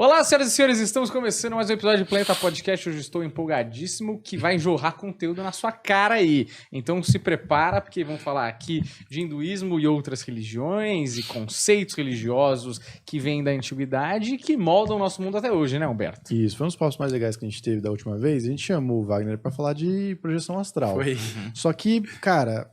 Olá, senhoras e senhores, estamos começando mais um episódio do Planeta Podcast. Hoje estou empolgadíssimo que vai jorrar conteúdo na sua cara aí. Então se prepara, porque vamos falar aqui de hinduísmo e outras religiões e conceitos religiosos que vêm da antiguidade e que moldam o nosso mundo até hoje, né, Humberto? Isso, foi um dos papos mais legais que a gente teve da última vez. A gente chamou o Wagner para falar de projeção astral. Foi. Só que, cara...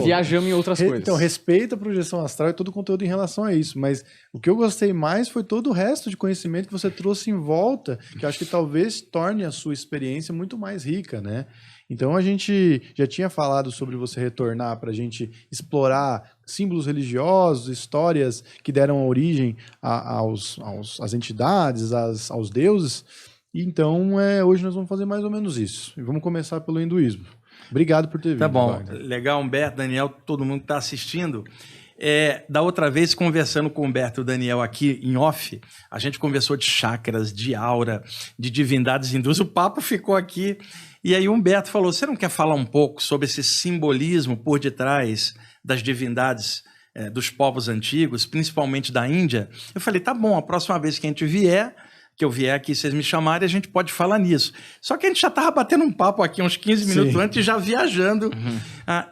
Viajamos em outras coisas. Então, respeita a projeção astral e todo o conteúdo em relação a isso. Mas o que eu gostei mais foi todo o resto de conhecimento que você trouxe em volta, que eu acho que talvez torne a sua experiência muito mais rica, né? Então a gente já tinha falado sobre você retornar para a gente explorar símbolos religiosos, histórias que deram origem às entidades, aos deuses. E então hoje nós vamos fazer mais ou menos isso. E vamos começar pelo hinduísmo. Obrigado por ter vindo. Tá bom, Wagner. Legal, Humberto, Daniel, todo mundo que está assistindo. Da outra vez, conversando com o Humberto e o Daniel aqui em off, a gente conversou de chakras, de aura, de divindades hindus, o papo ficou aqui. E aí o Humberto falou, você não quer falar um pouco sobre esse simbolismo por detrás das divindades dos povos antigos, principalmente da Índia? Eu falei, tá bom, a próxima vez que a gente vier... que eu vier aqui, vocês me chamarem, a gente pode falar nisso. Só que a gente já estava batendo um papo aqui uns 15 minutos antes, já viajando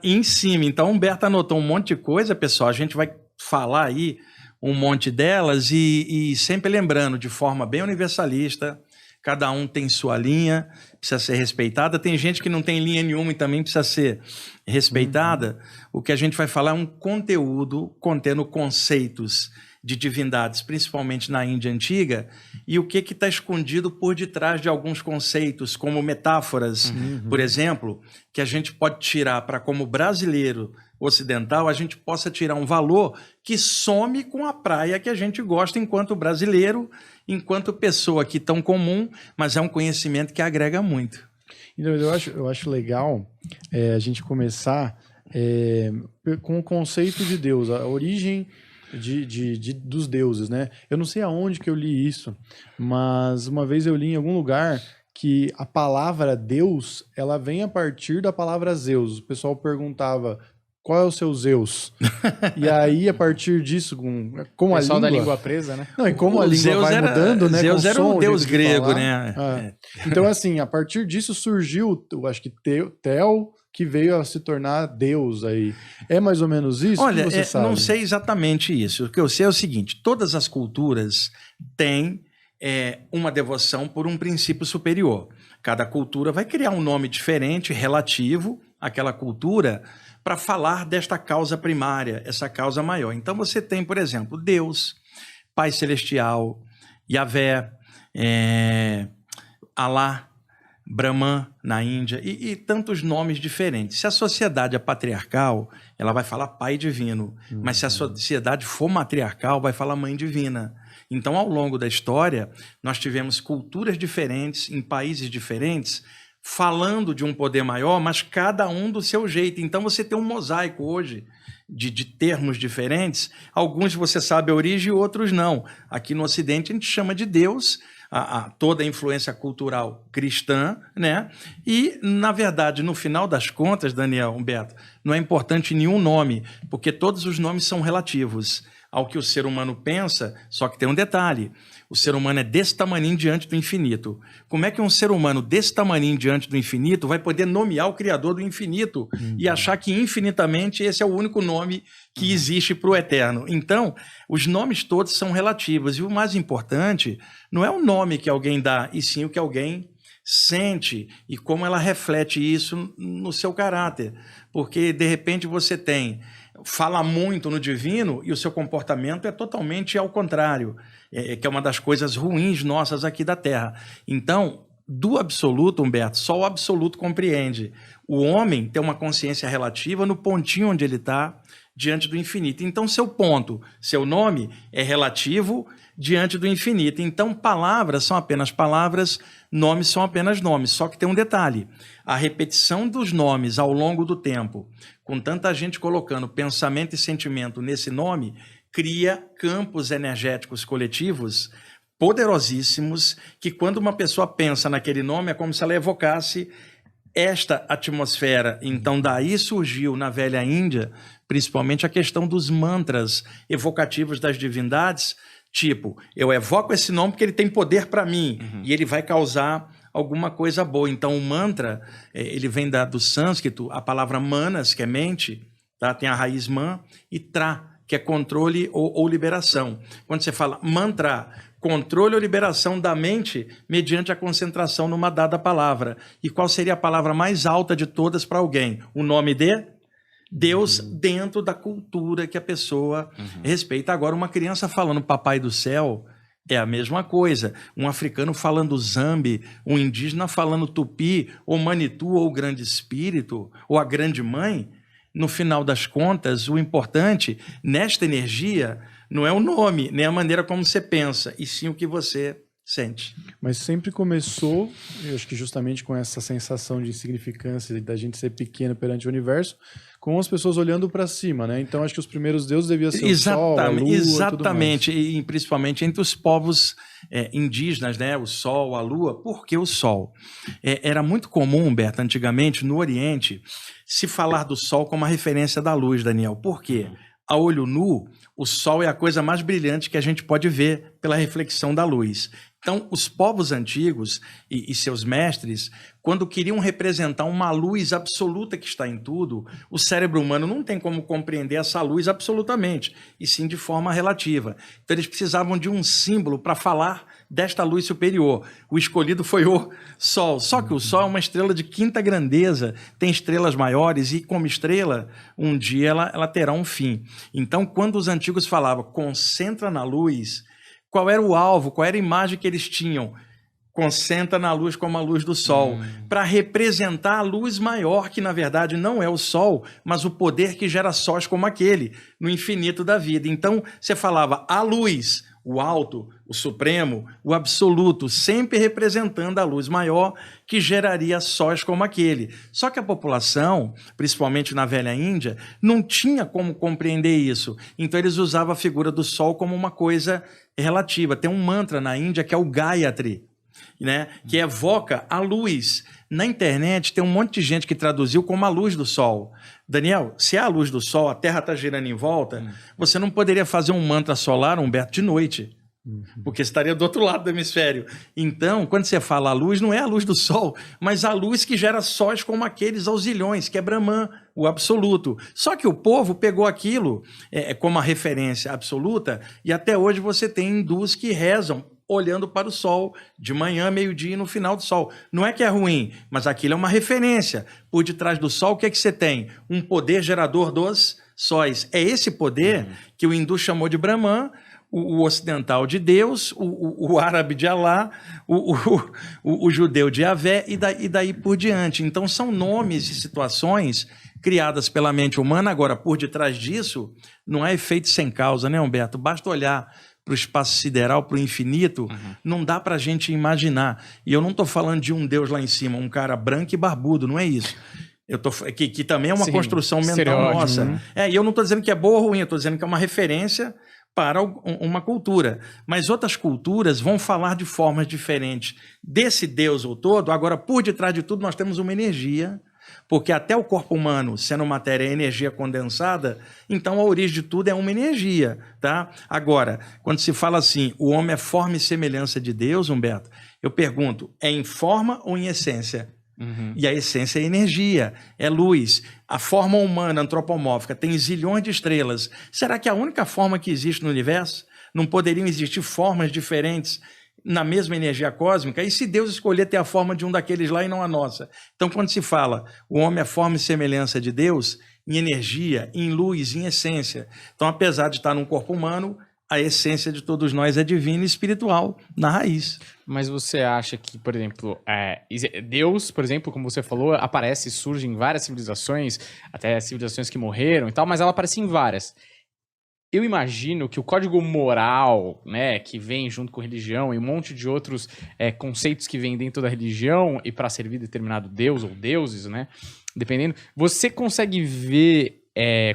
em cima. Então, o Humberto anotou um monte de coisa, pessoal. A gente vai falar aí um monte delas e sempre lembrando, de forma bem universalista, cada um tem sua linha, precisa ser respeitada. Tem gente que não tem linha nenhuma e também precisa ser respeitada. O que a gente vai falar é um conteúdo contendo conceitos de divindades, principalmente na Índia Antiga, e o que está escondido por detrás de alguns conceitos, como metáforas, por exemplo, que a gente pode tirar para, como brasileiro ocidental, a gente possa tirar um valor que some com a praia que a gente gosta enquanto brasileiro, enquanto pessoa aqui tão comum, mas é um conhecimento que agrega muito. Então, eu acho legal a gente começar com o conceito de Deus, a origem dos deuses, né? Eu não sei aonde que eu li isso, mas uma vez eu li em algum lugar que a palavra Deus, ela vem a partir da palavra Zeus. O pessoal perguntava, qual é o seu Zeus? E aí, a partir disso, como a língua... da língua presa, né? Não, e como a língua Zeus vai mudando, né? Zeus era um deus grego, falar, né? Então, assim, a partir disso surgiu, eu acho que Tel, que veio a se tornar Deus aí. É mais ou menos isso? Olha, que você sabe? Não sei exatamente isso. O que eu sei é o seguinte, todas as culturas têm uma devoção por um princípio superior. Cada cultura vai criar um nome diferente, relativo àquela cultura, para falar desta causa primária, essa causa maior. Então você tem, por exemplo, Deus, Pai Celestial, Yahvé, Alá, Brahman na Índia e tantos nomes diferentes. Se a sociedade é patriarcal, ela vai falar pai divino, mas se a sociedade for matriarcal, vai falar mãe divina. Então, ao longo da história, nós tivemos culturas diferentes, em países diferentes, falando de um poder maior, mas cada um do seu jeito. Então, você tem um mosaico hoje de termos diferentes. Alguns você sabe a origem e outros não. Aqui no Ocidente, a gente chama de Deus, toda a influência cultural cristã, né? E, na verdade, no final das contas, Daniel, Humberto, não é importante nenhum nome, porque todos os nomes são relativos ao que o ser humano pensa, só que tem um detalhe. O ser humano é desse tamaninho diante do infinito. Como é que um ser humano desse tamaninho diante do infinito vai poder nomear o Criador do infinito e achar que infinitamente esse é o único nome que existe para o eterno? Então, os nomes todos são relativos. E o mais importante não é o nome que alguém dá, e sim o que alguém sente e como ela reflete isso no seu caráter. Porque, de repente, você fala muito no divino e o seu comportamento é totalmente ao contrário, que é uma das coisas ruins nossas aqui da Terra. Então, do absoluto, Humberto, só o absoluto compreende. O homem tem uma consciência relativa no pontinho onde ele está diante do infinito. Então, seu ponto, seu nome é relativo diante do infinito. Então, palavras são apenas palavras, nomes são apenas nomes. Só que tem um detalhe, a repetição dos nomes ao longo do tempo, com tanta gente colocando pensamento e sentimento nesse nome, cria campos energéticos coletivos poderosíssimos, que quando uma pessoa pensa naquele nome, é como se ela evocasse esta atmosfera. Então, daí surgiu na velha Índia, principalmente a questão dos mantras evocativos das divindades, Tipo, eu evoco esse nome porque ele tem poder para mim e ele vai causar alguma coisa boa. Então, o mantra, ele vem do sânscrito, a palavra manas, que é mente, tá? Tem a raiz man, e tra, que é controle ou liberação. Quando você fala mantra, controle ou liberação da mente mediante a concentração numa dada palavra. E qual seria a palavra mais alta de todas para alguém? O nome de Deus dentro da cultura que a pessoa respeita. Agora, uma criança falando Papai do Céu é a mesma coisa. Um africano falando Zambi, um indígena falando Tupi, ou Manitu, ou o Grande Espírito, ou a Grande Mãe. No final das contas, o importante nesta energia não é o nome, nem a maneira como você pensa, e sim o que você sente. Mas sempre começou, eu acho que justamente com essa sensação de insignificância, da gente ser pequeno perante o universo, com as pessoas olhando para cima, né? Então acho que os primeiros deuses deviam ser o sol, a lua, exatamente, tudo mais. E principalmente entre os povos indígenas, né? O sol, a lua. Por que o sol? Era muito comum, Humberto, antigamente, no Oriente, se falar do sol como a referência da luz, Daniel. Por quê? A olho nu, o sol é a coisa mais brilhante que a gente pode ver pela reflexão da luz. Então, os povos antigos e seus mestres, quando queriam representar uma luz absoluta que está em tudo, o cérebro humano não tem como compreender essa luz absolutamente, e sim de forma relativa. Então, eles precisavam de um símbolo para falar desta luz superior. O escolhido foi o Sol. Só que o Sol é uma estrela de quinta grandeza, tem estrelas maiores e, como estrela, um dia ela terá um fim. Então, quando os antigos falavam, concentra na luz, qual era o alvo, qual era a imagem que eles tinham? Concentra na luz como a luz do sol, para representar a luz maior, que na verdade não é o sol, mas o poder que gera sóis como aquele, no infinito da vida. Então, você falava a luz, o alto, o supremo, o absoluto, sempre representando a luz maior que geraria sóis como aquele. Só que a população, principalmente na velha Índia, não tinha como compreender isso. Então eles usavam a figura do sol como uma coisa relativa. Tem um mantra na Índia que é o Gayatri, né? Que evoca a luz. Na internet tem um monte de gente que traduziu como a luz do sol. Daniel, se é a luz do sol, a Terra está girando em volta, você não poderia fazer um mantra solar, Humberto, de noite, porque estaria do outro lado do hemisfério. Então, quando você fala a luz, não é a luz do sol, mas a luz que gera sóis como aqueles aos zilhões, que é Brahman, o absoluto. Só que o povo pegou aquilo como a referência absoluta, e até hoje você tem hindus que rezam olhando para o sol, de manhã, meio-dia e no final do sol. Não é que é ruim, mas aquilo é uma referência. Por detrás do sol, o que é que você tem? Um poder gerador dos sóis. É esse poder que o hindu chamou de Brahman, o ocidental de Deus, o árabe de Alá, o judeu de Yahvé e daí por diante. Então são nomes e situações criadas pela mente humana. Agora, por detrás disso, não é efeito sem causa, né, Humberto? Basta olhar para o espaço sideral, para o infinito, não dá para a gente imaginar. E eu não estou falando de um Deus lá em cima, um cara branco e barbudo, não é isso. Que também é uma construção mental nossa. E eu não estou dizendo que é boa ou ruim, eu estou dizendo que é uma referência para uma cultura. Mas outras culturas vão falar de formas diferentes desse Deus ou todo. Agora, por detrás de tudo, nós temos uma energia, porque até o corpo humano, sendo matéria, é energia condensada, então a origem de tudo é uma energia, tá? Agora, quando se fala assim, o homem é forma e semelhança de Deus, Humberto, eu pergunto, é em forma ou em essência? E a essência é energia, é luz. A forma humana, antropomórfica, tem zilhões de estrelas. Será que é a única forma que existe no universo? Não poderiam existir formas diferentes na mesma energia cósmica? E se Deus escolher ter a forma de um daqueles lá e não a nossa? Então, quando se fala o homem é forma e semelhança de Deus, em energia, em luz, em essência. Então, apesar de estar num corpo humano, a essência de todos nós é divina e espiritual na raiz. Mas você acha que, por exemplo, Deus, por exemplo, como você falou, aparece, surge em várias civilizações, até civilizações que morreram e tal, mas ela aparece em várias. Eu imagino que o código moral, né, que vem junto com religião e um monte de outros conceitos que vêm dentro da religião e para servir determinado deus ou deuses, né, dependendo, você consegue ver,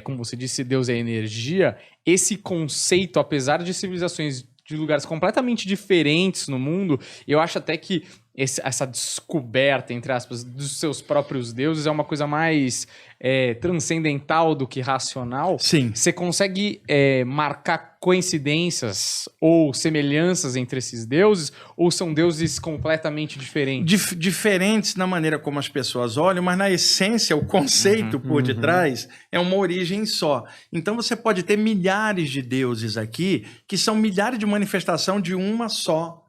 como você disse, Deus é energia, esse conceito, apesar de civilizações de lugares completamente diferentes no mundo, eu acho até que essa descoberta, entre aspas, dos seus próprios deuses é uma coisa mais transcendental do que racional, Sim. você consegue marcar coincidências ou semelhanças entre esses deuses, ou são deuses completamente diferentes? Diferentes na maneira como as pessoas olham, mas na essência, o conceito por detrás é uma origem só. Então você pode ter milhares de deuses aqui, que são milhares de manifestação de uma só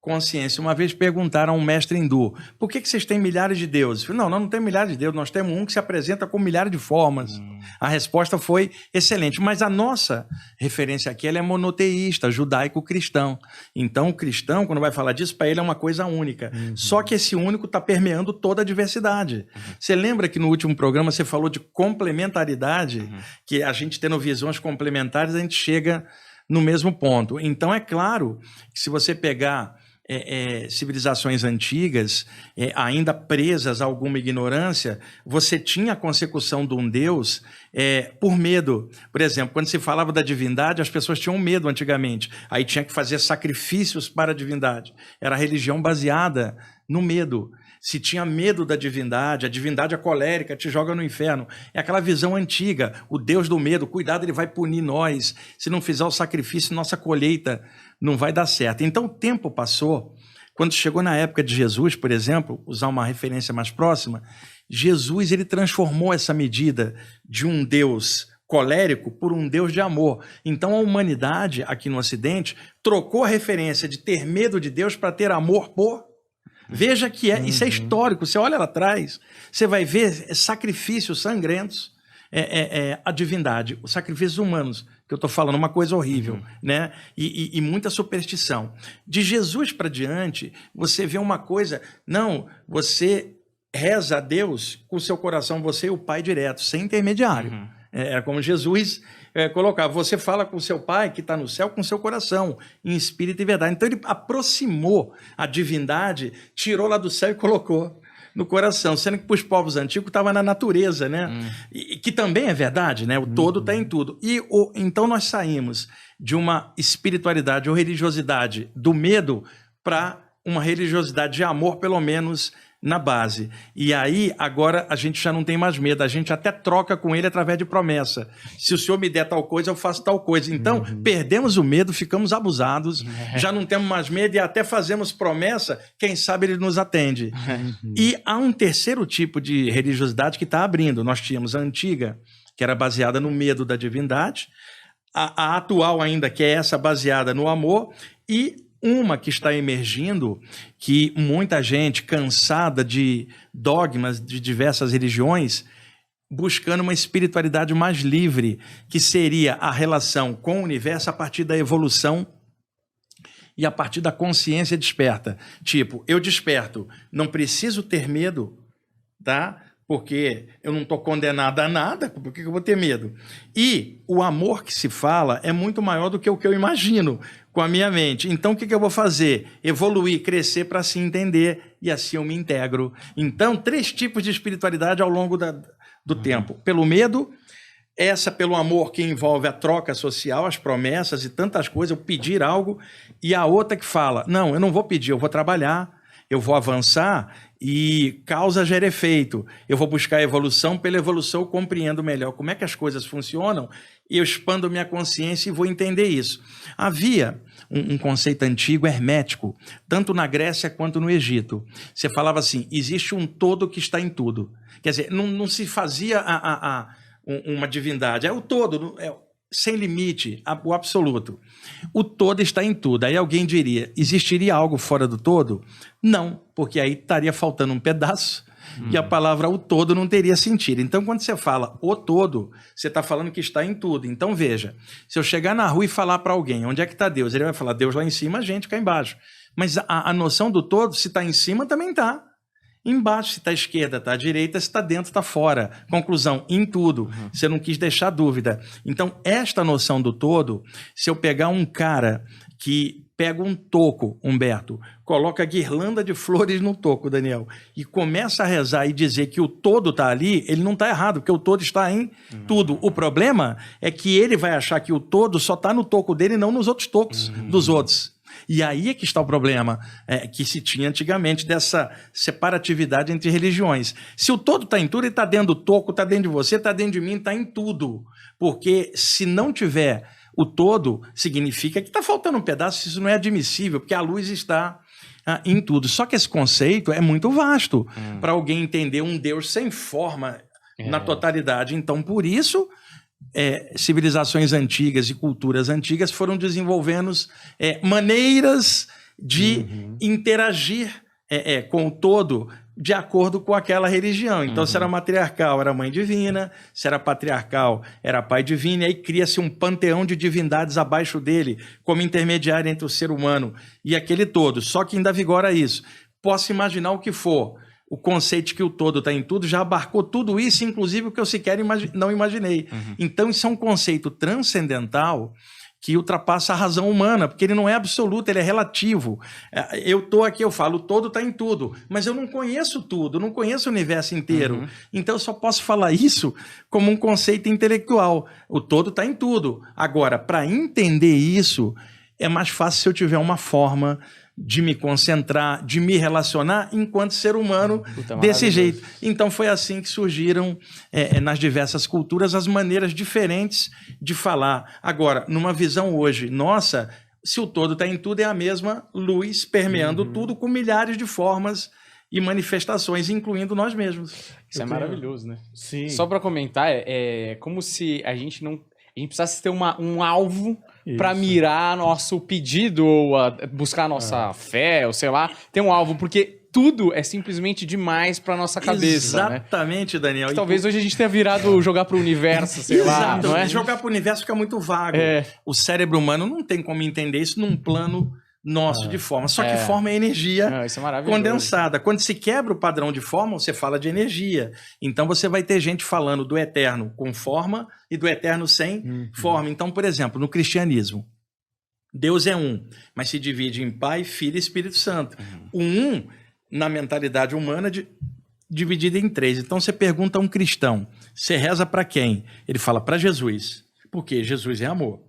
consciência. Uma vez perguntaram a um mestre hindu, por que vocês têm milhares de deuses? Eu falei, não, nós não temos milhares de deuses, nós temos um que se apresenta com milhares de formas. A resposta foi excelente, mas a nossa referência aqui ela é monoteísta, judaico-cristão. Então o cristão, quando vai falar disso, para ele é uma coisa única. Só que esse único está permeando toda a diversidade. Você lembra que no último programa você falou de complementaridade, que a gente tendo visões complementares, a gente chega no mesmo ponto. Então é claro que se você pegar civilizações antigas, ainda presas a alguma ignorância, você tinha a consecução de um Deus por medo. Por exemplo, quando se falava da divindade, as pessoas tinham medo antigamente. Aí tinha que fazer sacrifícios para a divindade. Era a religião baseada no medo. Se tinha medo da divindade, a divindade é colérica, te joga no inferno. É aquela visão antiga, o Deus do medo, cuidado, ele vai punir nós. Se não fizer o sacrifício, nossa colheita não vai dar certo. Então o tempo passou. Quando chegou na época de Jesus, por exemplo, usar uma referência mais próxima, Jesus ele transformou essa medida de um Deus colérico por um Deus de amor. Então a humanidade aqui no Ocidente trocou a referência de ter medo de Deus para ter amor por... Veja que isso é histórico. Você olha lá atrás, você vai ver sacrifícios sangrentos, a divindade, os sacrifícios humanos, que eu estou falando, uma coisa horrível, né? E muita superstição. De Jesus para diante, você vê uma coisa, não, você reza a Deus com o seu coração, você e o Pai direto, sem intermediário. É como Jesus colocava, você fala com o seu Pai que está no céu com o seu coração, em espírito e verdade. Então ele aproximou a divindade, tirou lá do céu e colocou no coração, sendo que para os povos antigos estava na natureza, né? E que também é verdade, né? O todo está em tudo. Então nós saímos de uma espiritualidade ou religiosidade do medo para uma religiosidade de amor, pelo menos na base. E aí, agora, a gente já não tem mais medo, a gente até troca com ele através de promessa. Se o senhor me der tal coisa, eu faço tal coisa. Então, perdemos o medo, ficamos abusados, já não temos mais medo e até fazemos promessa, quem sabe ele nos atende. E há um terceiro tipo de religiosidade que está abrindo. Nós tínhamos a antiga, que era baseada no medo da divindade, a atual ainda, que é essa baseada no amor, e uma que está emergindo, que muita gente cansada de dogmas de diversas religiões, buscando uma espiritualidade mais livre, que seria a relação com o universo a partir da evolução e a partir da consciência desperta. Tipo, eu desperto, não preciso ter medo, tá? Porque eu não estou condenado a nada, por que eu vou ter medo? E o amor que se fala é muito maior do que o que eu imagino com a minha mente. Então, o que eu vou fazer? Evoluir, crescer para se entender, e assim eu me integro. Então, 3 tipos de espiritualidade ao longo do tempo. Pelo medo, essa pelo amor que envolve a troca social, as promessas e tantas coisas, eu pedir algo, e a outra que fala, não, eu não vou pedir, eu vou trabalhar, eu vou avançar e causa gera efeito. Eu vou buscar a evolução, pela evolução eu compreendo melhor como é que as coisas funcionam e eu expando minha consciência e vou entender isso. Havia um conceito antigo hermético, tanto na Grécia quanto no Egito. Você falava assim, existe um todo que está em tudo. Quer dizer, não se fazia uma divindade, é o todo, sem limite, o absoluto. O todo está em tudo. Aí alguém diria, existiria algo fora do todo? Não, porque aí estaria faltando um pedaço e a palavra o todo não teria sentido. Então, quando você fala o todo, você está falando que está em tudo. Então, veja, se eu chegar na rua e falar para alguém, onde é que está Deus? Ele vai falar, Deus lá em cima, a gente cá embaixo. Mas a noção do todo, se está em cima, também está. Embaixo, se está à esquerda, está à direita, se está dentro, está fora. Conclusão, em tudo. Você não quis deixar dúvida. Então, esta noção do todo, se eu pegar um cara que pega um toco, Humberto, coloca guirlanda de flores no toco, Daniel, e começa a rezar e dizer que o todo está ali, ele não está errado, porque o todo está em tudo. O problema é que ele vai achar que o todo só está no toco dele e não nos outros tocos dos outros. E aí é que está o problema que se tinha antigamente dessa separatividade entre religiões. Se o todo está em tudo, ele está dentro do toco, está dentro de você, está dentro de mim, está em tudo. Porque se não tiver o todo, significa que está faltando um pedaço, isso não é admissível, porque a luz está em tudo. Só que esse conceito é muito vasto para alguém entender um Deus sem forma na totalidade. Então, por isso, civilizações antigas e culturas antigas foram desenvolvendo maneiras de interagir com o todo de acordo com aquela religião. Então, se era matriarcal, era mãe divina, se era patriarcal, era pai divino, e aí cria-se um panteão de divindades abaixo dele, como intermediário entre o ser humano e aquele todo. Só que ainda vigora isso. Posso imaginar o que for. O conceito de que o todo está em tudo já abarcou tudo isso, inclusive o que eu sequer não imaginei. Então, isso é um conceito transcendental que ultrapassa a razão humana, porque ele não é absoluto, ele é relativo. Eu estou aqui, eu falo, o todo está em tudo, mas eu não conheço tudo, não conheço o universo inteiro. Então eu só posso falar isso como um conceito intelectual. O todo está em tudo. Agora, para entender isso, é mais fácil se eu tiver uma forma de me concentrar, de me relacionar enquanto ser humano desse jeito. Então foi assim que surgiram nas diversas culturas as maneiras diferentes de falar. Agora, numa visão hoje nossa, se o todo está em tudo, é a mesma luz permeando tudo com milhares de formas e manifestações, incluindo nós mesmos. Isso é maravilhoso, né? Sim. Só para comentar, é como se a gente não... A gente precisasse ter um alvo para mirar nosso pedido ou buscar a nossa fé, ou sei lá, ter um alvo, porque tudo é simplesmente demais para nossa cabeça. Exatamente, né? Daniel. Talvez hoje a gente tenha virado jogar para o universo, sei lá. Não é? Jogar para o universo fica muito vago. O cérebro humano não tem como entender isso num plano nosso de forma. Só que forma é energia isso é maravilhoso. condensada. Quando se quebra o padrão de forma, você fala de energia. Então você vai ter gente falando do eterno com forma e do eterno sem forma. Então, por exemplo, no cristianismo, Deus é um, mas se divide em Pai, Filho e Espírito Santo. O um, na mentalidade humana, dividido em três. Então você pergunta a um cristão, você reza para quem? Ele fala para Jesus, porque Jesus é amor.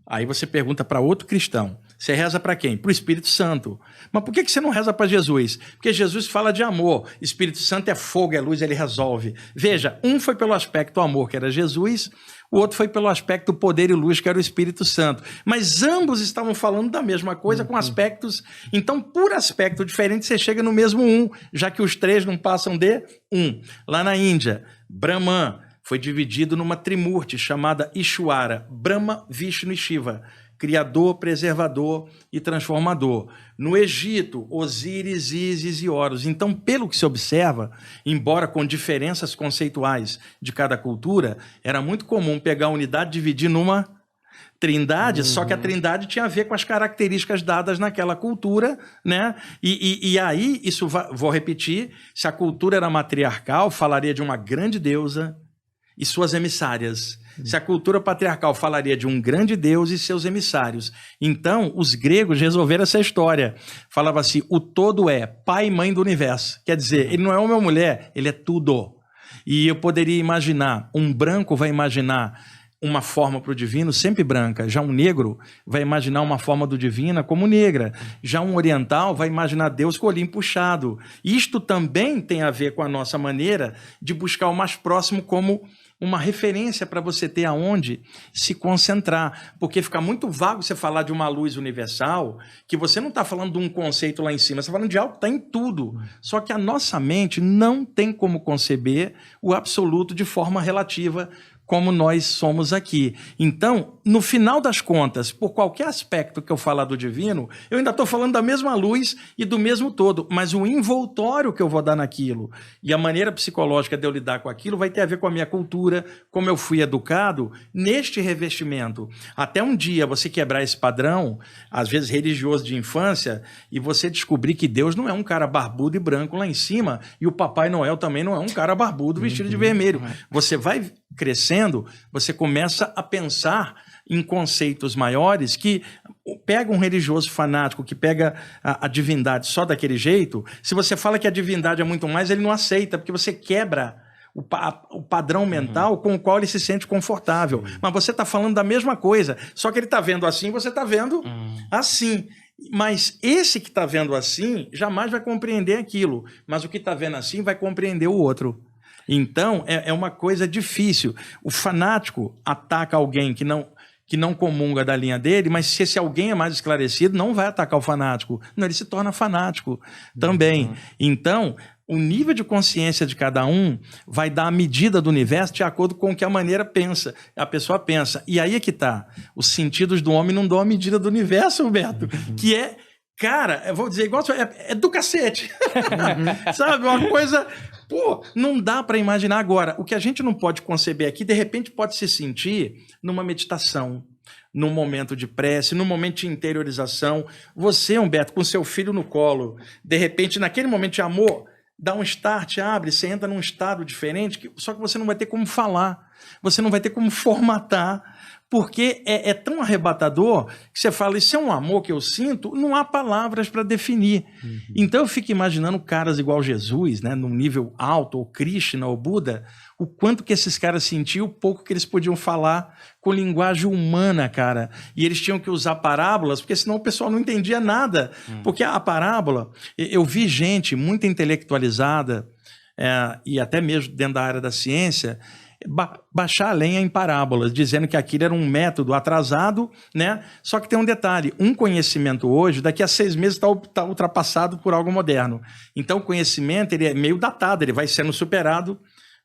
Aí você pergunta para outro cristão, você reza para quem? Para o Espírito Santo. Mas por que você não reza para Jesus? Porque Jesus fala de amor, Espírito Santo é fogo, é luz, ele resolve. Veja, um foi pelo aspecto amor, que era Jesus, o outro foi pelo aspecto poder e luz, que era o Espírito Santo. Mas ambos estavam falando da mesma coisa com aspectos... Então, por aspecto diferente, você chega no mesmo um, já que os três não passam de um. Lá na Índia, Brahman foi dividido numa trimurti chamada Ishwara, Brahma, Vishnu e Shiva, criador, preservador e transformador. No Egito, Osíris, Ísis e Horus. Então, pelo que se observa, embora com diferenças conceituais de cada cultura, era muito comum pegar a unidade e dividir numa trindade, só que a trindade tinha a ver com as características dadas naquela cultura, né? E aí, isso vou repetir, se a cultura era matriarcal, falaria de uma grande deusa e suas emissárias. Se a cultura patriarcal falaria de um grande Deus e seus emissários. Então, os gregos resolveram essa história. Falava assim, o todo é pai e mãe do universo. Quer dizer, ele não é homem ou mulher, ele é tudo. E eu poderia imaginar, um branco vai imaginar uma forma para o divino sempre branca. Já um negro vai imaginar uma forma do divino como negra. Já um oriental vai imaginar Deus com o olhinho puxado. Isto também tem a ver com a nossa maneira de buscar o mais próximo como uma referência para você ter aonde se concentrar. Porque fica muito vago você falar de uma luz universal, que você não está falando de um conceito lá em cima, você está falando de algo que está em tudo. Só que a nossa mente não tem como conceber o absoluto de forma relativa como nós somos aqui. Então, no final das contas, por qualquer aspecto que eu falar do divino, eu ainda estou falando da mesma luz e do mesmo todo, mas o envoltório que eu vou dar naquilo e a maneira psicológica de eu lidar com aquilo vai ter a ver com a minha cultura, como eu fui educado neste revestimento. Até um dia você quebrar esse padrão, às vezes religioso de infância, e você descobrir que Deus não é um cara barbudo e branco lá em cima, e o Papai Noel também não é um cara barbudo vestido de vermelho. Você vai crescendo, você começa a pensar em conceitos maiores que pega um religioso fanático, que pega a divindade só daquele jeito. Se você fala que a divindade é muito mais, ele não aceita, porque você quebra o padrão mental com o qual ele se sente confortável. Mas você está falando da mesma coisa, só que ele está vendo assim, você está vendo assim. Mas esse que está vendo assim, jamais vai compreender aquilo. Mas o que está vendo assim vai compreender o outro. Então, é uma coisa difícil. O fanático ataca alguém que não comunga da linha dele, mas se esse alguém é mais esclarecido, não vai atacar o fanático. Não, ele se torna fanático também. Então, o nível de consciência de cada um vai dar a medida do universo de acordo com o que a pessoa pensa. E aí é que está. Os sentidos do homem não dão a medida do universo, Humberto, que é, cara, eu vou dizer igual, é do cacete. Sabe, uma coisa... Pô, não dá para imaginar agora. O que a gente não pode conceber aqui, de repente pode se sentir numa meditação, num momento de prece, num momento de interiorização. Você, Humberto, com seu filho no colo, de repente, naquele momento de amor, dá um start, abre, você entra num estado diferente, só que você não vai ter como falar, você não vai ter como formatar, porque é tão arrebatador que você fala, isso é um amor que eu sinto, não há palavras para definir. Então eu fico imaginando caras igual Jesus, né, num nível alto, ou Krishna, ou Buda, o quanto que esses caras sentiam, o pouco que eles podiam falar com linguagem humana, cara. E eles tinham que usar parábolas, porque senão o pessoal não entendia nada. Porque a parábola, eu vi gente muito intelectualizada, e até mesmo dentro da área da ciência, baixar a lenha em parábolas, dizendo que aquilo era um método atrasado, né? Só que tem um detalhe, um conhecimento hoje, daqui a 6 meses está ultrapassado por algo moderno. Então o conhecimento ele é meio datado, ele vai sendo superado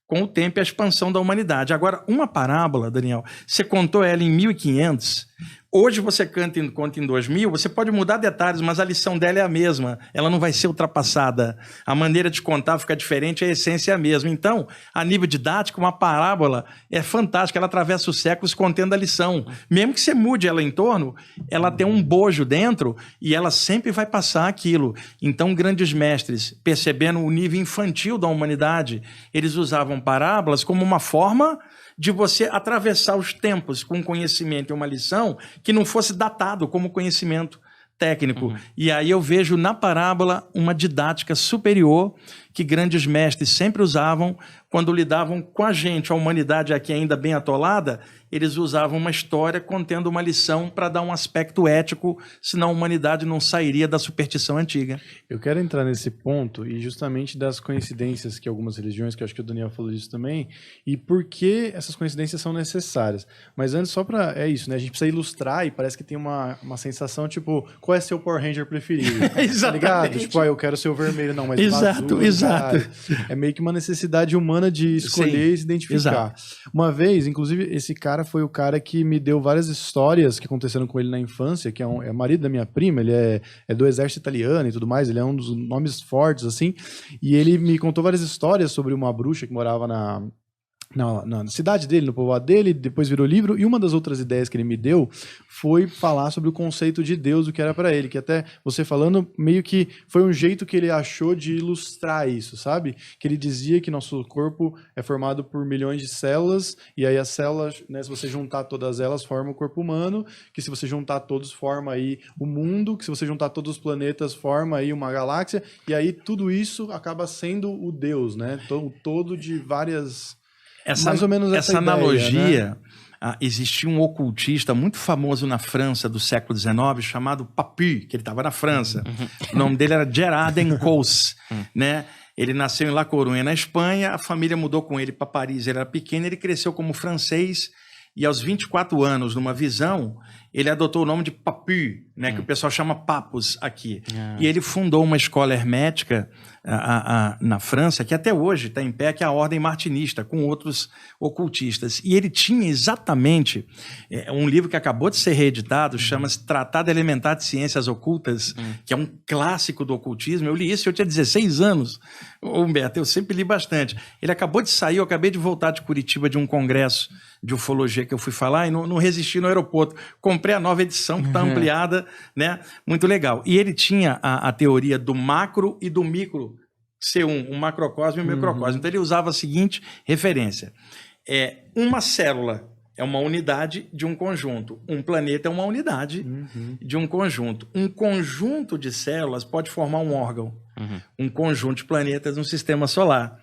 com o tempo e a expansão da humanidade. Agora, uma parábola, Daniel, você contou ela em 1500, hoje você conta em 2000, você pode mudar detalhes, mas a lição dela é a mesma, ela não vai ser ultrapassada. A maneira de contar fica diferente, a essência é a mesma. Então, a nível didático, uma parábola é fantástica, ela atravessa os séculos contendo a lição. Mesmo que você mude ela em torno, ela tem um bojo dentro e ela sempre vai passar aquilo. Então, grandes mestres, percebendo o nível infantil da humanidade, eles usavam parábolas como uma forma de você atravessar os tempos com conhecimento e uma lição que não fosse datado como conhecimento técnico. E aí eu vejo na parábola uma didática superior que grandes mestres sempre usavam quando lidavam com a gente, a humanidade aqui ainda bem atolada, eles usavam uma história contendo uma lição para dar um aspecto ético, senão a humanidade não sairia da superstição antiga. Eu quero entrar nesse ponto e justamente das coincidências que algumas religiões, que eu acho que o Daniel falou disso também, e por que essas coincidências são necessárias. Mas antes, só para... É isso, né? A gente precisa ilustrar e parece que tem uma sensação, tipo, qual é seu Power Ranger preferido? Exatamente. Tá ligado? Tipo, eu quero ser o vermelho, não, mas exato, azul, exato. Cara. É meio que uma necessidade humana de escolher e se identificar. Exato. Uma vez, inclusive, esse cara foi o cara que me deu várias histórias que aconteceram com ele na infância, que é marido da minha prima, ele é do exército italiano e tudo mais, ele é um dos nomes fortes, assim, e ele me contou várias histórias sobre uma bruxa que morava na cidade dele, no povoado dele, depois virou livro, e uma das outras ideias que ele me deu foi falar sobre o conceito de Deus, o que era para ele, que até você falando, meio que foi um jeito que ele achou de ilustrar isso, sabe? Que ele dizia que nosso corpo é formado por milhões de células, e aí as células, né, se você juntar todas elas, forma o corpo humano, que se você juntar todos, forma aí o mundo, que se você juntar todos os planetas, forma aí uma galáxia, e aí tudo isso acaba sendo o Deus, né? O todo de várias... mais ou menos essa ideia, analogia, né? Existia um ocultista muito famoso na França do século XIX chamado Papy, que ele estava na França. O nome dele era Gerard Encausse, né? Ele nasceu em La Coruña, na Espanha, a família mudou com ele para Paris, ele era pequeno, ele cresceu como francês e aos 24 anos, numa visão, ele adotou o nome de Papy, né, que o pessoal chama Papus aqui. E ele fundou uma escola hermética na França, que até hoje está em pé, que é a Ordem Martinista, com outros ocultistas. E ele tinha exatamente um livro que acabou de ser reeditado, chama-se Tratado Elementar de Ciências Ocultas, que é um clássico do ocultismo. Eu li isso, eu tinha 16 anos, Humberto, eu sempre li bastante. Ele acabou de sair, eu acabei de voltar de Curitiba de um congresso de ufologia que eu fui falar e não resisti no aeroporto. Comprei a nova edição que está ampliada, né? Muito legal. E ele tinha a teoria do macro e do micro, ser um macrocosmo e um microcosmo. Então ele usava a seguinte referência. Uma célula é uma unidade de um conjunto. Um planeta é uma unidade de um conjunto. Um conjunto de células pode formar um órgão. Um conjunto de planetas no sistema solar.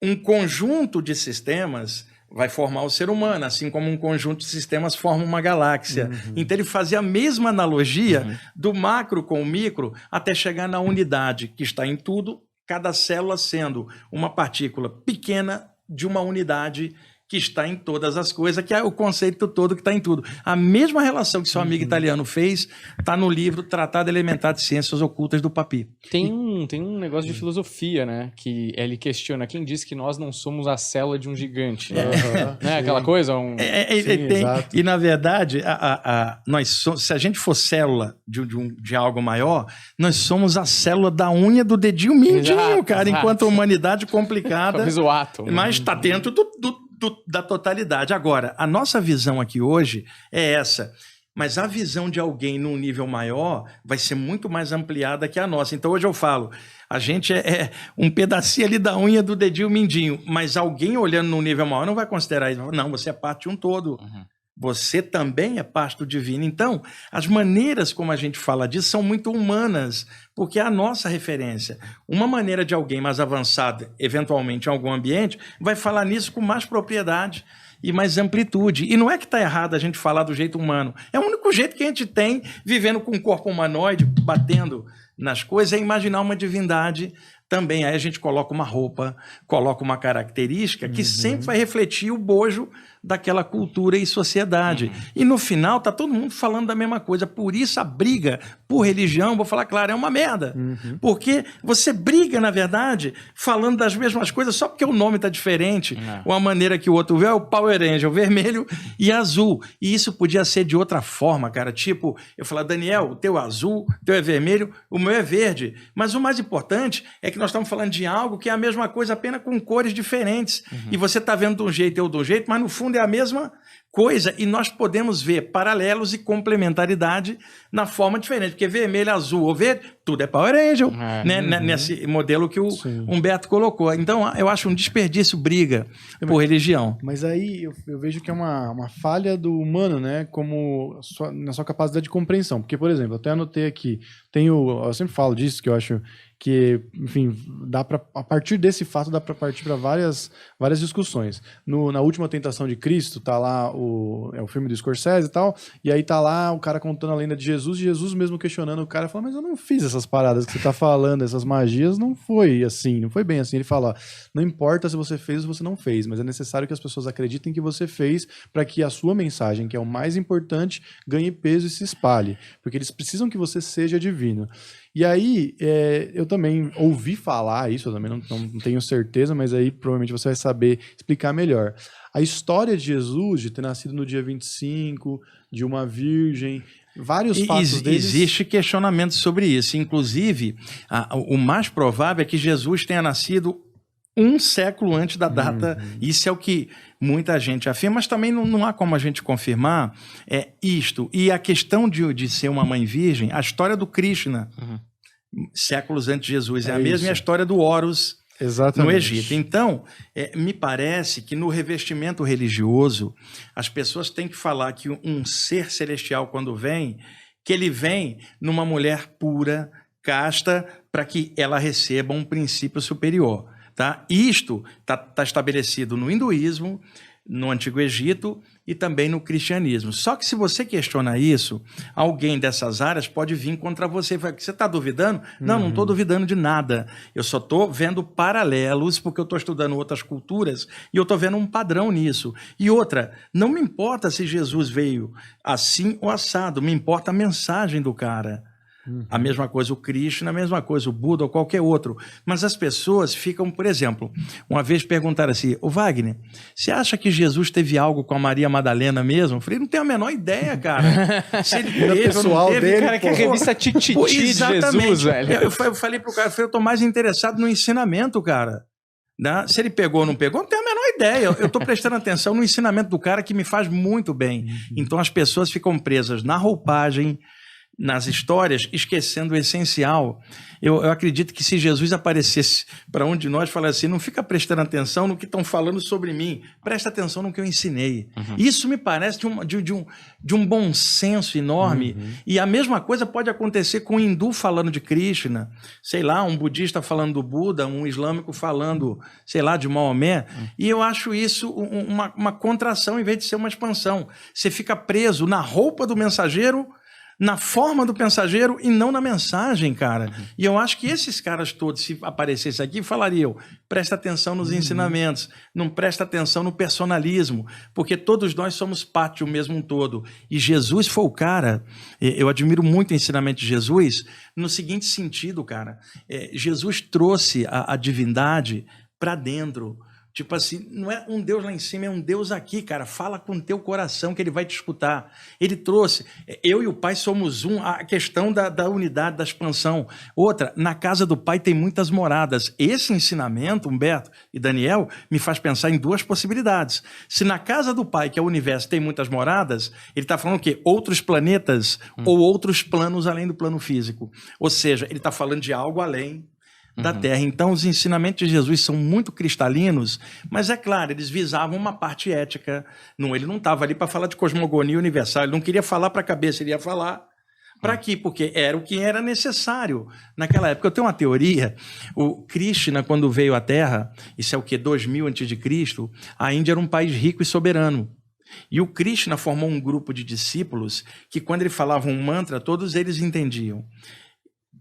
Um conjunto de sistemas vai formar o ser humano, assim como um conjunto de sistemas forma uma galáxia. Então ele fazia a mesma analogia do macro com o micro até chegar na unidade que está em tudo, cada célula sendo uma partícula pequena de uma unidade que está em todas as coisas, que é o conceito todo que está em tudo. A mesma relação que seu amigo italiano fez está no livro Tratado Elementar de Ciências Ocultas do Papi. Tem um negócio de filosofia, né? Que ele questiona quem disse que nós não somos a célula de um gigante. Né? Aquela coisa? Exato. E, na verdade, se a gente for célula de algo maior, nós somos a célula da unha do dedinho mindinho, cara, enquanto a humanidade complicada... Talvez o átomo. Mas está dentro da totalidade. Agora, a nossa visão aqui hoje é essa, mas a visão de alguém num nível maior vai ser muito mais ampliada que a nossa. Então hoje eu falo, a gente é um pedacinho ali da unha do dedinho mindinho, mas alguém olhando num nível maior não vai considerar isso. Não, você é parte de um todo. Você também é parte do divino. Então, as maneiras como a gente fala disso são muito humanas, porque é a nossa referência. Uma maneira de alguém mais avançado, eventualmente em algum ambiente, vai falar nisso com mais propriedade e mais amplitude. E não é que está errado a gente falar do jeito humano. É o único jeito que a gente tem, vivendo com um corpo humanoide, batendo nas coisas, é imaginar uma divindade também. Aí a gente coloca uma roupa, coloca uma característica que sempre vai refletir o bojo daquela cultura e sociedade. E no final tá todo mundo falando da mesma coisa. Por isso a briga por religião, vou falar claro, é uma merda. Porque você briga, na verdade, falando das mesmas coisas só porque o nome tá diferente, ou a maneira que o outro vê é o Power Ranger, vermelho e azul. E isso podia ser de outra forma, cara. Tipo, eu falar, Daniel, o teu é azul, o teu é vermelho, o meu é verde. Mas o mais importante é que nós estamos falando de algo que é a mesma coisa, apenas com cores diferentes. E você tá vendo de um jeito e eu do jeito, mas no fundo é a mesma coisa, e nós podemos ver paralelos e complementaridade na forma diferente, porque vermelho, azul ou verde, tudo é Power Ranger, né? Nesse modelo que o Humberto colocou. Então, eu acho um desperdício briga por religião. Mas aí eu vejo que é uma falha do humano, né? Como na sua capacidade de compreensão. Porque, por exemplo, eu até anotei aqui, eu sempre falo disso, que eu acho que, enfim, a partir desse fato dá para partir para várias discussões. Na Última Tentação de Cristo, tá lá o filme do Scorsese e tal, e aí tá lá o cara contando a lenda de Jesus, e Jesus mesmo questionando o cara, falando, mas eu não fiz essas paradas que você tá falando, essas magias, não foi assim, não foi bem assim. Ele fala, ó, não importa se você fez ou se você não fez, mas é necessário que as pessoas acreditem que você fez para que a sua mensagem, que é o mais importante, ganhe peso e se espalhe, porque eles precisam que você seja divino. E aí, eu também ouvi falar isso, eu também não tenho certeza, mas aí provavelmente você vai saber explicar melhor. A história de Jesus, de ter nascido no dia 25, de uma virgem, vários fatos deles... Existe questionamento sobre isso. Inclusive, o mais provável é que Jesus tenha nascido um século antes da data. Isso é o que muita gente afirma, mas também não há como a gente confirmar isto. E a questão de ser uma mãe virgem, a história do Krishna, séculos antes de Jesus, é a mesma, e a história do Horus no Egito. Então, me parece que no revestimento religioso, as pessoas têm que falar que um ser celestial, quando vem, que ele vem numa mulher pura, casta, para que ela receba um princípio superior. Tá? Isto está estabelecido no hinduísmo, no Antigo Egito e também no cristianismo. Só que se você questiona isso, alguém dessas áreas pode vir contra você. Você está duvidando? Não estou duvidando de nada. Eu só estou vendo paralelos, porque eu estou estudando outras culturas e eu estou vendo um padrão nisso. E outra, não me importa se Jesus veio assim ou assado, me importa a mensagem do cara. A mesma coisa o Krishna, a mesma coisa o Buda ou qualquer outro. Mas as pessoas ficam, por exemplo, uma vez perguntaram assim, ô Wagner, você acha que Jesus teve algo com a Maria Madalena mesmo? Eu falei, não tenho a menor ideia, cara. Se ele teve, pessoal teve, dele, cara, que a revista Tititi de Jesus, velho. Eu falei pro cara, eu tô mais interessado no ensinamento, cara. Né? Se ele pegou ou não pegou, não tenho a menor ideia. Eu estou prestando atenção no ensinamento do cara, que me faz muito bem. Então as pessoas ficam presas na roupagem, nas histórias, esquecendo o essencial. Eu acredito que se Jesus aparecesse para um de nós e falasse assim, não fica prestando atenção no que estão falando sobre mim, presta atenção no que eu ensinei. Isso me parece de um bom senso enorme. E a mesma coisa pode acontecer com um hindu falando de Krishna, sei lá, um budista falando do Buda, um islâmico falando, sei lá, de Maomé. E eu acho isso uma contração em vez de ser uma expansão. Você fica preso na roupa do mensageiro, na forma do mensageiro e não na mensagem, cara. E eu acho que esses caras todos, se aparecessem aqui, falariam, presta atenção nos ensinamentos, não presta atenção no personalismo, porque todos nós somos parte do mesmo todo. E Jesus foi o cara, eu admiro muito o ensinamento de Jesus, no seguinte sentido, cara, Jesus trouxe a divindade para dentro. Tipo assim, não é um Deus lá em cima, é um Deus aqui, cara. Fala com o teu coração que ele vai te escutar. Ele trouxe, eu e o Pai somos um, a questão da unidade, da expansão. Outra, na casa do Pai tem muitas moradas. Esse ensinamento, Humberto e Daniel, me faz pensar em duas possibilidades. Se na casa do Pai, que é o universo, tem muitas moradas, ele está falando o quê? Outros planetas ou outros planos além do plano físico. Ou seja, ele está falando de algo além da Terra. Então, os ensinamentos de Jesus são muito cristalinos, mas é claro, eles visavam uma parte ética. Ele não estava ali para falar de cosmogonia universal, ele não queria falar para a cabeça, ele ia falar para aqui, porque era o que era necessário naquela época. Eu tenho uma teoria, o Krishna, quando veio à Terra, isso é o quê? 2000 a.C., a Índia era um país rico e soberano. E o Krishna formou um grupo de discípulos que, quando ele falava um mantra, todos eles entendiam.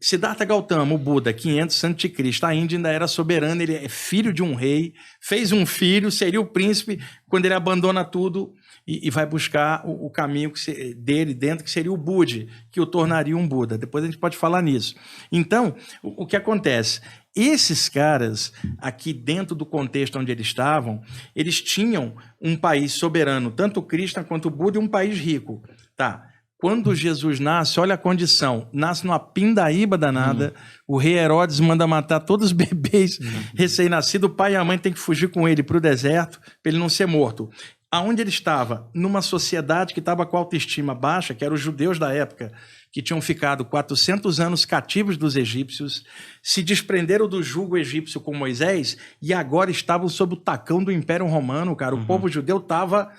Siddhartha Gautama, o Buda, 500 a.C., a Índia ainda era soberana, ele é filho de um rei, fez um filho, seria o príncipe, quando ele abandona tudo e vai buscar o caminho dele dentro, que seria o Budi, que o tornaria um Buda. Depois a gente pode falar nisso. Então, o que acontece? Esses caras, aqui dentro do contexto onde eles estavam, eles tinham um país soberano, tanto o Krishna quanto o Buda, e um país rico. Tá. Quando Jesus nasce, olha a condição, nasce numa pindaíba danada, o rei Herodes manda matar todos os bebês recém-nascidos, o pai e a mãe têm que fugir com ele para o deserto, para ele não ser morto. Aonde ele estava? Numa sociedade que estava com autoestima baixa, que eram os judeus da época, que tinham ficado 400 anos cativos dos egípcios, se desprenderam do jugo egípcio com Moisés e agora estavam sob o tacão do Império Romano, cara. O povo judeu estava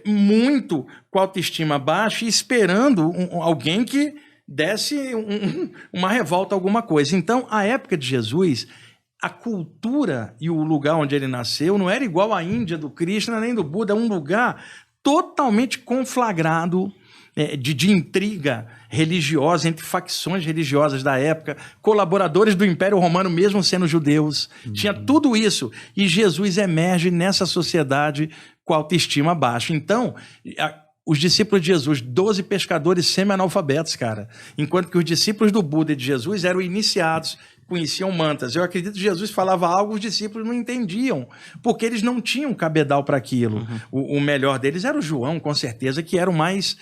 muito com a autoestima baixa e esperando alguém que desse uma revolta, alguma coisa. Então, a época de Jesus, a cultura e o lugar onde ele nasceu não era igual à Índia do Krishna nem do Buda, é um lugar totalmente conflagrado de intriga religiosa entre facções religiosas da época, colaboradores do Império Romano, mesmo sendo judeus. Tinha tudo isso. E Jesus emerge nessa sociedade com autoestima baixa. Então, os discípulos de Jesus, 12 pescadores semi-analfabetos, cara. Enquanto que os discípulos do Buda e de Jesus eram iniciados, conheciam mantras. Eu acredito que Jesus falava algo, os discípulos não entendiam, porque eles não tinham cabedal para aquilo. O melhor deles era o João, com certeza, que era o mais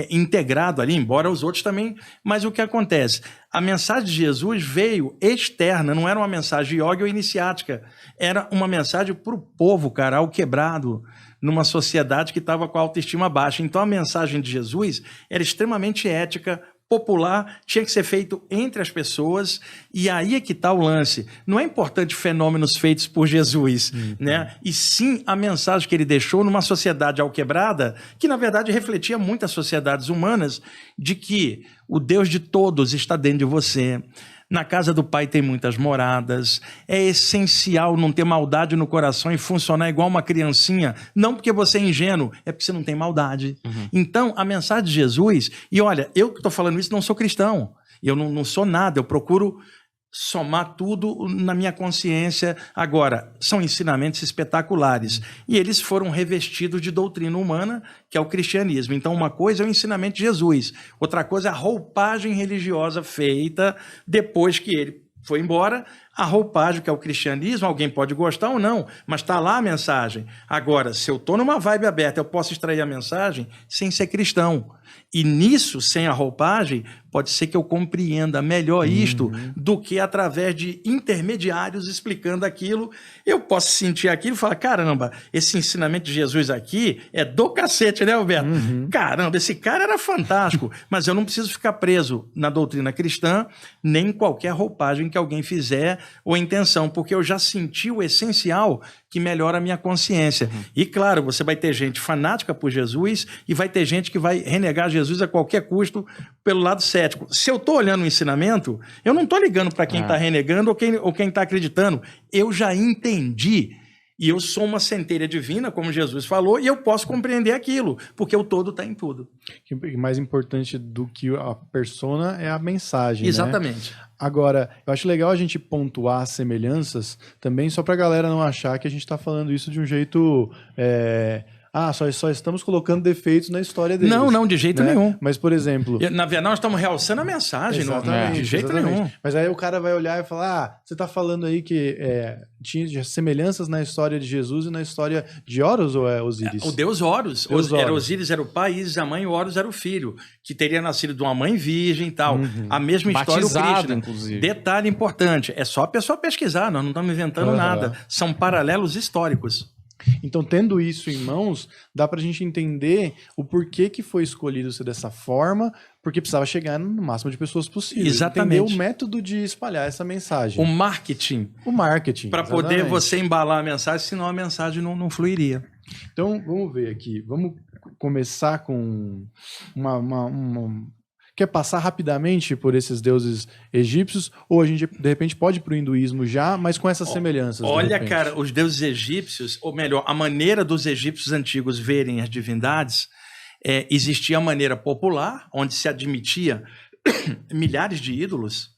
integrado ali, embora os outros também. Mas o que acontece? A mensagem de Jesus veio externa, não era uma mensagem yoga ou iniciática, era uma mensagem para o povo, cara, ao quebrado, numa sociedade que estava com a autoestima baixa. Então a mensagem de Jesus era extremamente ética, popular, tinha que ser feito entre as pessoas, e aí é que está o lance. Não é importante fenômenos feitos por Jesus, né? E sim a mensagem que ele deixou numa sociedade alquebrada, que na verdade refletia muito as sociedades humanas, de que o Deus de todos está dentro de você. Na casa do Pai tem muitas moradas. É essencial não ter maldade no coração e funcionar igual uma criancinha. Não porque você é ingênuo, é porque você não tem maldade. Então, a mensagem de Jesus... E olha, eu que estou falando isso não sou cristão. Eu não sou nada. Eu procuro somar tudo na minha consciência. Agora, são ensinamentos espetaculares. E eles foram revestidos de doutrina humana, que é o cristianismo. Então, uma coisa é o ensinamento de Jesus. Outra coisa é a roupagem religiosa feita depois que ele foi embora. A roupagem, que é o cristianismo, alguém pode gostar ou não, mas está lá a mensagem. Agora, se eu estou numa vibe aberta, eu posso extrair a mensagem sem ser cristão. E nisso, sem a roupagem, pode ser que eu compreenda melhor isto do que através de intermediários explicando aquilo. Eu posso sentir aquilo e falar, caramba, esse ensinamento de Jesus aqui é do cacete, né, Alberto? Caramba, esse cara era fantástico. Mas eu não preciso ficar preso na doutrina cristã, nem em qualquer roupagem que alguém fizer ou intenção, porque eu já senti o essencial que melhora a minha consciência. E claro, você vai ter gente fanática por Jesus e vai ter gente que vai renegar Jesus a qualquer custo pelo lado cético. Se eu estou olhando o ensinamento, eu não estou ligando para quem está renegando ou quem está acreditando. Eu já entendi. E eu sou uma centelha divina, como Jesus falou, e eu posso compreender aquilo, porque o todo está em tudo. O mais importante do que a persona é a mensagem, Exatamente. Né? Agora, eu acho legal a gente pontuar as semelhanças também, só para a galera não achar que a gente está falando isso de um jeito... só estamos colocando defeitos na história deles. Não, de jeito nenhum. Mas, por exemplo... Na verdade, nós estamos realçando a mensagem, exatamente, de jeito nenhum. Mas aí o cara vai olhar e falar, você está falando aí que tinha semelhanças na história de Jesus e na história de Horus ou é Osíris? O deus Horus. Osíris era o pai, Ísis a mãe, e Horus era o filho, que teria nascido de uma mãe virgem e tal. A mesma história do Krishna. Inclusive. Detalhe importante, é só a pessoa pesquisar, nós não estamos inventando nada. São paralelos históricos. Então, tendo isso em mãos, dá pra gente entender o porquê que foi escolhido ser dessa forma, porque precisava chegar no máximo de pessoas possível. Exatamente. Entender o método de espalhar essa mensagem. O marketing. Para poder você embalar a mensagem, senão a mensagem não fluiria. Então, vamos ver aqui. Vamos começar com Quer passar rapidamente por esses deuses egípcios? Ou a gente, de repente, pode ir para o hinduísmo já, mas com essas semelhanças? Olha, cara, os deuses egípcios, ou melhor, a maneira dos egípcios antigos verem as divindades, existia a maneira popular, onde se admitia milhares de ídolos,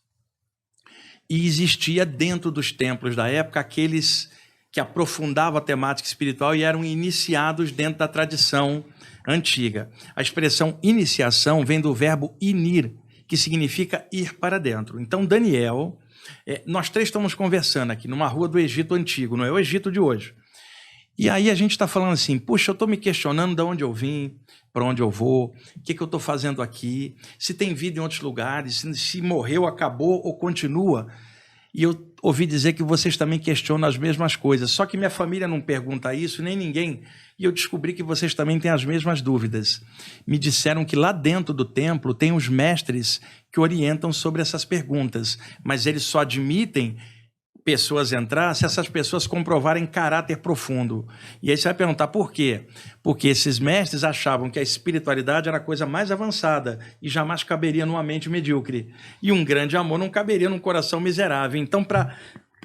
e existia dentro dos templos da época aqueles que aprofundavam a temática espiritual e eram iniciados dentro da tradição antiga. A expressão iniciação vem do verbo inir, que significa ir para dentro. Então, Daniel, nós três estamos conversando aqui numa rua do Egito Antigo, não é o Egito de hoje. E aí a gente está falando assim, puxa, eu estou me questionando de onde eu vim, para onde eu vou, o que eu estou fazendo aqui, se tem vida em outros lugares, se morreu, acabou ou continua. E eu ouvi dizer que vocês também questionam as mesmas coisas, só que minha família não pergunta isso, nem ninguém, e eu descobri que vocês também têm as mesmas dúvidas. Me disseram que lá dentro do templo tem os mestres que orientam sobre essas perguntas, mas eles só admitem pessoas entrar se essas pessoas comprovarem caráter profundo. E aí você vai perguntar por quê? Porque esses mestres achavam que a espiritualidade era a coisa mais avançada e jamais caberia numa mente medíocre. E um grande amor não caberia num coração miserável. Então, para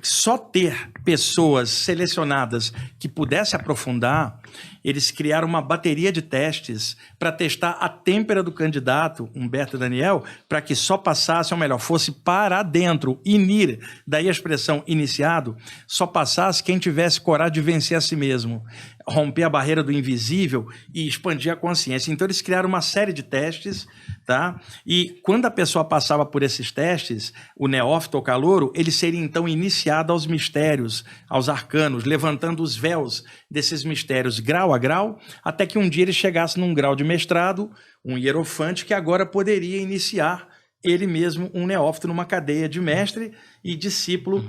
só ter pessoas selecionadas que pudessem aprofundar, eles criaram uma bateria de testes para testar a têmpera do candidato, Humberto e Daniel, para que só passasse, ou melhor, fosse para dentro, inir, daí a expressão iniciado, só passasse quem tivesse coragem de vencer a si mesmo, romper a barreira do invisível e expandir a consciência. Então eles criaram uma série de testes, tá? E quando a pessoa passava por esses testes, o neófito ou calouro, ele seria então iniciado aos mistérios, aos arcanos, levantando os véus desses mistérios grau a grau, até que um dia ele chegasse num grau de mestrado, um hierofante que agora poderia iniciar ele mesmo um neófito numa cadeia de mestre e discípulo,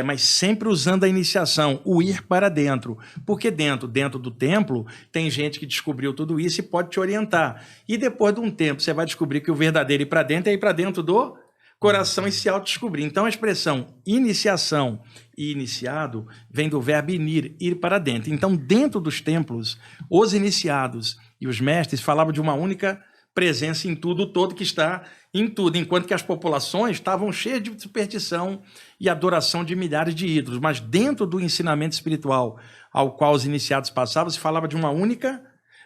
mas sempre usando a iniciação, o ir para dentro. Porque dentro do templo tem gente que descobriu tudo isso e pode te orientar. E depois de um tempo você vai descobrir que o verdadeiro ir para dentro é ir para dentro do coração e se autodescobrir. Então a expressão iniciação e iniciado vem do verbo inir, ir para dentro. Então dentro dos templos, os iniciados e os mestres falavam de uma única presença em tudo, o todo que está em tudo, enquanto que as populações estavam cheias de superstição e adoração de milhares de ídolos. Mas dentro do ensinamento espiritual ao qual os iniciados passavam, se falava de uma única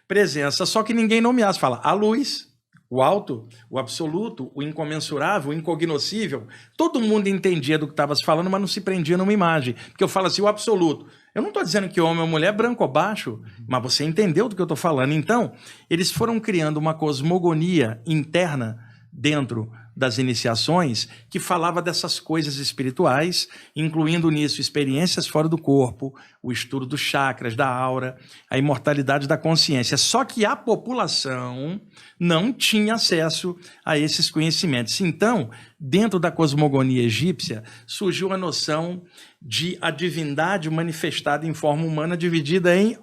presença, só que ninguém nomeava, se fala a luz, o alto, o absoluto, o incomensurável, o incognoscível. Todo mundo entendia do que estava se falando, mas não se prendia numa imagem. Porque eu falo assim, o absoluto. Eu não estou dizendo que homem ou mulher é branco ou baixo, mas você entendeu do que eu estou falando. Então, eles foram criando uma cosmogonia interna dentro das iniciações que falava dessas coisas espirituais, incluindo nisso experiências fora do corpo, o estudo dos chakras, da aura, a imortalidade da consciência. Só que a população não tinha acesso a esses conhecimentos. Então, dentro da cosmogonia egípcia, surgiu a noção de a divindade manifestada em forma humana dividida em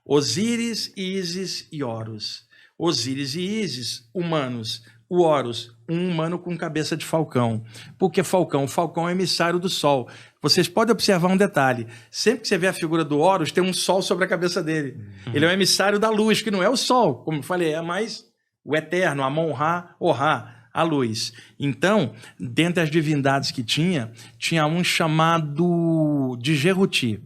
Osíris, Ísis e Horus. Osíris e Ísis, humanos. O Horus, um humano com cabeça de falcão. Por que falcão? O falcão é emissário do sol. Vocês podem observar um detalhe. Sempre que você vê a figura do Horus, tem um sol sobre a cabeça dele. Ele é um emissário da luz, que não é o sol, como eu falei, é mais o eterno, Amon-Ra, Ora, a luz. Então, dentre as divindades que tinha um chamado Djeruti.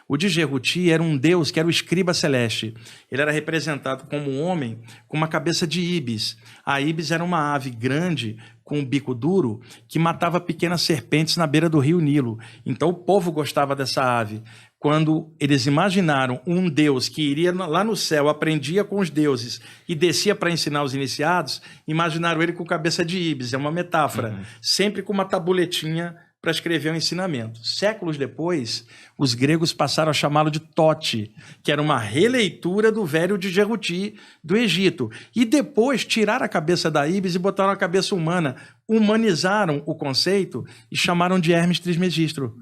O Djeruti era um deus que era o escriba celeste. Ele era representado como um homem com uma cabeça de íbis. A íbis era uma ave grande com um bico duro que matava pequenas serpentes na beira do rio Nilo. Então o povo gostava dessa ave. Quando eles imaginaram um deus que iria lá no céu, aprendia com os deuses e descia para ensinar os iniciados, imaginaram ele com cabeça de íbis. É uma metáfora. Sempre com uma tabuletinha para escrever o ensinamento. Séculos depois, os gregos passaram a chamá-lo de Tote, que era uma releitura do velho Djeruti do Egito. E depois tiraram a cabeça da íbis e botaram a cabeça humana. Humanizaram o conceito e chamaram de Hermes Trismegisto.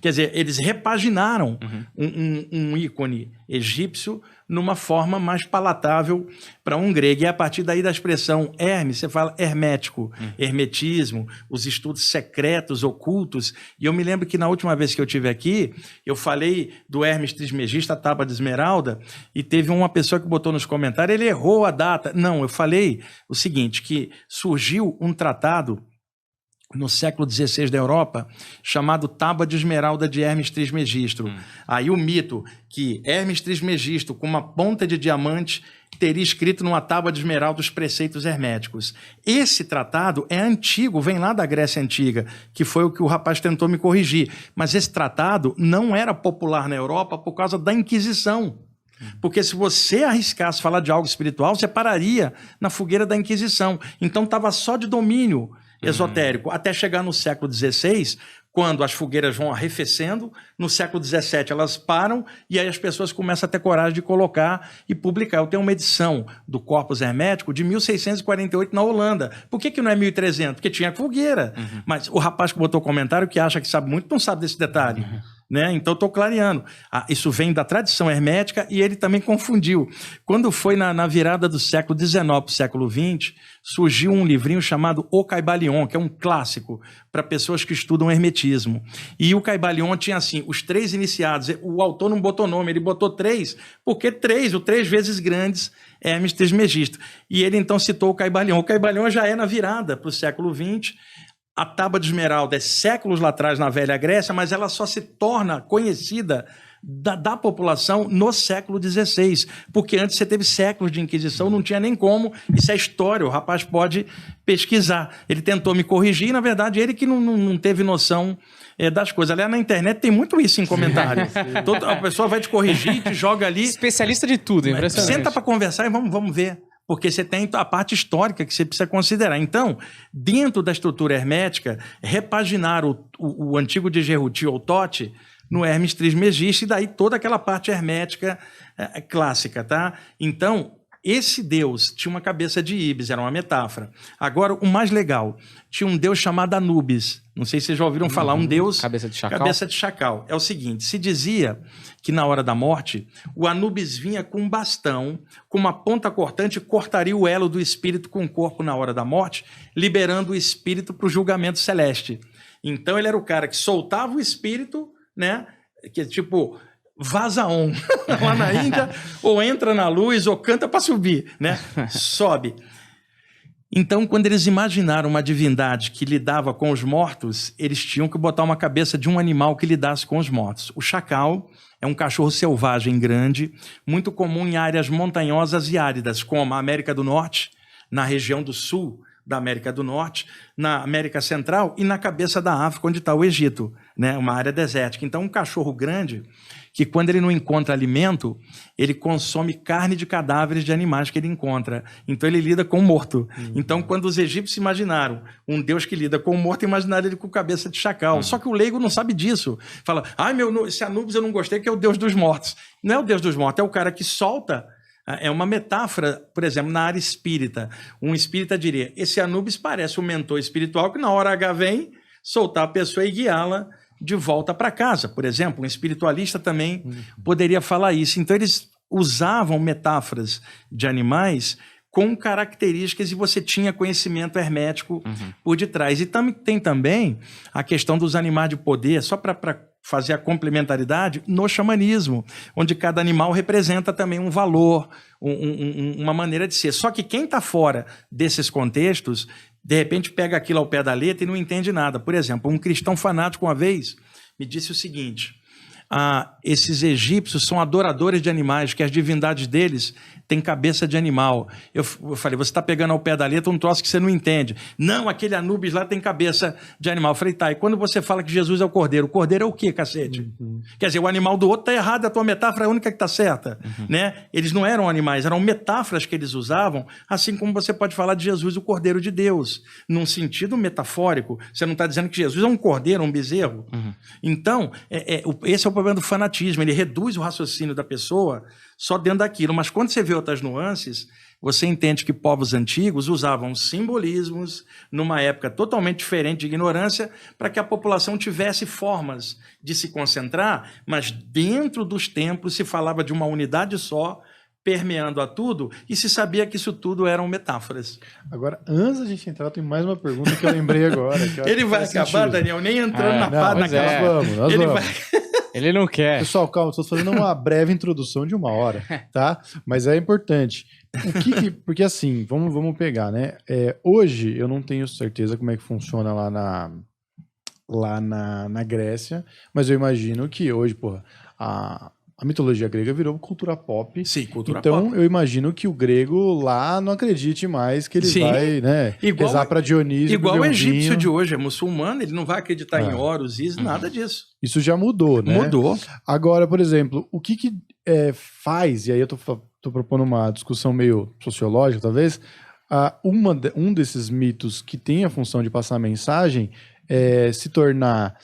Quer dizer, eles repaginaram um ícone egípcio numa forma mais palatável para um grego. E a partir daí da expressão Hermes, você fala hermético, hermetismo, os estudos secretos, ocultos. E eu me lembro que na última vez que eu estive aqui, eu falei do Hermes Trismegisto, a tábua de esmeralda, e teve uma pessoa que botou nos comentários, ele errou a data. Não, eu falei o seguinte, que surgiu um tratado no século XVI da Europa, chamado Tábua de Esmeralda de Hermes Trismegisto. Aí o mito que Hermes Trismegisto, com uma ponta de diamante, teria escrito numa tábua de esmeralda os preceitos herméticos. Esse tratado é antigo, vem lá da Grécia Antiga, que foi o que o rapaz tentou me corrigir. Mas esse tratado não era popular na Europa por causa da Inquisição. Porque se você arriscasse falar de algo espiritual, você pararia na fogueira da Inquisição. Então estava só de domínio esotérico, até chegar no século XVI, quando as fogueiras vão arrefecendo, no século XVII elas param e aí as pessoas começam a ter coragem de colocar e publicar. Eu tenho uma edição do Corpus Hermético de 1648 na Holanda. Por que não é 1300? Porque tinha fogueira. Mas o rapaz que botou o comentário, que acha que sabe muito, não sabe desse detalhe. Né? Então, estou clareando. Isso vem da tradição hermética e ele também confundiu. Quando foi na virada do século XIX para o século XX, surgiu um livrinho chamado O Caibalion, que é um clássico para pessoas que estudam hermetismo. E o Caibalion tinha assim, os 3 iniciados. O autor não botou nome, ele botou 3, porque 3 vezes grandes, Hermes Trismegisto. E ele então citou o Caibalion. O Caibalion já é na virada para o século XX. A tábua de esmeralda é séculos lá atrás na Velha Grécia, mas ela só se torna conhecida da população no século XVI, porque antes você teve séculos de Inquisição, não tinha nem como, isso é história, o rapaz pode pesquisar. Ele tentou me corrigir e, na verdade, ele que não teve noção das coisas. Aliás, na internet tem muito isso em comentário. A pessoa vai te corrigir, te joga ali. Especialista de tudo, impressionante. Senta para conversar e vamos ver. Porque você tem a parte histórica que você precisa considerar. Então, dentro da estrutura hermética, repaginar o antigo Djeruti ou Tote no Hermes Trismegisto e daí toda aquela parte hermética clássica, tá? Então, esse deus tinha uma cabeça de íbis, era uma metáfora. Agora, o mais legal, tinha um deus chamado Anubis. Não sei se vocês já ouviram falar, um deus... Cabeça de chacal? Cabeça de chacal. É o seguinte, se dizia que na hora da morte, o Anubis vinha com um bastão, com uma ponta cortante, e cortaria o elo do espírito com o corpo na hora da morte, liberando o espírito para o julgamento celeste. Então, ele era o cara que soltava o espírito, né? Que tipo... vaza on lá na Índia, ou entra na luz, ou canta para subir, né? Sobe. Então, quando eles imaginaram uma divindade que lidava com os mortos, eles tinham que botar uma cabeça de um animal que lidasse com os mortos. O chacal é um cachorro selvagem grande, muito comum em áreas montanhosas e áridas, como a América do Norte, na região do sul da América do Norte, na América Central e na cabeça da África, onde está o Egito, né? Uma área desértica. Então, um cachorro grande que quando ele não encontra alimento, ele consome carne de cadáveres de animais que ele encontra. Então ele lida com o morto. Então quando os egípcios imaginaram um Deus que lida com o morto, imaginaram ele com cabeça de chacal. Só que o leigo não sabe disso. Fala, esse Anubis eu não gostei, que é o Deus dos mortos. Não é o Deus dos mortos, é o cara que solta. É uma metáfora, por exemplo, na área espírita. Um espírita diria, esse Anubis parece um mentor espiritual que na hora H vem soltar a pessoa e guiá-la de volta para casa. Por exemplo, um espiritualista também poderia falar isso. Então eles usavam metáforas de animais com características e você tinha conhecimento hermético por detrás. E tem também a questão dos animais de poder, só para fazer a complementaridade, no xamanismo, onde cada animal representa também um valor, uma maneira de ser. Só que quem está fora desses contextos, de repente pega aquilo ao pé da letra e não entende nada. Por exemplo, um cristão fanático uma vez me disse o seguinte, esses egípcios são adoradores de animais, que as divindades deles têm cabeça de animal. Eu falei, você está pegando ao pé da letra um troço que você não entende. Não, aquele Anubis lá tem cabeça de animal. Eu falei, tá, e quando você fala que Jesus é o cordeiro é o quê, cacete? Quer dizer, o animal do outro está errado, a tua metáfora é a única que está certa. Né? Eles não eram animais, eram metáforas que eles usavam, assim como você pode falar de Jesus, o cordeiro de Deus, num sentido metafórico. Você não está dizendo que Jesus é um cordeiro, um bezerro? Então, esse é o problema do fanatismo, ele reduz o raciocínio da pessoa só dentro daquilo, mas quando você vê outras nuances, você entende que povos antigos usavam simbolismos numa época totalmente diferente de ignorância para que a população tivesse formas de se concentrar, mas dentro dos templos se falava de uma unidade só, permeando a tudo, e se sabia que isso tudo eram metáforas. Agora, antes da gente entrar, tem mais uma pergunta que eu lembrei agora. Ele vai acabar, Daniel, nem entrando na parte naquela... Nós vamos. Ele não quer. Pessoal, calma, estou fazendo uma breve introdução de 1 hora, tá? Mas é importante. Porque assim, vamos pegar, né? Hoje, eu não tenho certeza como é que funciona lá na Grécia, mas eu imagino que hoje, a mitologia grega virou cultura pop. Sim, cultura pop. pop. Então, eu imagino que o grego lá não acredite mais que ele vai, né, rezar para Dionísio. Igual o egípcio de hoje, é muçulmano, ele não vai acreditar em Horus, Isis, nada disso. Isso já mudou, né? Mudou. Agora, por exemplo, o que faz, e aí eu tô propondo uma discussão meio sociológica, talvez, um desses mitos que tem a função de passar mensagem é se tornar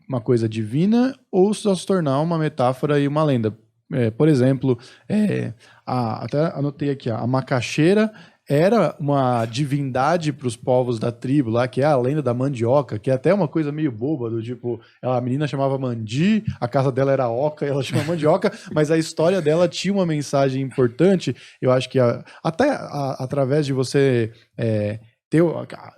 uma coisa divina ou só se tornar uma metáfora e uma lenda. Por exemplo, até anotei aqui, a macaxeira era uma divindade para os povos da tribo lá, que é a lenda da mandioca, que é até uma coisa meio boba, do tipo, a menina chamava Mandi, a casa dela era Oca, e ela chama mandioca, mas a história dela tinha uma mensagem importante. Eu acho que até através de você...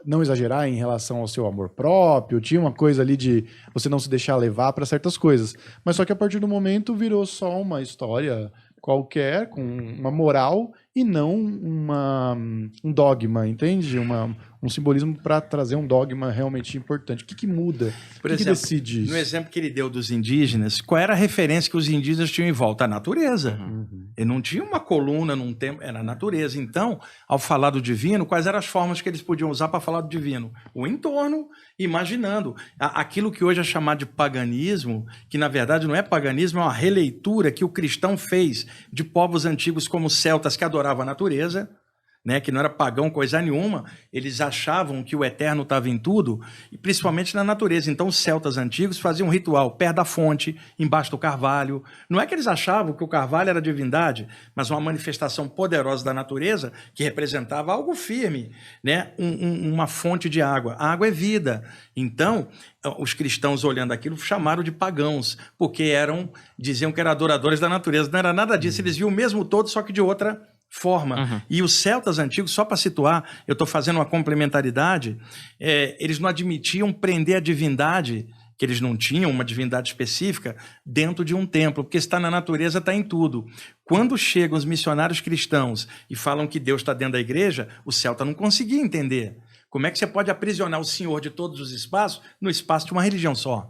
não exagerar em relação ao seu amor próprio, tinha uma coisa ali de você não se deixar levar para certas coisas. Mas só que a partir do momento virou só uma história qualquer, com uma moral, e não um dogma, entende? Um simbolismo para trazer um dogma realmente importante. O que muda? Por que exemplo, decide isso? No exemplo que ele deu dos indígenas, qual era a referência que os indígenas tinham em volta? A natureza. Ele não tinha uma coluna num templo, era a natureza. Então, ao falar do divino, quais eram as formas que eles podiam usar para falar do divino? O entorno, imaginando. Aquilo que hoje é chamado de paganismo, que na verdade não é paganismo, é uma releitura que o cristão fez de povos antigos como os celtas, que adoravam a natureza, né, que não era pagão coisa nenhuma, eles achavam que o eterno estava em tudo, e principalmente na natureza. Então os celtas antigos faziam um ritual perto da fonte, embaixo do carvalho. Não é que eles achavam que o carvalho era divindade, mas uma manifestação poderosa da natureza que representava algo firme, né, uma fonte de água. A água é vida. Então os cristãos, olhando aquilo, chamaram de pagãos, porque diziam que eram adoradores da natureza. Não era nada disso, eles viam o mesmo todo, só que de outra forma. E os celtas antigos, só para situar, eu estou fazendo uma complementaridade, eles não admitiam prender a divindade, que eles não tinham uma divindade específica, dentro de um templo, porque está na natureza, está em tudo. Quando chegam os missionários cristãos e falam que Deus está dentro da igreja, o celta não conseguia entender. Como é que você pode aprisionar o Senhor de todos os espaços no espaço de uma religião só?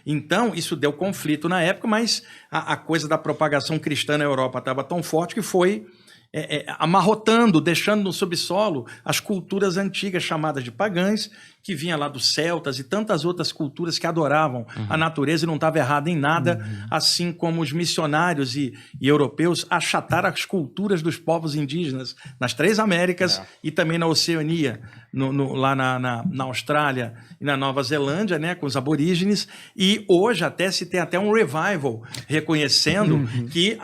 Então, isso deu conflito na época, mas a coisa da propagação cristã na Europa estava tão forte que foi amarrotando, deixando no subsolo as culturas antigas chamadas de pagãs, que vinha lá dos celtas e tantas outras culturas que adoravam a natureza e não estava errado em nada, assim como os missionários e europeus achataram as culturas dos povos indígenas nas 3 Américas e também na Oceania, lá na Austrália e na Nova Zelândia, né, com os aborígenes, e hoje até se tem até um revival reconhecendo que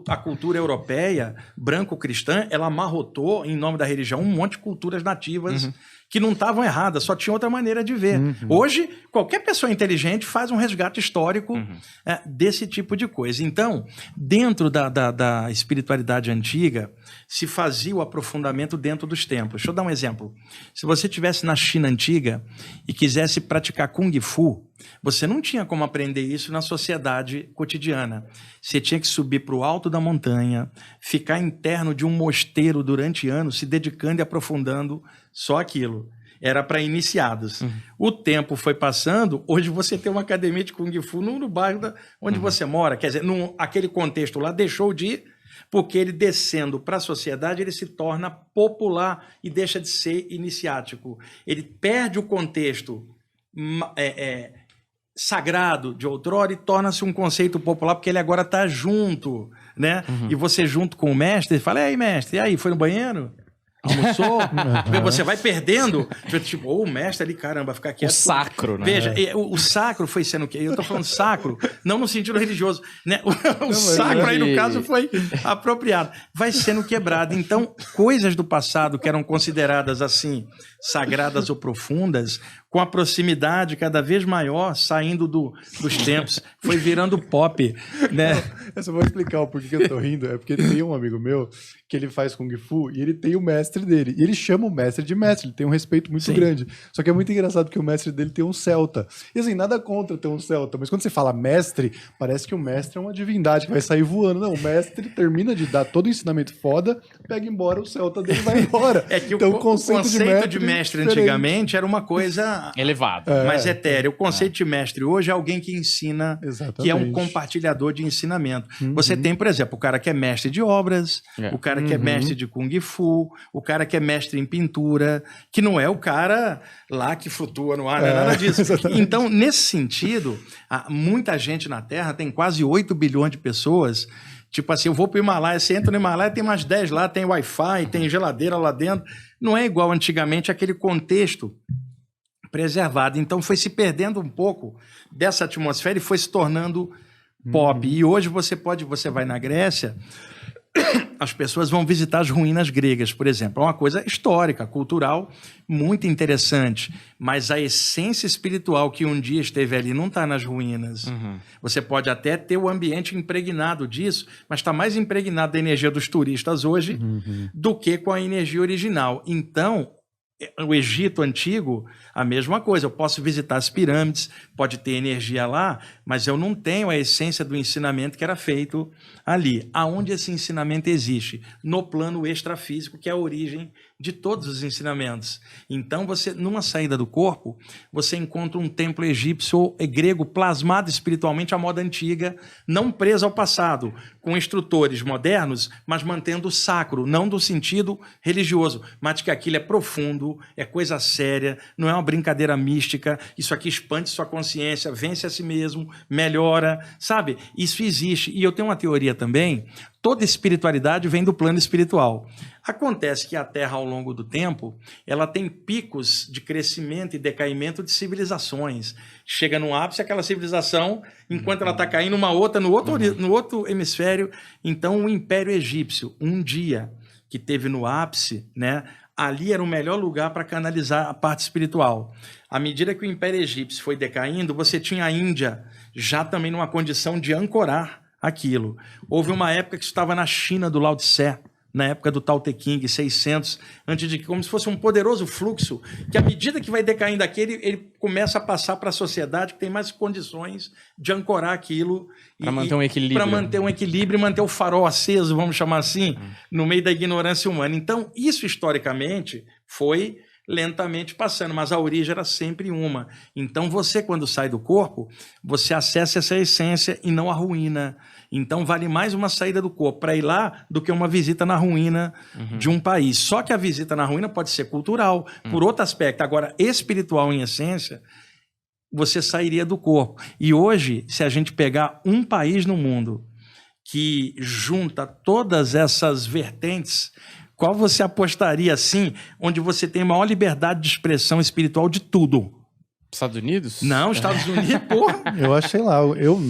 a cultura europeia, branco-cristã, ela amarrotou, em nome da religião, um monte de culturas nativas que não estavam erradas, só tinha outra maneira de ver. Hoje, qualquer pessoa inteligente faz um resgate histórico desse tipo de coisa. Então, dentro da espiritualidade antiga, se fazia o aprofundamento dentro dos templos. Deixa eu dar um exemplo. Se você estivesse na China antiga e quisesse praticar Kung Fu, você não tinha como aprender isso na sociedade cotidiana. Você tinha que subir para o alto da montanha, ficar interno de um mosteiro durante anos, se dedicando e aprofundando só aquilo. Era para iniciados. O tempo foi passando, hoje você tem uma academia de Kung Fu no bairro onde você mora. Quer dizer, aquele contexto lá deixou de ir, porque ele descendo para a sociedade, ele se torna popular e deixa de ser iniciático. Ele perde o contexto sagrado de outrora e torna-se um conceito popular, porque ele agora está junto, né? E você junto com o mestre, fala, e aí, mestre, e aí, foi no banheiro? Almoçou? Você vai perdendo. Tipo, o mestre ali, caramba, ficar quieto. O sacro, né? Veja, o sacro foi sendo o quê? Eu estou falando sacro, não no sentido religioso, né? O sacro aí, no caso, foi apropriado. Vai sendo quebrado. Então, coisas do passado que eram consideradas assim, sagradas ou profundas, com a proximidade cada vez maior, saindo dos tempos, foi virando pop, né? Eu só vou explicar o porquê que eu tô rindo. É porque tem um amigo meu que ele faz Kung Fu e ele tem o mestre dele. E ele chama o mestre de mestre, ele tem um respeito muito grande. Só que é muito engraçado que o mestre dele tem um celta. E assim, nada contra ter um celta, mas quando você fala mestre, parece que o mestre é uma divindade que vai sair voando. Não, o mestre termina de dar todo o ensinamento foda, pega embora o celta dele e vai embora. É que então, o conceito de mestre antigamente era uma coisa elevado, mais etérea. O conceito de mestre hoje é alguém que ensina, que é um compartilhador de ensinamento. Você tem, por exemplo, o cara que é mestre de obras, o cara que é mestre de Kung Fu, o cara que é mestre em pintura, que não é o cara lá que flutua no ar, não é nada disso. Exatamente. Então, nesse sentido, muita gente na Terra, tem quase 8 bilhões de pessoas. Tipo assim, eu vou para o Himalaia, você entra no Himalaia, tem mais 10 lá, tem Wi-Fi, tem geladeira lá dentro. Não é igual antigamente aquele contexto preservado. Então foi se perdendo um pouco dessa atmosfera e foi se tornando pop. E hoje você vai na Grécia, as pessoas vão visitar as ruínas gregas, por exemplo. É uma coisa histórica, cultural, muito interessante. Mas a essência espiritual que um dia esteve ali não está nas ruínas. Você pode até ter o ambiente impregnado disso, mas está mais impregnado da energia dos turistas hoje do que com a energia original. Então, o Egito Antigo, a mesma coisa. Eu posso visitar as pirâmides, pode ter energia lá, mas eu não tenho a essência do ensinamento que era feito ali. Aonde esse ensinamento existe? No plano extrafísico, que é a origem de todos os ensinamentos. Então, você, numa saída do corpo, você encontra um templo egípcio ou grego plasmado espiritualmente à moda antiga, não preso ao passado, com instrutores modernos, mas mantendo o sacro, não do sentido religioso, mas de que aquilo é profundo, é coisa séria, não é uma brincadeira mística, isso aqui expande sua consciência, vence a si mesmo, melhora, sabe? Isso existe. E eu tenho uma teoria também, toda espiritualidade vem do plano espiritual. Acontece que a Terra, ao longo do tempo, ela tem picos de crescimento e decaimento de civilizações. Chega no ápice aquela civilização, enquanto ela está caindo uma outra no outro hemisfério. Então, o Império Egípcio, um dia que teve no ápice, né, ali era o melhor lugar para canalizar a parte espiritual. À medida que o Império Egípcio foi decaindo, você tinha a Índia já também numa condição de ancorar aquilo. Houve uma época que estava na China do Lao Tse, na época do Tao Te Ching, 600, antes de que, como se fosse um poderoso fluxo, que à medida que vai decaindo aquele, ele começa a passar para a sociedade que tem mais condições de ancorar aquilo. Para manter um equilíbrio. Para manter um equilíbrio e manter o farol aceso, vamos chamar assim, no meio da ignorância humana. Então, isso historicamente foi lentamente passando, mas a origem era sempre uma. Então você, quando sai do corpo, você acessa essa essência e não a ruína. Então vale mais uma saída do corpo para ir lá do que uma visita na ruína de um país. Só que a visita na ruína pode ser cultural, por outro aspecto. Agora, espiritual em essência, você sairia do corpo. E hoje, se a gente pegar um país no mundo que junta todas essas vertentes, qual você apostaria assim, onde você tem maior liberdade de expressão espiritual de tudo? Estados Unidos? Não, Estados Unidos, porra. Eu acho, sei lá,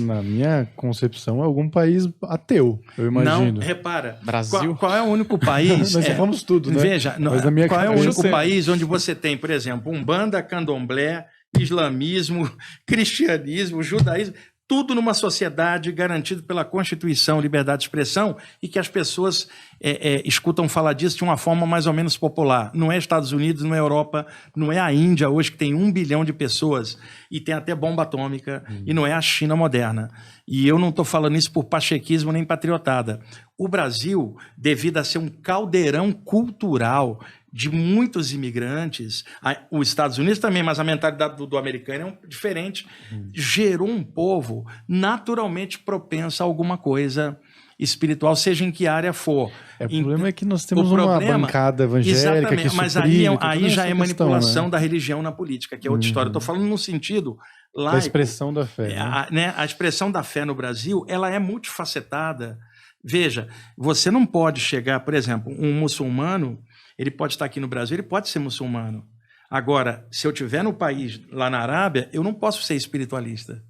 na minha concepção, é algum país ateu, eu imagino. Não, repara. Brasil? Qual é o único país... Nós falamos tudo, né? Veja, Mas na minha qual é o cabeça, único país onde você tem, por exemplo, Umbanda, Candomblé, islamismo, cristianismo, judaísmo, tudo numa sociedade garantido pela Constituição, liberdade de expressão, e que as pessoas escutam falar disso de uma forma mais ou menos popular. Não é Estados Unidos, não é Europa, não é a Índia hoje, que tem 1 bilhão de pessoas e tem até bomba atômica, e não é a China moderna. E eu não estou falando isso por pachequismo nem patriotada. O Brasil, devido a ser um caldeirão cultural de muitos imigrantes, os Estados Unidos também, mas a mentalidade do americano é diferente, gerou um povo naturalmente propenso a alguma coisa espiritual, seja em que área for. O problema é que nós temos uma bancada evangélica que mas suprime, aí já é manipulação, né? Da religião na política, que é outra história. Estou falando no sentido laico. Da expressão da fé. A expressão da fé no Brasil, ela é multifacetada. Veja, você não pode chegar, por exemplo, um muçulmano, ele pode estar aqui no Brasil, ele pode ser muçulmano. Agora, se eu estiver no país, lá na Arábia, eu não posso ser espiritualista.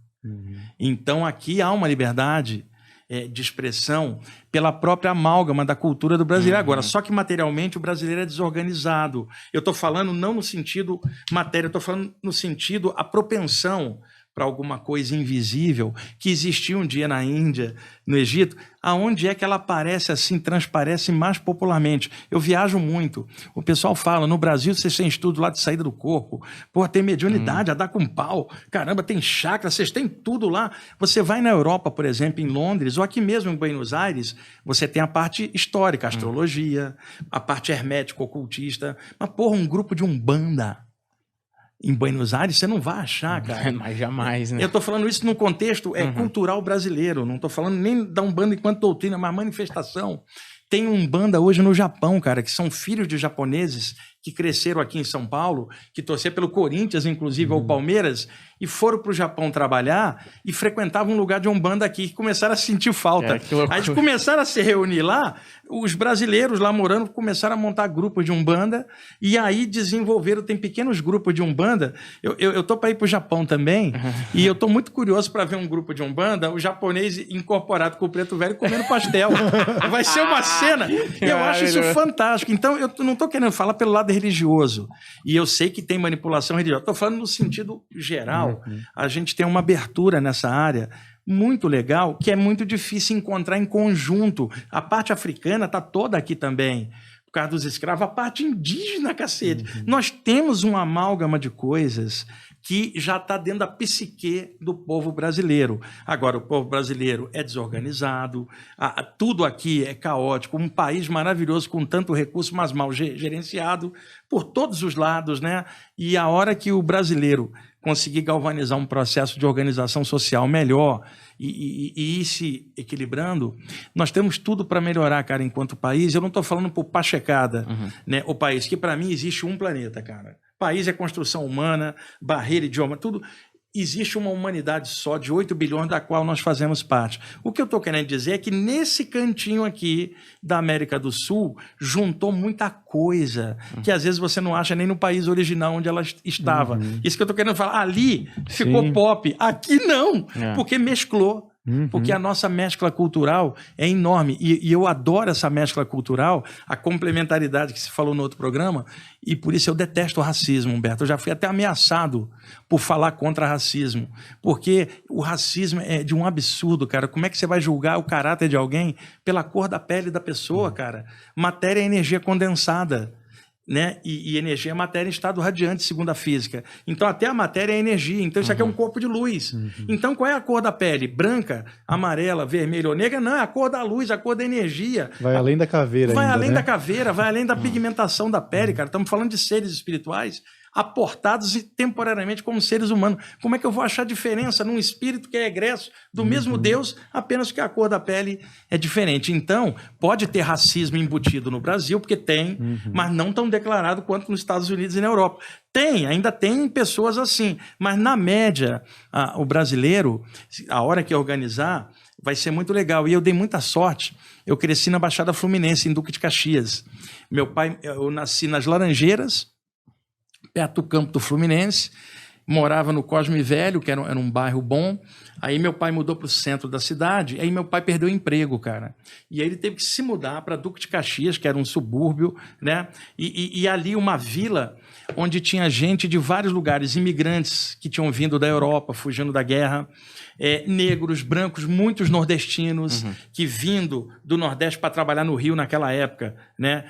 Então, aqui há uma liberdade de expressão pela própria amálgama da cultura do brasileiro. Agora, só que materialmente o brasileiro é desorganizado. Eu estou falando não no sentido matéria, eu estou falando no sentido a propensão para alguma coisa invisível que existia um dia na Índia, no Egito, aonde é que ela aparece assim, transparece mais popularmente. Eu viajo muito. O pessoal fala, no Brasil vocês têm estudo lá de saída do corpo, pô, tem mediunidade, a dar com pau, caramba, tem chakra, vocês têm tudo lá. Você vai na Europa, por exemplo, em Londres, ou aqui mesmo em Buenos Aires, você tem a parte histórica, a astrologia, a parte hermético-ocultista, mas porra, um grupo de Umbanda em Buenos Aires, você não vai achar, cara. Mas jamais, né? Eu estou falando isso num contexto cultural brasileiro. Não estou falando nem da Umbanda enquanto doutrina, mas manifestação. Tem Umbanda hoje no Japão, cara, que são filhos de japoneses que cresceram aqui em São Paulo, que torceram pelo Corinthians, inclusive, ou Palmeiras, e foram para o Japão trabalhar e frequentavam um lugar de Umbanda aqui, que começaram a sentir falta. Aí eles começaram a se reunir lá, os brasileiros lá morando começaram a montar grupos de Umbanda, e aí desenvolveram, tem pequenos grupos de Umbanda. Eu estou para ir para o Japão também, e eu estou muito curioso para ver um grupo de Umbanda, o japonês incorporado com o preto velho comendo pastel. Vai ser uma cena. Eu acho isso fantástico. Então, eu não estou querendo falar pelo lado religioso. E eu sei que tem manipulação religiosa. Estou falando no sentido geral. A gente tem uma abertura nessa área muito legal, que é muito difícil encontrar em conjunto. A parte africana está toda aqui também, por causa dos escravos. A parte indígena, cacete. Nós temos uma amálgama de coisas que já está dentro da psique do povo brasileiro. Agora, o povo brasileiro é desorganizado, tudo aqui é caótico, um país maravilhoso com tanto recurso, mas mal gerenciado por todos os lados, né? E a hora que o brasileiro conseguir galvanizar um processo de organização social melhor e ir se equilibrando, nós temos tudo para melhorar, cara, enquanto país. Eu não estou falando por pachecada, né? O país, que para mim existe um planeta, cara. País é construção humana, barreira, idioma, tudo. Existe uma humanidade só de 8 bilhões da qual nós fazemos parte. O que eu estou querendo dizer é que nesse cantinho aqui da América do Sul juntou muita coisa que às vezes você não acha nem no país original onde ela estava. Isso que eu estou querendo falar. Ali ficou pop, aqui não, porque mesclou. Porque a nossa mescla cultural é enorme e eu adoro essa mescla cultural, a complementaridade que se falou no outro programa, e por isso eu detesto o racismo, Humberto. Eu já fui até ameaçado por falar contra racismo, porque o racismo é de um absurdo, cara. Como é que você vai julgar o caráter de alguém pela cor da pele da pessoa, cara? Matéria é energia condensada, né? E energia é matéria em estado radiante, segundo a física. Então, até a matéria é energia. Então, isso aqui é um corpo de luz. Então, qual é a cor da pele? Branca, amarela, vermelha ou negra? Não, é a cor da luz, a cor da energia. Vai além da caveira. Vai ainda, além né? da caveira, vai além da pigmentação da pele, cara. Estamos falando de seres espirituais aportados e temporariamente como seres humanos. Como é que eu vou achar diferença num espírito que é egresso do mesmo Deus, apenas que a cor da pele é diferente? Então, pode ter racismo embutido no Brasil, porque tem, mas não tão declarado quanto nos Estados Unidos e na Europa. Ainda tem pessoas assim, mas na média, o brasileiro, a hora que organizar, vai ser muito legal. E eu dei muita sorte. Eu cresci na Baixada Fluminense, em Duque de Caxias. Meu pai, eu nasci nas Laranjeiras, perto do campo do Fluminense, morava no Cosme Velho, que era um bairro bom. Aí meu pai mudou para o centro da cidade, aí meu pai perdeu o emprego, cara. E aí ele teve que se mudar para Duque de Caxias, que era um subúrbio, né? E ali uma vila onde tinha gente de vários lugares, imigrantes que tinham vindo da Europa, fugindo da guerra, negros, brancos, muitos nordestinos, que vindo do Nordeste para trabalhar no Rio naquela época, né?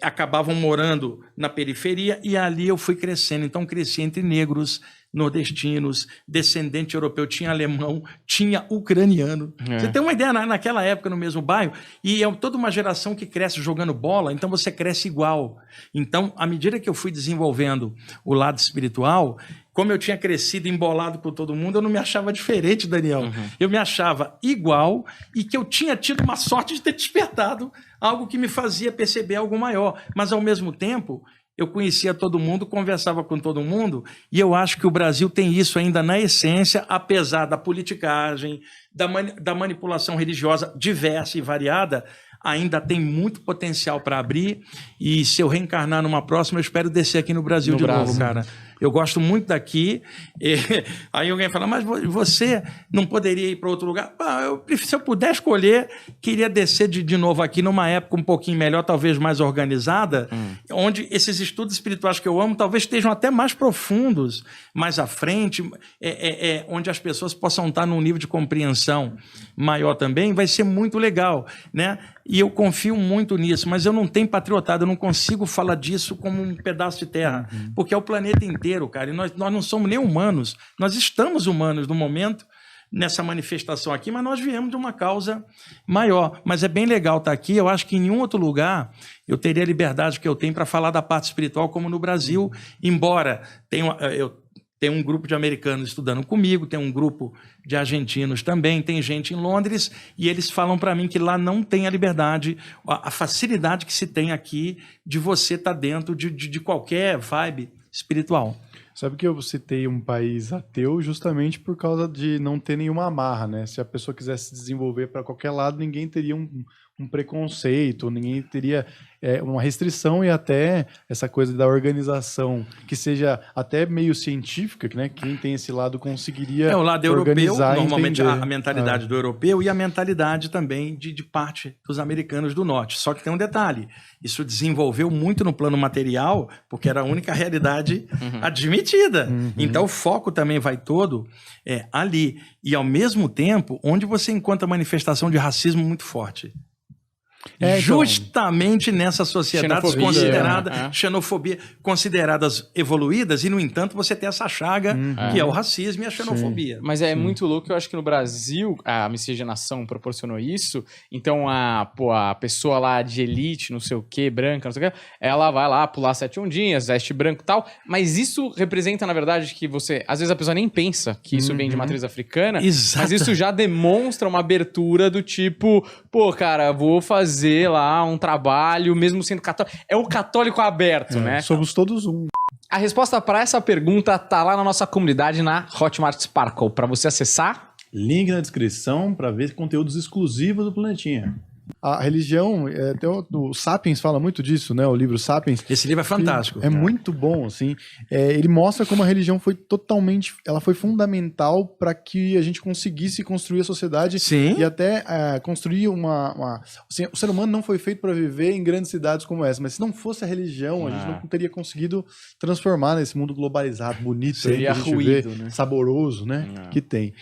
Acabavam morando na periferia, e ali eu fui crescendo. Então cresci entre negros, nordestinos, descendente europeu, tinha alemão, tinha ucraniano. Você tem uma ideia, naquela época no mesmo bairro, e é toda uma geração que cresce jogando bola, então você cresce igual. Então, à medida que eu fui desenvolvendo o lado espiritual, como eu tinha crescido embolado com todo mundo, eu não me achava diferente, Daniel. Eu me achava igual, e que eu tinha tido uma sorte de ter despertado algo que me fazia perceber algo maior. Mas, ao mesmo tempo, eu conhecia todo mundo, conversava com todo mundo, e eu acho que o Brasil tem isso ainda na essência, apesar da politicagem, da manipulação religiosa diversa e variada, ainda tem muito potencial para abrir, e se eu reencarnar numa próxima, eu espero descer aqui no Brasil novo, cara. Eu gosto muito daqui. Aí alguém fala, mas você não poderia ir para outro lugar? Se eu puder escolher, queria descer de novo aqui numa época um pouquinho melhor, talvez mais organizada, onde esses estudos espirituais que eu amo talvez estejam até mais profundos, mais à frente, onde as pessoas possam estar num nível de compreensão maior também, vai ser muito legal, né? E eu confio muito nisso, mas eu não tenho patriotado, eu não consigo falar disso como um pedaço de terra, porque é o planeta inteiro, cara, e nós não somos nem humanos, nós estamos humanos no momento, nessa manifestação aqui, mas nós viemos de uma causa maior. Mas é bem legal estar aqui, eu acho que em nenhum outro lugar eu teria a liberdade que eu tenho para falar da parte espiritual como no Brasil, embora eu tenho um grupo de americanos estudando comigo, tem um grupo de argentinos também, tem gente em Londres, e eles falam para mim que lá não tem a liberdade, a facilidade que se tem aqui de você estar dentro de qualquer vibe espiritual. Sabe que eu citei um país ateu justamente por causa de não ter nenhuma amarra, né? Se a pessoa quisesse se desenvolver para qualquer lado, ninguém teria um preconceito, ninguém teria uma restrição, e até essa coisa da organização que seja até meio científica, né? Quem tem esse lado conseguiria o lado europeu, normalmente entender. a mentalidade do europeu, e a mentalidade também de parte dos americanos do norte. Só que tem um detalhe, isso desenvolveu muito no plano material, porque era a única realidade admitida. Então o foco também vai todo ali. E ao mesmo tempo, onde você encontra manifestação de racismo muito forte. Justamente nessas sociedades xenofobia, consideradas evoluídas, e no entanto você tem essa chaga que é o racismo e a xenofobia. Mas é muito louco, eu acho que no Brasil a miscigenação proporcionou isso, então a pessoa lá de elite, não sei o que, branca, não sei o que, ela vai lá pular 7 ondinhas, veste branco e tal, mas isso representa na verdade que você, às vezes a pessoa nem pensa que isso vem de matriz africana, mas isso já demonstra uma abertura do tipo, cara, vou fazer lá um trabalho, mesmo sendo católico. É o católico aberto, né? Somos todos um. A resposta para essa pergunta tá lá na nossa comunidade, na Hotmart Sparkle. Para você acessar... Link na descrição para ver conteúdos exclusivos do Planetinha. A religião, até o Sapiens fala muito disso, né? O livro Sapiens. Esse livro é fantástico. É muito bom, assim. Ele mostra como a religião foi totalmente... Ela foi fundamental para que a gente conseguisse construir a sociedade. Sim. E até construir assim, o ser humano não foi feito para viver em grandes cidades como essa, mas se não fosse a religião, a gente não teria conseguido transformar nesse mundo globalizado, bonito. Seria aí, que a gente ruído, vê, né? Saboroso, né? Que tem.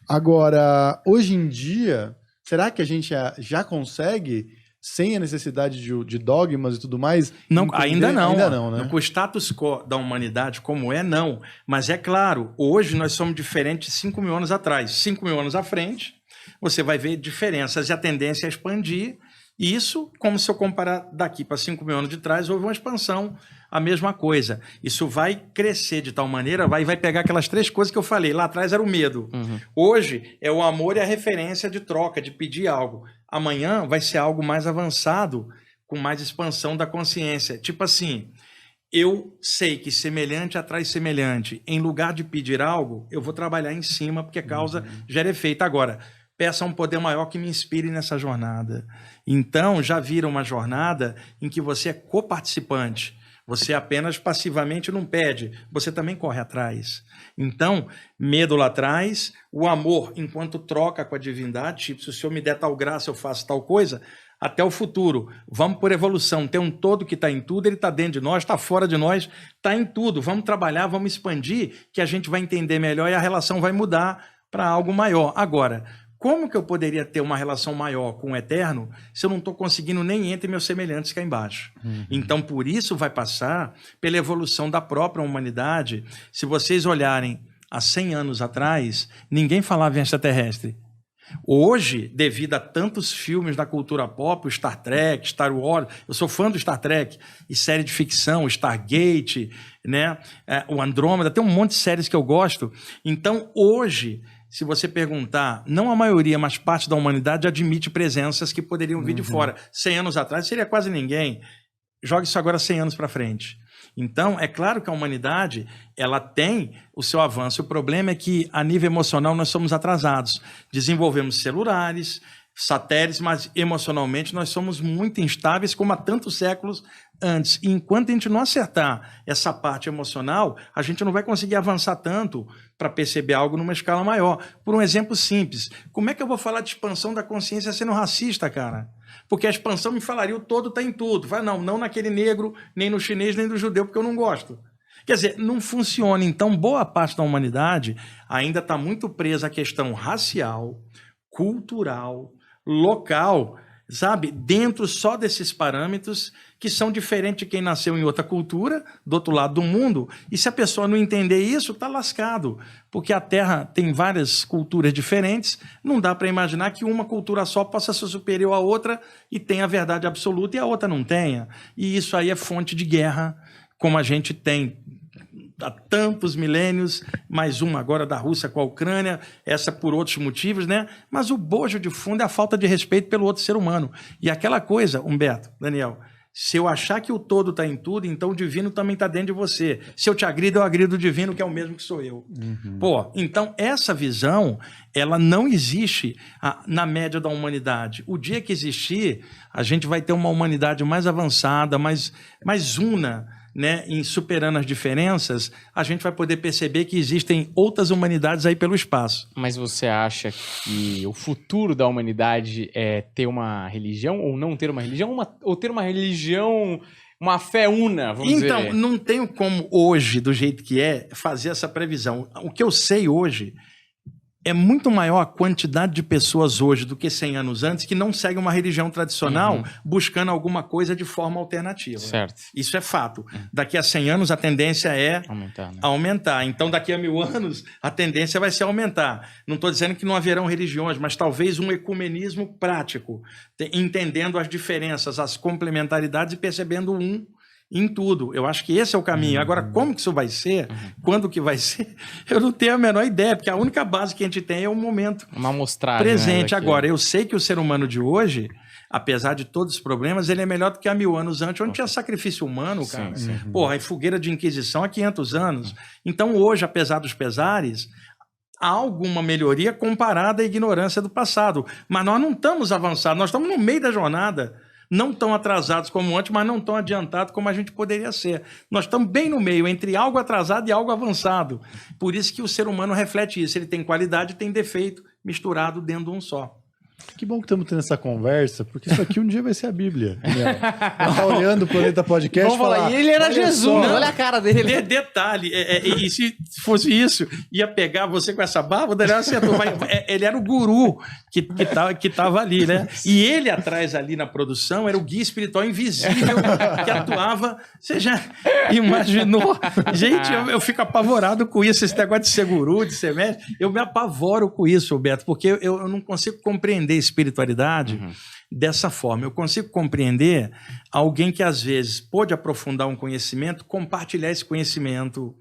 Agora, hoje em dia... Será que a gente já consegue, sem a necessidade de dogmas e tudo mais? Não, ainda não. Ainda não, né? Com o status quo da humanidade como não. Mas é claro, hoje nós somos diferentes de 5 mil anos atrás. 5 mil anos à frente, você vai ver diferenças, e a tendência é expandir E isso, como se eu comparar daqui para 5.000 anos de trás, houve uma expansão, a mesma coisa. Isso vai crescer de tal maneira, vai pegar aquelas 3 coisas que eu falei. Lá atrás era o medo. Hoje é o amor e a referência de troca, de pedir algo. Amanhã vai ser algo mais avançado, com mais expansão da consciência. Tipo assim, eu sei que semelhante atrai semelhante. Em lugar de pedir algo, eu vou trabalhar em cima, porque causa gera efeito. Agora, peça um poder maior que me inspire nessa jornada. Então, já vira uma jornada em que você é coparticipante. Você apenas passivamente não pede, você também corre atrás. Então, medo lá atrás, o amor enquanto troca com a divindade, tipo, se o Senhor me der tal graça, eu faço tal coisa, até o futuro. Vamos por evolução. Tem um todo que está em tudo, ele está dentro de nós, está fora de nós, está em tudo. Vamos trabalhar, vamos expandir, que a gente vai entender melhor e a relação vai mudar para algo maior. Agora, como que eu poderia ter uma relação maior com o eterno se eu não estou conseguindo nem entre meus semelhantes cá embaixo? Então, por isso vai passar pela evolução da própria humanidade. Se vocês olharem há 100 anos atrás, ninguém falava em extraterrestre. Hoje, devido a tantos filmes da cultura pop, o Star Trek, Star Wars, eu sou fã do Star Trek, e série de ficção, Stargate, né? O Andrômeda, tem um monte de séries que eu gosto. Então, hoje, se você perguntar, não a maioria, mas parte da humanidade admite presenças que poderiam vir de fora. 100 anos atrás seria quase ninguém. Joga isso agora 100 anos para frente. Então, é claro que a humanidade ela tem o seu avanço. O problema é que, a nível emocional, nós somos atrasados. Desenvolvemos celulares, satélites, mas emocionalmente nós somos muito instáveis, como há tantos séculos antes. E enquanto a gente não acertar essa parte emocional, a gente não vai conseguir avançar tanto para perceber algo numa escala maior. Por um exemplo simples, como é que eu vou falar de expansão da consciência sendo racista, cara? Porque a expansão me falaria o todo está em tudo. Vai, não naquele negro, nem no chinês, nem no judeu, porque eu não gosto. Quer dizer, não funciona. Então, boa parte da humanidade ainda está muito presa à questão racial, cultural, local, sabe? Dentro só desses parâmetros que são diferentes de quem nasceu em outra cultura, do outro lado do mundo. E se a pessoa não entender isso, está lascado. Porque a Terra tem várias culturas diferentes, não dá para imaginar que uma cultura só possa ser superior à outra e tenha a verdade absoluta e a outra não tenha. E isso aí é fonte de guerra, como a gente tem há tantos milênios, mais uma agora da Rússia com a Ucrânia, essa por outros motivos, né? Mas o bojo de fundo é a falta de respeito pelo outro ser humano. E aquela coisa, Humberto, Daniel, se eu achar que o todo está em tudo, então o divino também está dentro de você. Se eu te agrido, eu agrido o divino, que é o mesmo que sou eu. Pô, então essa visão, ela não existe na média da humanidade. O dia que existir, a gente vai ter uma humanidade mais avançada, mais una, né, em superando as diferenças, a gente vai poder perceber que existem outras humanidades aí pelo espaço. Mas você acha que o futuro da humanidade é ter uma religião ou não ter uma religião? Ou ter uma religião, uma fé una, vamos dizer? Então, não tenho como hoje, do jeito que é, fazer essa previsão. O que eu sei hoje é muito maior a quantidade de pessoas hoje do que 100 anos antes que não seguem uma religião tradicional buscando alguma coisa de forma alternativa. Certo. Isso é fato. Daqui a 100 anos a tendência é aumentar. Então daqui a 1000 anos a tendência vai ser aumentar. Não estou dizendo que não haverão religiões, mas talvez um ecumenismo prático, entendendo as diferenças, as complementaridades e percebendo em tudo. Eu acho que esse é o caminho. Agora, como que isso vai ser? Quando que vai ser? Eu não tenho a menor ideia, porque a única base que a gente tem é o momento uma amostragem, presente. Né, agora, eu sei que o ser humano de hoje, apesar de todos os problemas, ele é melhor do que há 1000 anos antes, onde tinha sacrifício humano, cara. Sim. Porra, em fogueira de Inquisição há 500 anos. Então, hoje, apesar dos pesares, há alguma melhoria comparada à ignorância do passado. Mas nós não estamos avançados, nós estamos no meio da jornada. Não tão atrasados como antes, mas não tão adiantados como a gente poderia ser. Nós estamos bem no meio, entre algo atrasado e algo avançado. Por isso que o ser humano reflete isso. Ele tem qualidade e tem defeito misturado dentro de um só. Que bom que estamos tendo essa conversa, porque isso aqui um dia vai ser a Bíblia. Tá olhando o Planeta Podcast e falar... E ele era Jesus, olha a cara dele. Detalhe, e se fosse isso, ia pegar você com essa barba, o Daniel acertou. Ele era o guru que tava ali, né? E ele atrás ali na produção era o guia espiritual invisível que atuava. Você já imaginou? Gente, eu fico apavorado com isso, esse negócio de ser guru, de ser mestre. Eu me apavoro com isso, Beto, porque eu não consigo compreender espiritualidade dessa forma. Eu consigo compreender alguém que, às vezes, pôde aprofundar um conhecimento, compartilhar esse conhecimento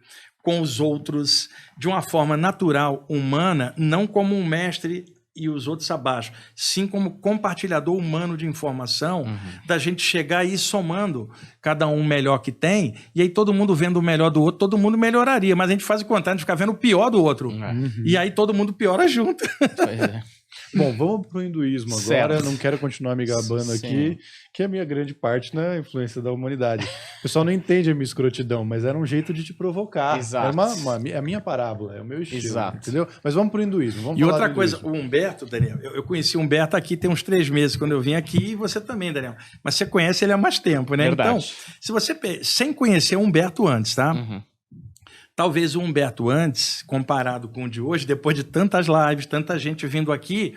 com os outros de uma forma natural, humana, não como um mestre e os outros abaixo, sim como compartilhador humano de informação, da gente chegar e ir somando cada um o melhor que tem, e aí todo mundo vendo o melhor do outro, todo mundo melhoraria, mas a gente faz o contrário, a gente fica vendo o pior do outro, e aí todo mundo piora junto. Pois é. Bom, vamos pro hinduísmo agora. Certo. Não quero continuar me gabando aqui, que é a minha grande parte na influência da humanidade. O pessoal não entende a minha escrotidão, mas era um jeito de te provocar. Exato. É a minha parábola, é o meu estilo. Exato. Entendeu? Mas vamos pro hinduísmo. Vamos E falar outra do coisa, hinduísmo. o Humberto, Daniel, eu conheci o Humberto aqui tem uns 3 meses quando eu vim aqui, e você também, Daniel. Mas você conhece ele há mais tempo, né? Verdade. Então, se você, sem conhecer o Humberto antes, tá? Talvez o Humberto antes, comparado com o de hoje, depois de tantas lives, tanta gente vindo aqui,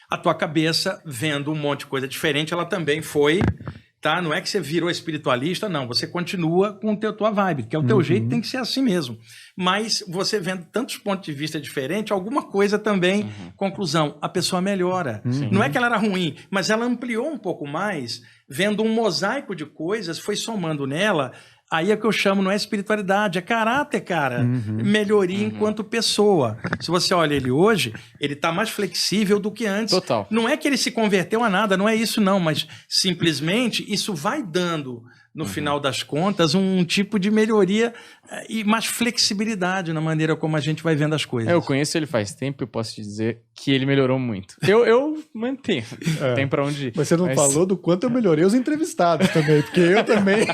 a tua cabeça, vendo um monte de coisa diferente, ela também foi, tá? Não é que você virou espiritualista, não. Você continua com tua vibe, que é o teu jeito, tem que ser assim mesmo. Mas você vendo tantos pontos de vista diferentes, alguma coisa também, conclusão, a pessoa melhora. Não é que ela era ruim, mas ela ampliou um pouco mais, vendo um mosaico de coisas, foi somando nela. Aí é que eu chamo, não é espiritualidade, é caráter, cara. Melhoria enquanto pessoa. Se você olha ele hoje, ele tá mais flexível do que antes. Total. Não é que ele se converteu a nada, não é isso não, mas simplesmente isso vai dando, no final das contas, um tipo de melhoria e mais flexibilidade na maneira como a gente vai vendo as coisas. Eu conheço ele faz tempo e posso te dizer que ele melhorou muito. Eu mantenho. Tem pra onde ir. Mas você não falou do quanto eu melhorei os entrevistados também, porque eu também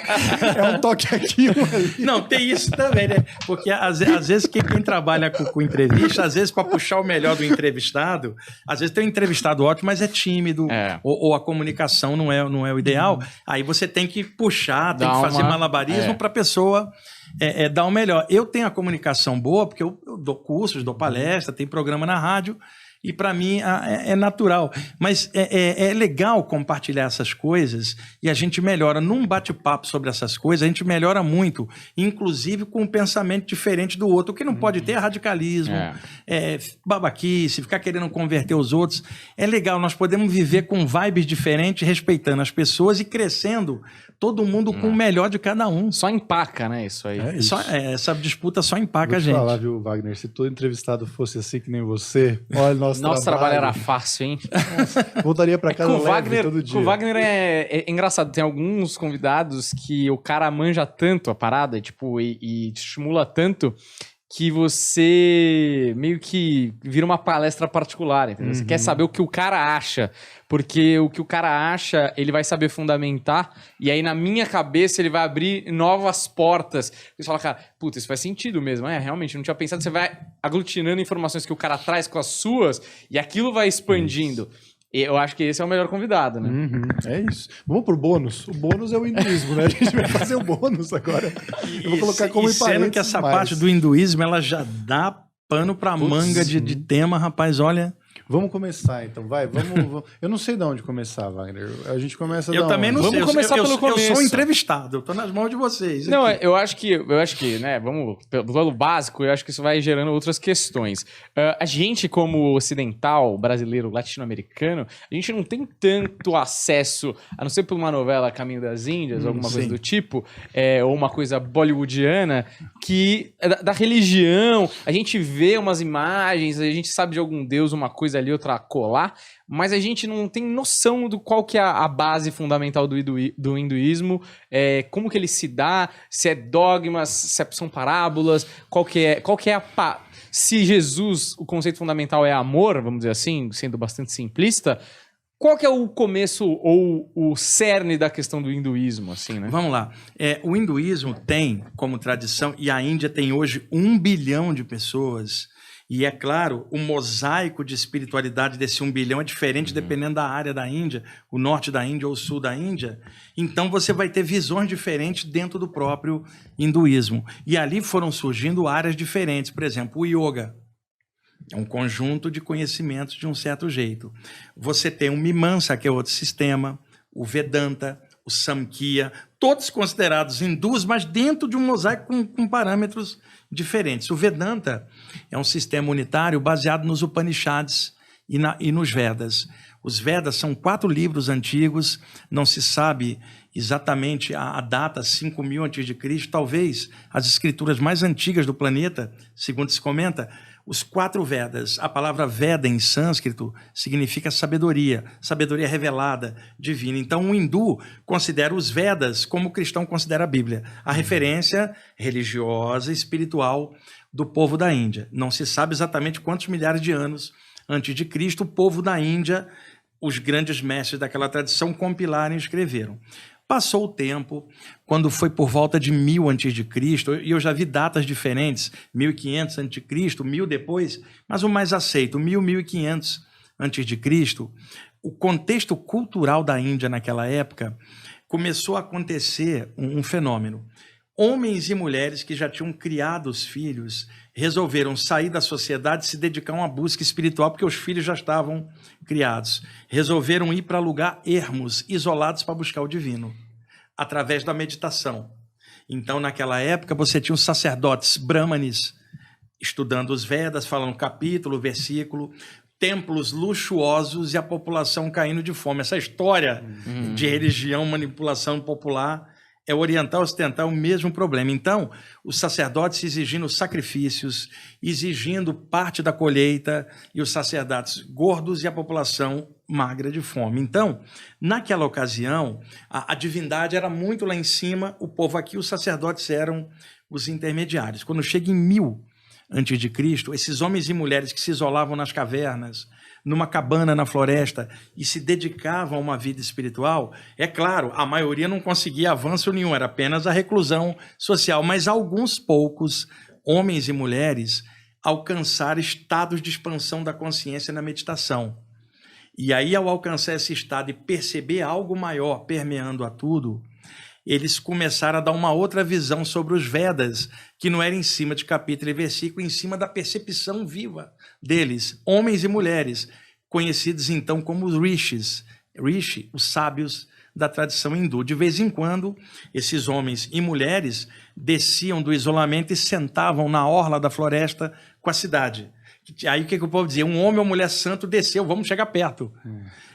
é um toque aqui, um ali. Não, tem isso também, né? Porque às vezes quem trabalha com entrevista, às vezes para puxar o melhor do entrevistado, às vezes tem um entrevistado ótimo, mas é tímido, ou a comunicação não é o ideal. Aí você tem que puxar, tem que fazer malabarismo para a pessoa dar o melhor. Eu tenho a comunicação boa, porque eu dou cursos, dou palestra, tem programa na rádio, e para mim é natural. Mas é legal compartilhar essas coisas e a gente melhora. Num bate-papo sobre essas coisas, a gente melhora muito, inclusive com um pensamento diferente do outro. O que não pode ter é radicalismo, babaquice, ficar querendo converter os outros. É legal, nós podemos viver com vibes diferentes, respeitando as pessoas e crescendo, todo mundo com o melhor de cada um. Só empaca, né, isso aí. Essa disputa só empaca Vou a te gente. falar, viu, Wagner? Se todo entrevistado fosse assim que nem você, olha, Nosso trabalho era fácil, hein? Voltaria pra casa leve todo dia. Com o Wagner é engraçado. Tem alguns convidados que o cara manja tanto a parada, tipo, e te estimula tanto que você meio que vira uma palestra particular, entendeu? Você quer saber o que o cara acha, porque o que o cara acha, ele vai saber fundamentar, e aí na minha cabeça ele vai abrir novas portas. Você fala, cara, puta, isso faz sentido mesmo. Realmente, não tinha pensado. Você vai aglutinando informações que o cara traz com as suas, e aquilo vai expandindo. Eu acho que esse é o melhor convidado, né? É isso. Vamos pro bônus. O bônus é o hinduísmo, né? A gente vai fazer o bônus agora. Eu vou colocar como sendo que essa parte do hinduísmo, ela já dá pano pra manga de tema, rapaz, olha... Vamos começar, então. Vamos. Eu não sei de onde começar, Wagner. A gente começa Eu também não sei. Vamos começar pelo começo. Eu sou um entrevistado. Eu tô nas mãos de vocês. Não, eu acho que, né, vamos pelo básico, eu acho que isso vai gerando outras questões. A gente, como ocidental, brasileiro, latino-americano, a gente não tem tanto acesso, a não ser por uma novela Caminho das Índias, ou alguma coisa do tipo, ou uma coisa bollywoodiana, que da religião, a gente vê umas imagens, a gente sabe de algum deus, uma coisa ali, outra colar, mas a gente não tem noção do qual que é a base fundamental do hinduísmo, como que ele se dá, se é dogmas, se são parábolas, qual que é se Jesus, o conceito fundamental é amor, vamos dizer assim, sendo bastante simplista, qual que é o começo ou o cerne da questão do hinduísmo, assim, né? Vamos lá. O hinduísmo tem como tradição, e a Índia tem hoje 1 bilhão de pessoas. E é claro, o mosaico de espiritualidade desse 1 bilhão é diferente dependendo da área da Índia, o norte da Índia ou o sul da Índia. Então você vai ter visões diferentes dentro do próprio hinduísmo. E ali foram surgindo áreas diferentes. Por exemplo, o yoga é um conjunto de conhecimentos de um certo jeito. Você tem o Mimamsa, que é outro sistema, o Vedanta, o Samkhya, todos considerados hindus, mas dentro de um mosaico com parâmetros diferentes. O Vedanta é um sistema unitário baseado nos Upanishads e nos Vedas. Os Vedas são 4 livros antigos, não se sabe exatamente a data, 5.000 a.C., talvez as escrituras mais antigas do planeta, segundo se comenta, os 4 Vedas. A palavra Veda em sânscrito significa sabedoria, sabedoria revelada, divina. Então o hindu considera os Vedas como o cristão considera a Bíblia, a referência religiosa e espiritual do povo da Índia. Não se sabe exatamente quantos milhares de anos antes de Cristo o povo da Índia, os grandes mestres daquela tradição, compilaram e escreveram. Passou o tempo, quando foi por volta de 1000 a.C., e eu já vi datas diferentes, 1500 a.C., 1000 depois, mas o mais aceito, 1500 a.C., o contexto cultural da Índia naquela época começou a acontecer um fenômeno. Homens e mulheres que já tinham criado os filhos resolveram sair da sociedade e se dedicar a uma busca espiritual, porque os filhos já estavam criados. Resolveram ir para lugar ermos, isolados, para buscar o divino, através da meditação. Então, naquela época, você tinha os sacerdotes brahmanes estudando os Vedas, falando capítulo, versículo, templos luxuosos e a população caindo de fome. Essa história de religião, manipulação popular, é oriental e ocidental o mesmo problema. Então, os sacerdotes exigindo sacrifícios, exigindo parte da colheita, e os sacerdotes gordos e a população magra de fome. Então, naquela ocasião, a divindade era muito lá em cima, o povo aqui, os sacerdotes eram os intermediários. Quando chega em 1000 a.C., esses homens e mulheres que se isolavam nas cavernas, numa cabana na floresta e se dedicavam a uma vida espiritual, é claro, a maioria não conseguia avanço nenhum, era apenas a reclusão social, mas alguns poucos homens e mulheres alcançaram estados de expansão da consciência na meditação. E aí, ao alcançar esse estado e perceber algo maior permeando a tudo, eles começaram a dar uma outra visão sobre os Vedas, que não era em cima de capítulo e versículo, em cima da percepção viva deles, homens e mulheres, conhecidos então como os rishis, os sábios da tradição hindu. De vez em quando, esses homens e mulheres desciam do isolamento e sentavam na orla da floresta com a cidade. Aí o que o povo dizia? Um homem ou mulher santo desceu, vamos chegar perto.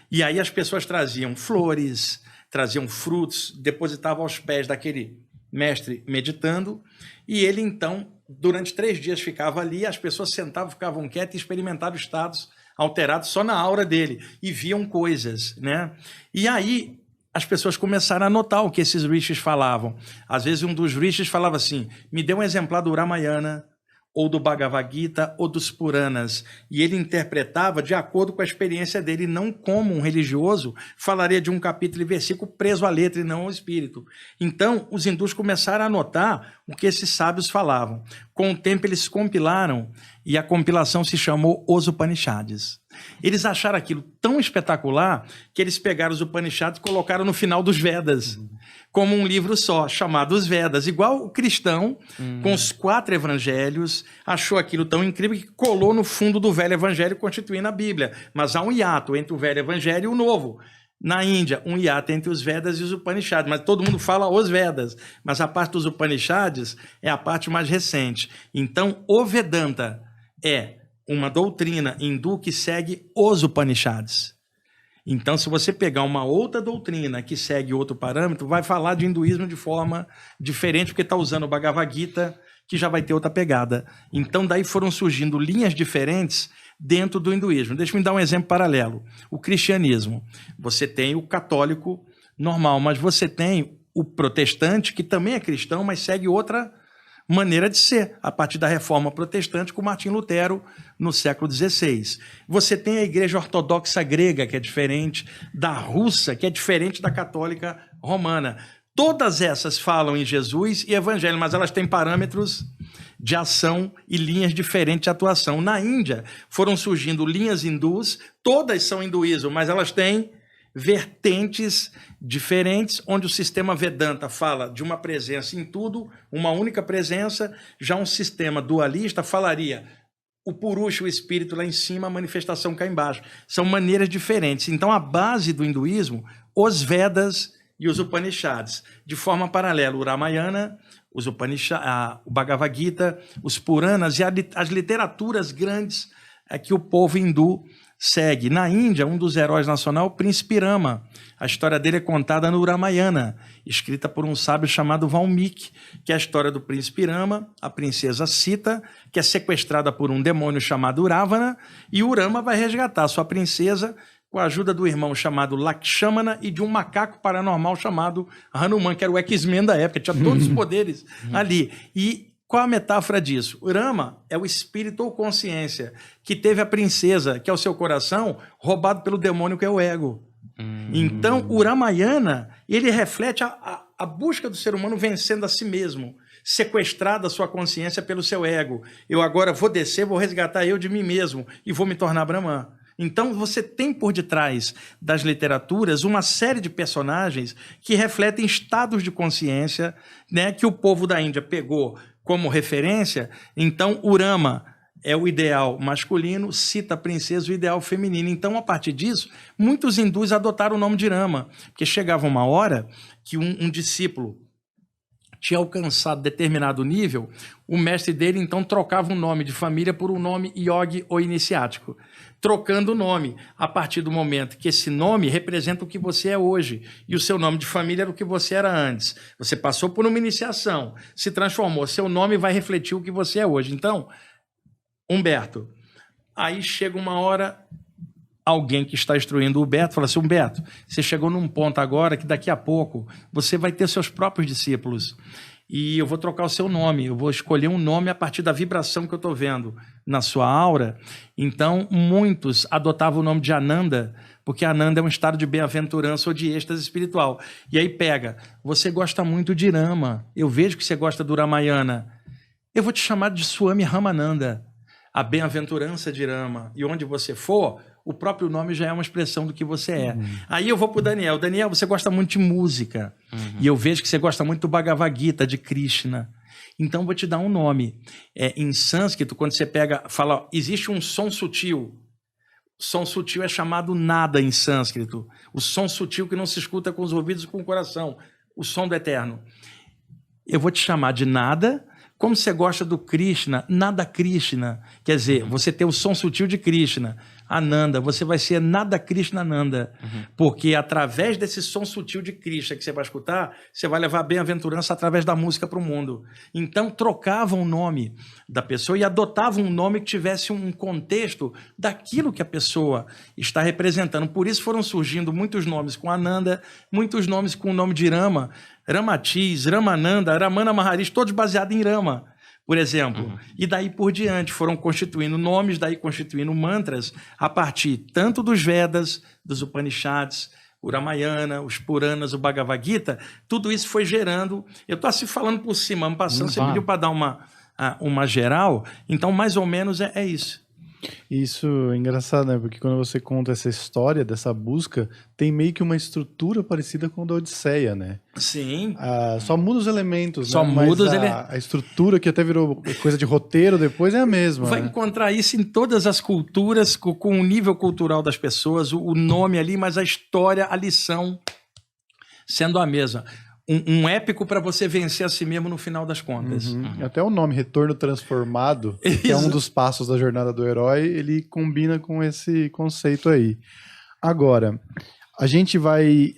E aí as pessoas traziam flores, traziam frutos, depositavam aos pés daquele mestre meditando, e ele então, durante 3 dias ficava ali, as pessoas sentavam, ficavam quietas e experimentavam estados alterados só na aura dele, e viam coisas, né? E aí as pessoas começaram a notar o que esses rishis falavam. Às vezes um dos rishis falava assim, me dê um exemplar do Ramayana, ou do Bhagavad Gita, ou dos Puranas, e ele interpretava de acordo com a experiência dele, não como um religioso falaria de um capítulo e versículo preso à letra e não ao espírito. Então, os hindus começaram a notar o que esses sábios falavam. Com o tempo, eles compilaram, e a compilação se chamou Os Upanishads. Eles acharam aquilo tão espetacular que eles pegaram os Upanishads e colocaram no final dos Vedas, como um livro só, chamado Os Vedas. Igual o cristão, com os 4 evangelhos, achou aquilo tão incrível que colou no fundo do velho evangelho, constituindo a Bíblia. Mas há um hiato entre o velho evangelho e o novo. Na Índia, um hiato entre os Vedas e os Upanishads, mas todo mundo fala os Vedas, mas a parte dos Upanishads é a parte mais recente. Então, o Vedanta é uma doutrina hindu que segue os Upanishads. Então, se você pegar uma outra doutrina que segue outro parâmetro, vai falar de hinduísmo de forma diferente, porque está usando o Bhagavad Gita, que já vai ter outra pegada. Então, daí foram surgindo linhas diferentes dentro do hinduísmo. Deixa eu me dar um exemplo paralelo. O cristianismo. Você tem o católico normal, mas você tem o protestante, que também é cristão, mas segue outra maneira de ser, a partir da reforma protestante com Martim Lutero no século XVI. Você tem a igreja ortodoxa grega, que é diferente da russa, que é diferente da católica romana. Todas essas falam em Jesus e evangelho, mas elas têm parâmetros de ação e linhas diferentes de atuação. Na Índia, foram surgindo linhas hindus, todas são hinduísmo, mas elas têm vertentes diferentes, onde o sistema Vedanta fala de uma presença em tudo, uma única presença. Já um sistema dualista falaria o Purusha, o espírito lá em cima, a manifestação cá embaixo. São maneiras diferentes. Então, a base do hinduísmo, os Vedas e os Upanishads. De forma paralela, o Ramayana, os Upanishads, o Bhagavad Gita, os Puranas e as literaturas grandes que o povo hindu Segue. Na Índia, um dos heróis nacional, o príncipe Rama. A história dele é contada no Ramayana, escrita por um sábio chamado Valmiki, que é a história do príncipe Rama, a princesa Sita, que é sequestrada por um demônio chamado Ravana, e o Rama vai resgatar sua princesa com a ajuda do irmão chamado Lakshmana e de um macaco paranormal chamado Hanuman, que era o X-Men da época, tinha todos os poderes ali. E qual a metáfora disso? O Rama é o espírito ou consciência que teve a princesa, que é o seu coração, roubado pelo demônio que é o ego. Então, o Ramayana, ele reflete a busca do ser humano vencendo a si mesmo, sequestrado a sua consciência pelo seu ego. Eu agora vou descer, vou resgatar eu de mim mesmo e vou me tornar Brahman. Então, você tem por detrás das literaturas uma série de personagens que refletem estados de consciência, né, que o povo da Índia pegou como referência. Então, o Rama é o ideal masculino, Sita, a princesa, o ideal feminino. Então, a partir disso, muitos hindus adotaram o nome de Rama, porque chegava uma hora que um discípulo tinha alcançado determinado nível, o mestre dele, então, trocava um nome de família por um nome yogi ou iniciático, trocando o nome a partir do momento que esse nome representa o que você é hoje, e o seu nome de família era o que você era antes. Você passou por uma iniciação, se transformou, seu nome vai refletir o que você é hoje. Então, Humberto, aí chega uma hora, alguém que está instruindo o Humberto fala assim: Humberto, você chegou num ponto agora que daqui a pouco você vai ter seus próprios discípulos e eu vou trocar o seu nome, eu vou escolher um nome a partir da vibração que eu estou vendo na sua aura. Então, muitos adotavam o nome de Ananda, porque Ananda é um estado de bem-aventurança ou de êxtase espiritual. E aí pega, você gosta muito de Rama, eu vejo que você gosta do Ramayana, eu vou te chamar de Swami Ramananda, a bem-aventurança de Rama, e onde você for, o próprio nome já é uma expressão do que você é. Aí eu vou para o Daniel. Daniel, você gosta muito de música, e eu vejo que você gosta muito do Bhagavad Gita, de Krishna. Então, vou te dar um nome. Em sânscrito, quando você pega, fala, existe um som sutil. O som sutil é chamado nada em sânscrito. O som sutil que não se escuta com os ouvidos e com o coração. O som do eterno. Eu vou te chamar de nada. Como você gosta do Krishna, nada Krishna. Quer dizer, você tem o som sutil de Krishna, Ananda, você vai ser nada Krishna Ananda. Porque através desse som sutil de Krishna que você vai escutar, você vai levar a bem-aventurança através da música para o mundo. Então trocavam o nome da pessoa e adotavam um nome que tivesse um contexto daquilo que a pessoa está representando. Por isso foram surgindo muitos nomes com Ananda, muitos nomes com o nome de Rama, Ramatiz, Ramananda, Ramana Maharishi, todos baseados em Rama, por exemplo. E daí por diante foram constituindo nomes, daí constituindo mantras a partir tanto dos Vedas, dos Upanishads, o Ramayana, os Puranas, o Bhagavad Gita, tudo isso foi gerando. Eu estou assim falando por cima, passando, você pediu para dar uma geral, então mais ou menos é isso. Isso é engraçado, né? Porque quando você conta essa história dessa busca, tem meio que uma estrutura parecida com a da Odisseia, né? Sim. Só muda os elementos, só né? muda os a estrutura, que até virou coisa de roteiro depois, é a mesma. Vai né? encontrar isso em todas as culturas, com o nível cultural das pessoas, o nome ali, mas a história, a lição sendo a mesma. Um épico para você vencer a si mesmo no final das contas. Até o nome Retorno Transformado, que é um dos passos da jornada do herói, ele combina com esse conceito aí. Agora, a gente vai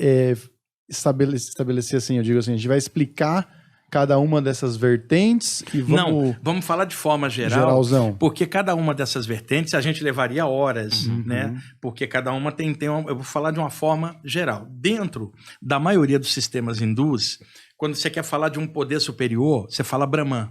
estabelecer assim, eu digo assim, a gente vai explicar cada uma dessas vertentes e vamos... vamos falar de forma geralzão. Porque cada uma dessas vertentes a gente levaria horas, né? Porque cada uma tem eu vou falar de uma forma geral. Dentro da maioria dos sistemas hindus, quando você quer falar de um poder superior, você fala Brahman.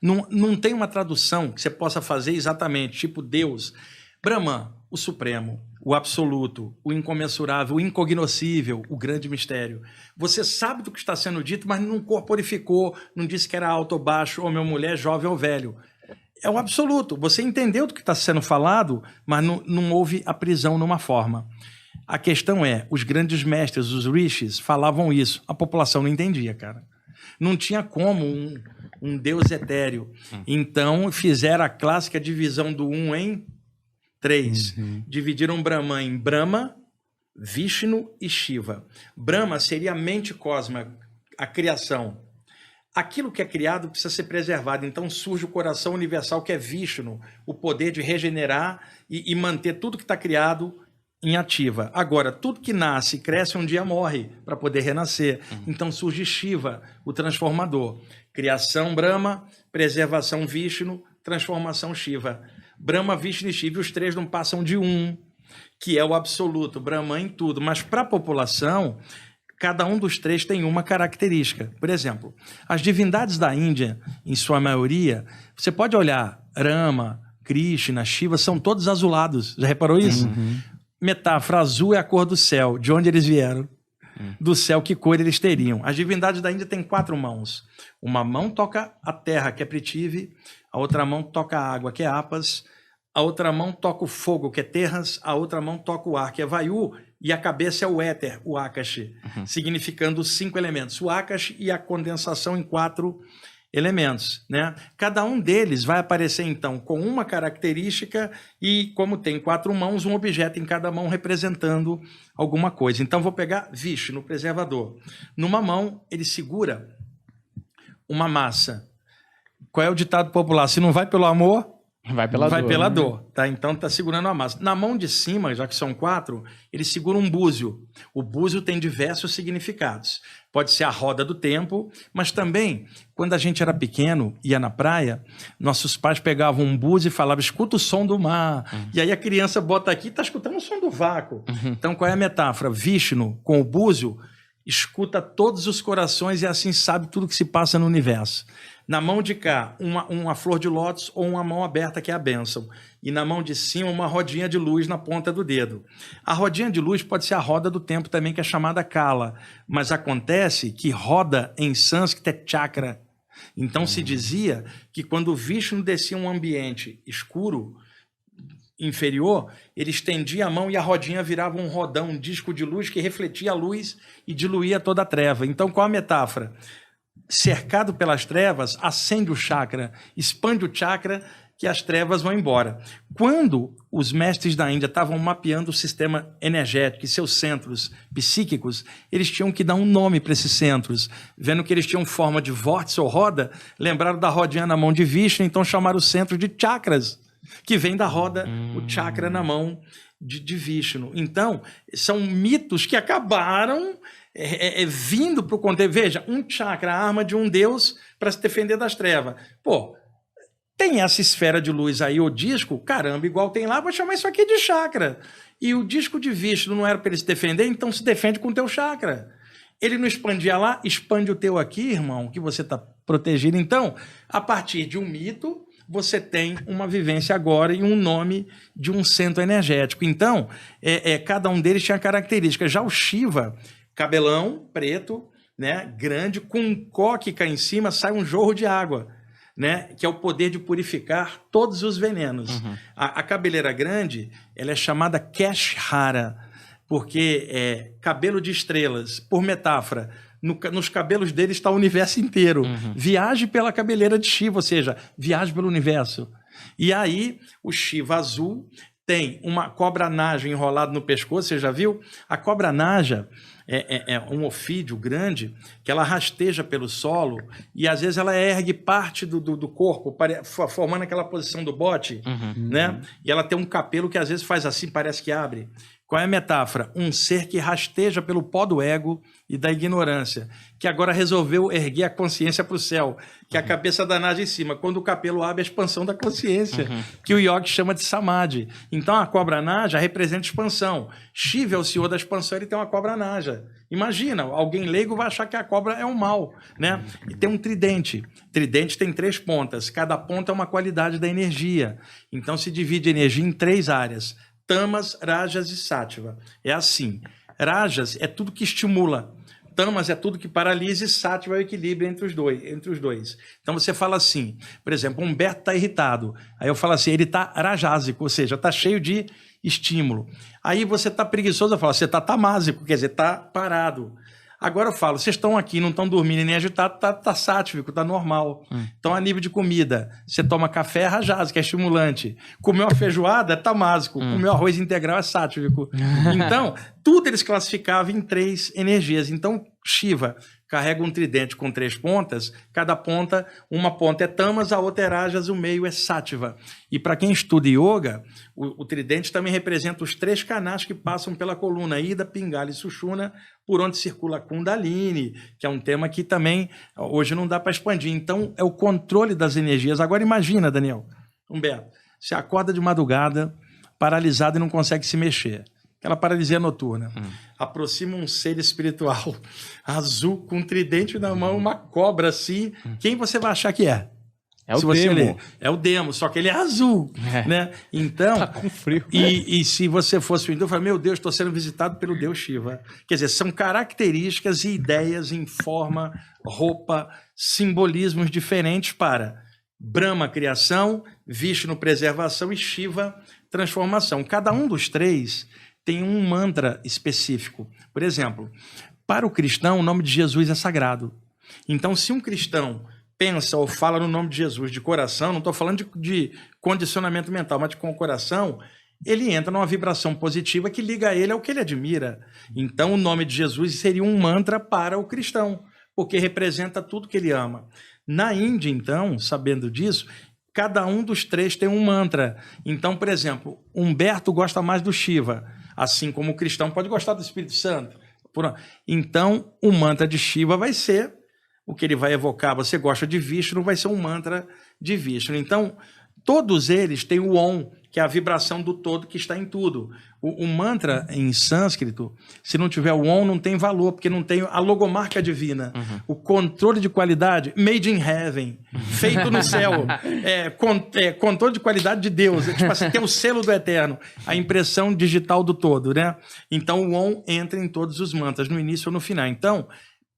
Não tem uma tradução que você possa fazer exatamente, tipo Deus. Brahman, o Supremo, o Absoluto, o Incomensurável, o Incognoscível, o Grande Mistério. Você sabe do que está sendo dito, mas não corporificou, não disse que era alto ou baixo, homem ou mulher, jovem ou velho. É o Absoluto. Você entendeu do que está sendo falado, mas não houve a prisão numa forma. A questão é, os grandes mestres, os rishis, falavam isso. A população não entendia, cara. Não tinha como um Deus etéreo. Então, fizeram a clássica divisão do um em 3. Dividiram Brahman em Brahma, Vishnu e Shiva. Brahma seria a mente cósmica, a criação. Aquilo que é criado precisa ser preservado. Então surge o coração universal, que é Vishnu, o poder de regenerar e manter tudo que está criado em ativa. Agora, tudo que nasce, cresce, um dia morre para poder renascer. Então surge Shiva, o transformador. Criação Brahma, preservação Vishnu, transformação Shiva. Brahma, Vishnu e Shiva, os três não passam de um, que é o absoluto, Brahman em tudo. Mas para a população, cada um dos três tem uma característica. Por exemplo, as divindades da Índia, em sua maioria, você pode olhar, Rama, Krishna, Shiva, são todos azulados. Já reparou isso? Metáfora, azul é a cor do céu. De onde eles vieram? Do céu, que cor eles teriam? As divindades da Índia têm 4 mãos. Uma mão toca a terra, que é Prithvi. A outra mão toca a água, que é Apas. A outra mão toca o fogo, que é Terras. A outra mão toca o ar, que é Vayu. E a cabeça é o éter, o Akash, significando os 5 elementos. O Akash e a condensação em 4 elementos, né? Cada um deles vai aparecer, então, com uma característica e, como tem 4 mãos, um objeto em cada mão representando alguma coisa. Então, vou pegar Vishnu, no preservador. Numa mão, ele segura uma massa. Qual é o ditado popular? Se não vai pelo amor... Vai pela dor. Tá? Então está segurando a massa. Na mão de cima, já que são 4, ele segura um búzio. O búzio tem diversos significados. Pode ser a roda do tempo, mas também, quando a gente era pequeno, ia na praia, nossos pais pegavam um búzio e falavam, escuta o som do mar. E aí a criança bota aqui e está escutando o som do vácuo. Então qual é a metáfora? Vishnu, com o búzio, escuta todos os corações e assim sabe tudo que se passa no universo. Na mão de cá, uma flor de lótus ou uma mão aberta, que é a bênção. E na mão de cima, uma rodinha de luz na ponta do dedo. A rodinha de luz pode ser a roda do tempo também, que é chamada Kala. Mas acontece que roda em sânscrito é chakra. Então se dizia que quando o Vishnu descia um ambiente escuro, inferior, ele estendia a mão e a rodinha virava um rodão, um disco de luz que refletia a luz e diluía toda a treva. Então qual a metáfora? Cercado pelas trevas, acende o chakra, expande o chakra, que as trevas vão embora. Quando os mestres da Índia estavam mapeando o sistema energético e seus centros psíquicos, eles tinham que dar um nome para esses centros. Vendo que eles tinham forma de vórtice ou roda, lembraram da rodinha na mão de Vishnu, então chamaram o centro de chakras, que vem da roda, o chakra na mão de Vishnu. Então, são mitos que acabaram vindo para o contexto. Veja, um chakra, a arma de um deus para se defender das trevas. Pô, tem essa esfera de luz aí, o disco, caramba, igual tem lá, vou chamar isso aqui de chakra. E o disco de Vishnu não era para ele se defender, então se defende com o teu chakra. Ele não expandia lá, expande o teu aqui, irmão, que você está protegido. Então, a partir de um mito, você tem uma vivência agora e um nome de um centro energético. Então, cada um deles tinha características. Já o Shiva, cabelão preto, né, grande, com um coque cá em cima, sai um jorro de água, né, que é o poder de purificar todos os venenos. A cabeleira grande, ela é chamada Keshara, porque é cabelo de estrelas, por metáfora. Nos cabelos dele está o universo inteiro. Viaje pela cabeleira de Shiva, ou seja, viaje pelo universo. E aí, o Shiva azul tem uma cobra naja enrolada no pescoço, você já viu? A cobra naja é um ofídeo grande que ela rasteja pelo solo e às vezes ela ergue parte do corpo, formando aquela posição do bote, né? E ela tem um capelo que às vezes faz assim, parece que abre. Qual é a metáfora? Um ser que rasteja pelo pó do ego e da ignorância, que agora resolveu erguer a consciência para o céu, que é a cabeça da naja em cima. Quando o capelo abre, a expansão da consciência, que o yogi chama de samadhi. Então a cobra naja representa expansão. Shiva é o senhor da expansão, ele tem uma cobra naja. Imagina, alguém leigo vai achar que a cobra é um mal, né? E tem um tridente. Tridente tem 3 pontas. Cada ponta é uma qualidade da energia. Então se divide a energia em 3 áreas. Tamas, Rajas e Sattva. É assim. Rajas é tudo que estimula. Tamas é tudo que paralisa e Sattva é o equilíbrio entre os dois. Então você fala assim, por exemplo, o Humberto está irritado. Aí eu falo assim, ele está rajásico, ou seja, está cheio de estímulo. Aí você está preguiçoso, eu falo, você está tamásico, quer dizer, está parado. Agora eu falo, vocês estão aqui, não estão dormindo nem agitados, tá sátvico, tá normal. Então, a nível de comida, você toma café, é rajásico, é estimulante. Comeu uma feijoada, é tamásico. Comeu arroz integral, é sátvico. Então, tudo eles classificavam em 3 energias. Então, Shiva, carrega um tridente com 3 pontas, cada ponta, uma ponta é tamas, a outra é rajas, o meio é sattva. E para quem estuda yoga, o tridente também representa os 3 canais que passam pela coluna, Ida, Pingala e Sushumna, por onde circula a Kundalini, que é um tema que também hoje não dá para expandir. Então, é o controle das energias. Agora imagina, Daniel, Humberto, você acorda de madrugada, paralisado e não consegue se mexer. Aquela paralisia noturna. Aproxima um ser espiritual azul com um tridente na mão, uma cobra assim. Quem você vai achar que é? É o demo. É o demo, só que ele é azul. Né? Então, Tá com frio. E se você fosse o hindu, eu falo, meu Deus, estou sendo visitado pelo Deus Shiva. Quer dizer, são características e ideias em forma, roupa, simbolismos diferentes para Brahma, criação, Vishnu, preservação e Shiva, transformação. Cada um dos 3 tem um mantra específico. Por exemplo, para o cristão, o nome de Jesus é sagrado. Então, se um cristão pensa ou fala no nome de Jesus de coração, não estou falando de condicionamento mental, mas com o coração, ele entra numa vibração positiva que liga ele ao que ele admira. Então, o nome de Jesus seria um mantra para o cristão, porque representa tudo que ele ama. Na Índia, então, sabendo disso, cada um dos 3 tem um mantra. Então, por exemplo, Humberto gosta mais do Shiva, assim como o cristão pode gostar do Espírito Santo. Então, o mantra de Shiva vai ser o que ele vai evocar. Você gosta de Vishnu, vai ser um mantra de Vishnu. Então, todos eles têm o Om, que é a vibração do todo que está em tudo. O mantra em sânscrito, se não tiver o Om, não tem valor, porque não tem a logomarca divina. O controle de qualidade, made in heaven, feito no céu. Controle de qualidade de Deus. Tipo assim, tem o selo do eterno, a impressão digital do todo, né? Então, o Om entra em todos os mantras, no início ou no final. Então,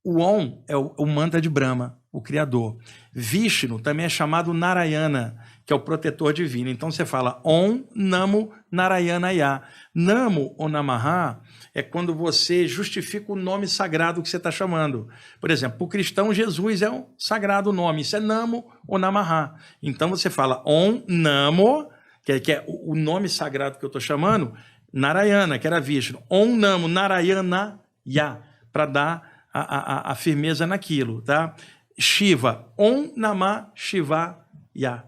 o Om é o mantra de Brahma, o Criador. Vishnu também é chamado Narayana, que é o protetor divino. Então você fala Om Namo Narayanaya. Namo ou Namaha é quando você justifica o nome sagrado que você está chamando. Por exemplo, para o cristão, Jesus é um sagrado nome. Isso é Namo ou Namaha. Então você fala Om Namo, que é o nome sagrado que eu estou chamando, Narayana, que era Vishnu. Om Namo Narayanaya, para dar a firmeza naquilo, tá? Shiva, Om Namah Shivaya.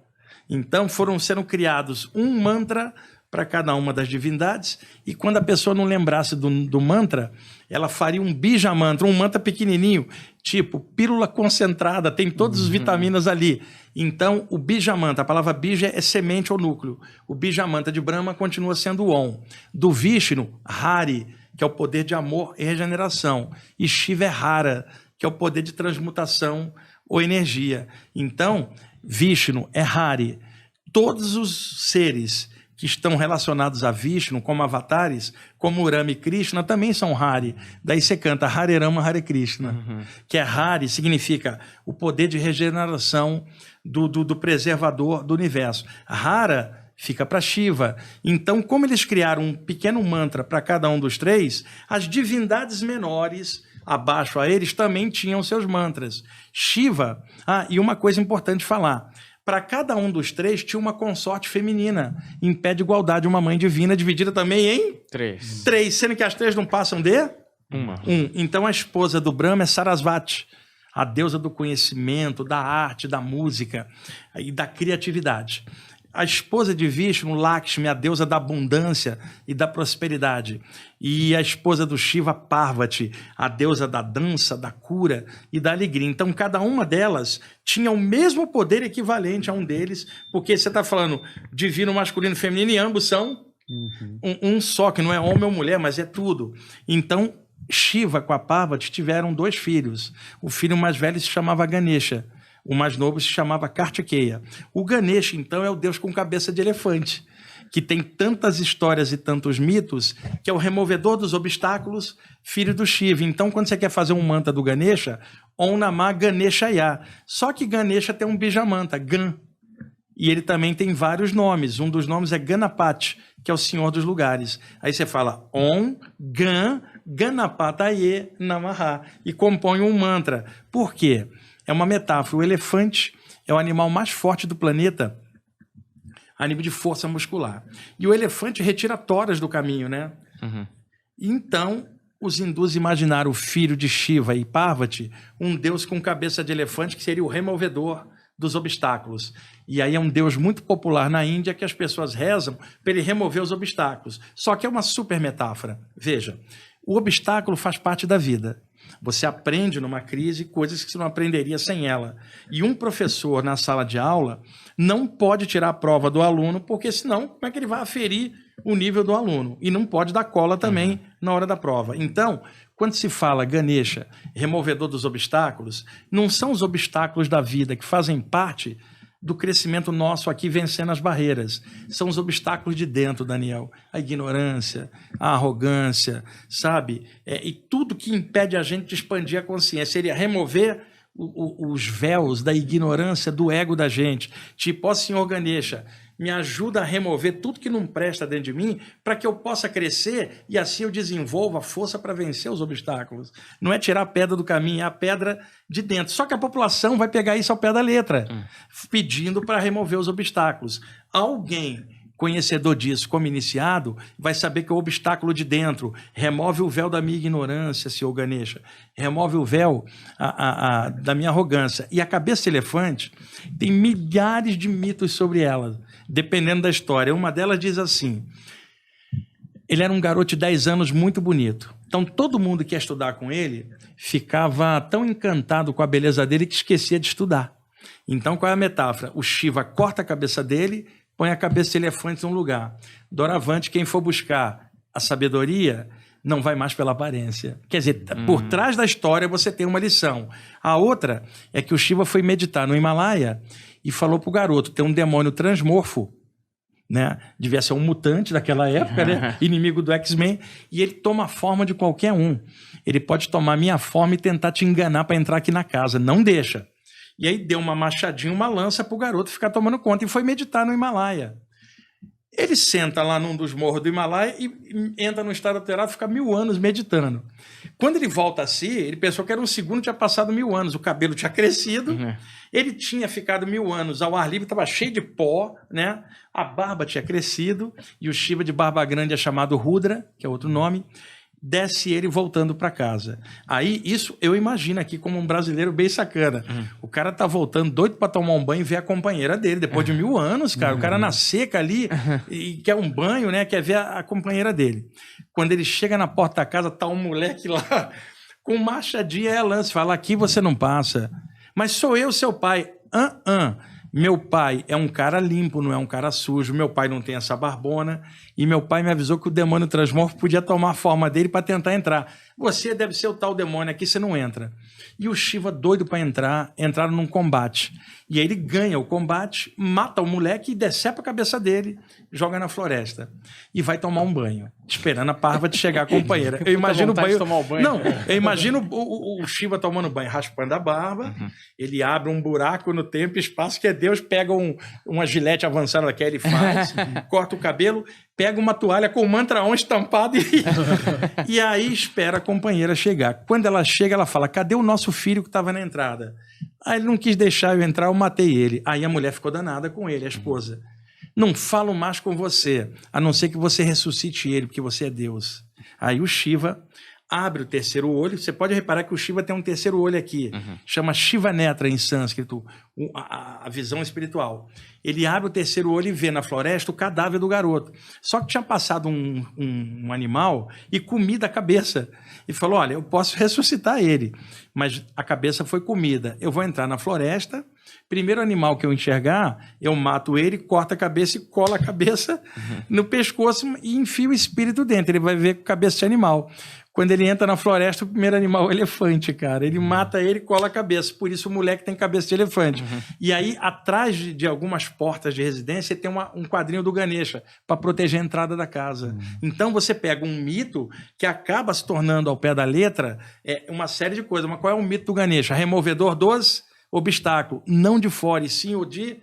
Então foram sendo criados um mantra para cada uma das divindades, e quando a pessoa não lembrasse do mantra, ela faria um bija mantra, um mantra pequenininho, tipo pílula concentrada, tem todas as vitaminas ali. Então o bija mantra, a palavra bija é semente ou núcleo. O bija mantra de Brahma continua sendo Om. Do Vishnu, Hari, que é o poder de amor e regeneração. E Shiva é Hara, que é o poder de transmutação ou energia. Então, Vishnu é Hari. Todos os seres que estão relacionados a Vishnu, como avatares, como Rama e Krishna, também são Hari. Daí você canta Hare Rama, Hare Krishna. Que é Hari, significa o poder de regeneração do preservador do universo. Hara fica para Shiva. Então, como eles criaram um pequeno mantra para cada um dos 3, as divindades menores abaixo a eles também tinham seus mantras. Shiva, e uma coisa importante falar, para cada um dos 3 tinha uma consorte feminina, em pé de igualdade, uma mãe divina, dividida também em 3, sendo que as 3 não passam de 1. Então a esposa do Brahma é Sarasvati, a deusa do conhecimento, da arte, da música e da criatividade. A esposa de Vishnu, Lakshmi, a deusa da abundância e da prosperidade. E a esposa do Shiva, Parvati, a deusa da dança, da cura e da alegria. Então, cada uma delas tinha o mesmo poder equivalente a um deles, porque você está falando divino, masculino e feminino, e ambos são um só, que não é homem ou mulher, mas é tudo. Então, Shiva com a Parvati tiveram 2 filhos. O filho mais velho se chamava Ganesha. O mais novo se chamava Kartikeya. O Ganesha, então, é o deus com cabeça de elefante, que tem tantas histórias e tantos mitos, que é o removedor dos obstáculos, filho do Shiva. Então, quando você quer fazer um mantra do Ganesha, Om Namah Ganeshaya. Só que Ganesha tem um bija mantra, Gan. E ele também tem vários nomes. Um dos nomes é Ganapati, que é o senhor dos lugares. Aí você fala Om Gan Ganapataye Namaha e compõe um mantra. Por quê? É uma metáfora. O elefante é o animal mais forte do planeta a nível de força muscular. E o elefante retira toras do caminho, né? Então, os hindus imaginaram o filho de Shiva e Parvati, um deus com cabeça de elefante que seria o removedor dos obstáculos. E aí é um deus muito popular na Índia que as pessoas rezam para ele remover os obstáculos. Só que é uma super metáfora. Veja, o obstáculo faz parte da vida. Você aprende numa crise coisas que você não aprenderia sem ela. E um professor na sala de aula não pode tirar a prova do aluno, porque senão como é que ele vai aferir o nível do aluno? E não pode dar cola também na hora da prova. Então, quando se fala Ganesha, removedor dos obstáculos, não são os obstáculos da vida que fazem parte do crescimento nosso aqui vencendo as barreiras. São os obstáculos de dentro, Daniel. A ignorância, a arrogância, sabe? E tudo que impede a gente de expandir a consciência. Seria remover os véus da ignorância do ego da gente. Tipo, ó Senhor Ganesha, me ajuda a remover tudo que não presta dentro de mim para que eu possa crescer e assim eu desenvolva a força para vencer os obstáculos. Não é tirar a pedra do caminho, é a pedra de dentro. Só que a população vai pegar isso ao pé da letra, pedindo para remover os obstáculos. Alguém conhecedor disso, como iniciado, vai saber que é o obstáculo de dentro. Remove o véu da minha ignorância, Senhor Ganesha. Remove o véu da minha arrogância. E a cabeça de elefante tem milhares de mitos sobre ela, dependendo da história. Uma delas diz assim: ele era um garoto de 10 anos muito bonito. Então todo mundo que ia estudar com ele ficava tão encantado com a beleza dele que esquecia de estudar. Então qual é a metáfora? O Shiva corta a cabeça dele, põe a cabeça de elefante num lugar. Doravante, quem for buscar a sabedoria não vai mais pela aparência. Quer dizer, por trás da história você tem uma lição. A outra é que o Shiva foi meditar no Himalaia e falou para o garoto, tem um demônio transmorfo, né? Devia ser um mutante daquela época, né? Inimigo do X-Men, e ele toma a forma de qualquer um. Ele pode tomar minha forma e tentar te enganar para entrar aqui na casa. Não deixa. E aí deu uma machadinha, uma lança para o garoto ficar tomando conta e foi meditar no Himalaia. Ele senta lá num dos morros do Himalaia e entra no estado alterado, fica 1000 anos meditando. Quando ele volta a si, ele pensou que era um segundo, tinha passado 1000 anos, o cabelo tinha crescido, ele tinha ficado 1000 anos ao ar livre, estava cheio de pó, né? A barba tinha crescido, e o Shiva de barba grande é chamado Rudra, que é outro nome, desce ele voltando para casa. Aí, isso eu imagino aqui como um brasileiro bem sacana. O cara tá voltando doido para tomar um banho e ver a companheira dele, depois de 1000 anos, cara. O cara na seca ali e quer um banho, né? Quer ver a companheira dele. Quando ele chega na porta da casa, tá um moleque lá com machadinha e lance. Fala, aqui você não passa. Mas sou eu, seu pai. Meu pai é um cara limpo, não é um cara sujo. Meu pai não tem essa barbona. E meu pai me avisou que o demônio transmorfo podia tomar a forma dele para tentar entrar. Você deve ser o tal demônio aqui, você não entra. E o Shiva, doido para entrar, entraram num combate. E aí ele ganha o combate, mata o moleque e decepa a cabeça dele, joga na floresta. E vai tomar um banho, esperando a Parvati chegar a companheira. Eu imagino o banho... tomar o banho. Não, eu imagino o Shiva tomando banho, raspando a barba, ele abre um buraco no tempo e espaço que é Deus, pega uma gilete avançada daquela, ele faz, corta o cabelo, pega uma toalha com o mantra on estampado e aí espera a companheira chegar. Quando ela chega, ela fala, cadê o nosso filho que estava na entrada? Aí ele não quis deixar eu entrar, eu matei ele. Aí a mulher ficou danada com ele, a esposa. Não falo mais com você, a não ser que você ressuscite ele, porque você é Deus. Aí o Shiva abre o terceiro olho. Você pode reparar que o Shiva tem um terceiro olho aqui. Chama Shiva Netra em sânscrito, a visão espiritual. Ele abre o terceiro olho e vê na floresta o cadáver do garoto. Só que tinha passado um animal e comida a cabeça. E falou, olha, eu posso ressuscitar ele, mas a cabeça foi comida. Eu vou entrar na floresta, primeiro animal que eu enxergar, eu mato ele, corto a cabeça e colo a cabeça no pescoço e enfio o espírito dentro. Ele vai ver com cabeça de animal. Quando ele entra na floresta, o primeiro animal é o elefante, cara. Ele mata ele e cola a cabeça. Por isso o moleque tem cabeça de elefante. E aí, atrás de algumas portas de residência, tem um quadrinho do Ganesha para proteger a entrada da casa. Então, você pega um mito que acaba se tornando, ao pé da letra, uma série de coisas. Mas qual é o mito do Ganesha? Removedor dos obstáculos. Não de fora, e sim o de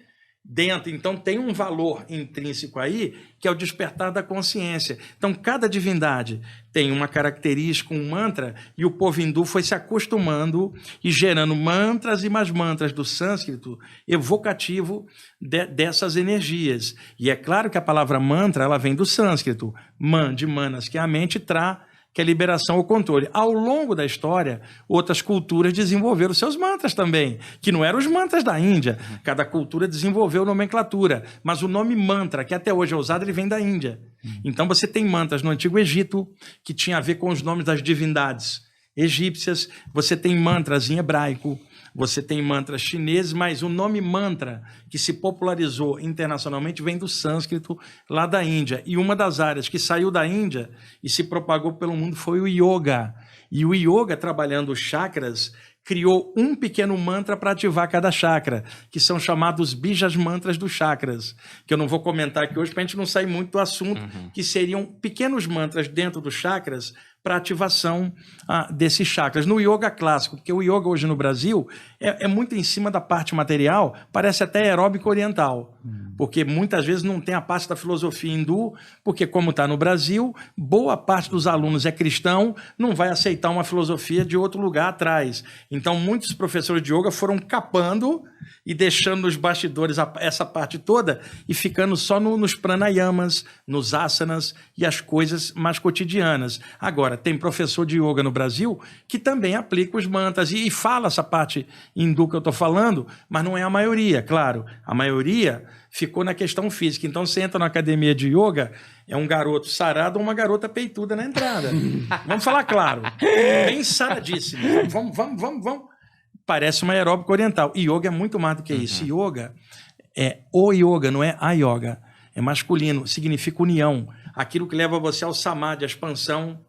dentro. Então tem um valor intrínseco aí que é o despertar da consciência. Então cada divindade tem uma característica, um mantra, e o povo hindu foi se acostumando e gerando mantras e mais mantras do sânscrito evocativo dessas energias. E é claro que a palavra mantra ela vem do sânscrito, man de manas, que é a mente, tra, que é liberação ou controle. Ao longo da história, outras culturas desenvolveram seus mantras também, que não eram os mantras da Índia. Cada cultura desenvolveu nomenclatura, mas o nome mantra, que até hoje é usado, ele vem da Índia. Então você tem mantras no Antigo Egito, que tinha a ver com os nomes das divindades egípcias, você tem mantras em hebraico, você tem mantras chineses, mas o nome mantra que se popularizou internacionalmente vem do sânscrito lá da Índia. E uma das áreas que saiu da Índia e se propagou pelo mundo foi o yoga. E o yoga, trabalhando os chakras, criou um pequeno mantra para ativar cada chakra, que são chamados bijas mantras dos chakras, que eu não vou comentar aqui hoje para a gente não sair muito do assunto, que seriam pequenos mantras dentro dos chakras para ativação desses chakras. No yoga clássico, porque o yoga hoje no Brasil é muito em cima da parte material, parece até aeróbico oriental, porque muitas vezes não tem a parte da filosofia hindu, porque como está no Brasil, boa parte dos alunos é cristão, não vai aceitar uma filosofia de outro lugar atrás. Então muitos professores de yoga foram capando e deixando nos bastidores essa parte toda e ficando só nos pranayamas, nos asanas e as coisas mais cotidianas. Agora, tem professor de yoga no Brasil que também aplica os mantras e fala essa parte hindu que eu estou falando, mas não é a maioria, claro. A maioria ficou na questão física. Então, você entra na academia de yoga, é um garoto sarado ou uma garota peituda na entrada. Vamos falar claro. Bem saradíssimo. Vamos. Parece uma aeróbica oriental. E yoga é muito mais do que isso. Yoga é o yoga, não é a yoga. É masculino, significa união. Aquilo que leva você ao samadhi, a expansão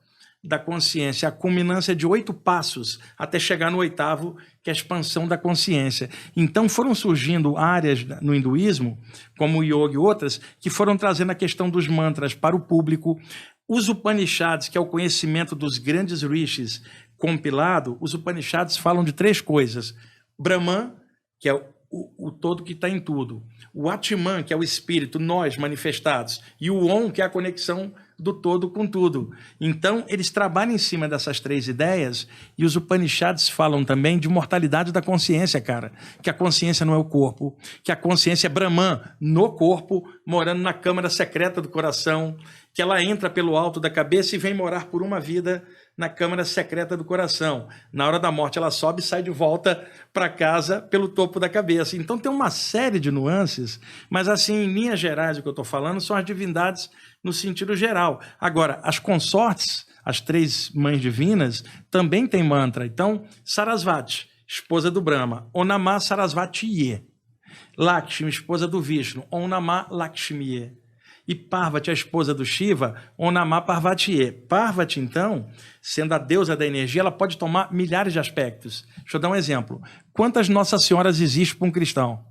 da consciência, a culminância de 8 passos até chegar no 8º, que é a expansão da consciência. Então foram surgindo áreas no hinduísmo, como o yoga e outras, que foram trazendo a questão dos mantras para o público. Os Upanishads, que é o conhecimento dos grandes rishis compilado, os Upanishads falam de 3 coisas. Brahman, que é o todo que está em tudo. O Atman, que é o espírito, nós manifestados. E o Om, que é a conexão do todo com tudo. Então, eles trabalham em cima dessas 3 ideias e os Upanishads falam também de mortalidade da consciência, cara. Que a consciência não é o corpo, que a consciência é Brahman no corpo, morando na câmara secreta do coração, que ela entra pelo alto da cabeça e vem morar por uma vida na câmara secreta do coração. Na hora da morte ela sobe e sai de volta para casa pelo topo da cabeça. Então tem uma série de nuances, mas assim, em linhas gerais, o que eu estou falando são as divindades no sentido geral. Agora, as consortes, as 3 mães divinas, também têm mantra. Então, Sarasvati, esposa do Brahma, Om Namah Sarasvatiye. Lakshmi, esposa do Vishnu, Om Namah Lakshmiye. E Parvati, a esposa do Shiva, Om Namah Parvatiye. Parvati, então, sendo a deusa da energia, ela pode tomar milhares de aspectos. Deixa eu dar um exemplo. Quantas Nossas Senhoras existem para um cristão?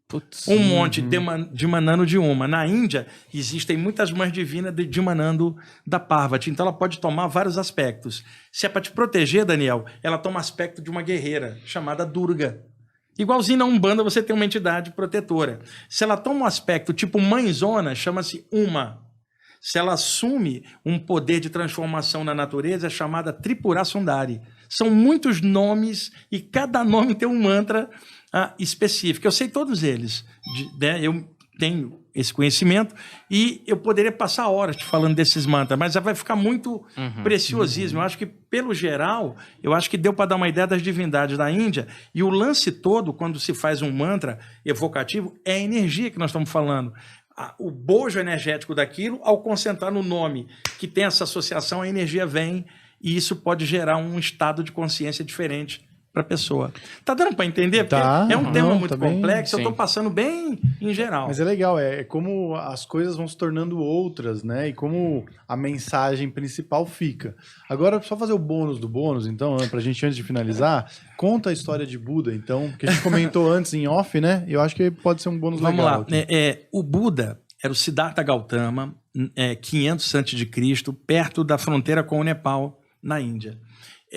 Putz, um monte, dimanando de uma. Na Índia, existem muitas mães divinas dimanando da Parvati. Então, ela pode tomar vários aspectos. Se é para te proteger, Daniel, ela toma aspecto de uma guerreira, chamada Durga. Igualzinho na Umbanda, você tem uma entidade protetora. Se ela toma um aspecto tipo mãezona, chama-se Uma. Se ela assume um poder de transformação na natureza, é chamada Tripura Sundari. São muitos nomes e cada nome tem um mantra específico. Eu sei todos eles. Eu tenho esse conhecimento e eu poderia passar horas te falando desses mantras, mas vai ficar muito preciosismo. Eu acho que, pelo geral, eu acho que deu para dar uma ideia das divindades da Índia. E o lance todo, quando se faz um mantra evocativo, é a energia que nós estamos falando. O bojo energético daquilo, ao concentrar no nome que tem essa associação, a energia vem e isso pode gerar um estado de consciência diferente para a pessoa. Tá dando para entender? Porque é um tema muito complexo, eu estou passando bem em geral. Mas é legal, é como as coisas vão se tornando outras, né? E como a mensagem principal fica. Agora, só fazer o bônus do bônus, então, para a gente, antes de finalizar, conta a história de Buda, então, que a gente comentou antes em off, né? Eu acho que pode ser um bônus legal. Vamos lá. O Buda era o Siddhartha Gautama, 500 a.C., perto da fronteira com o Nepal, na Índia.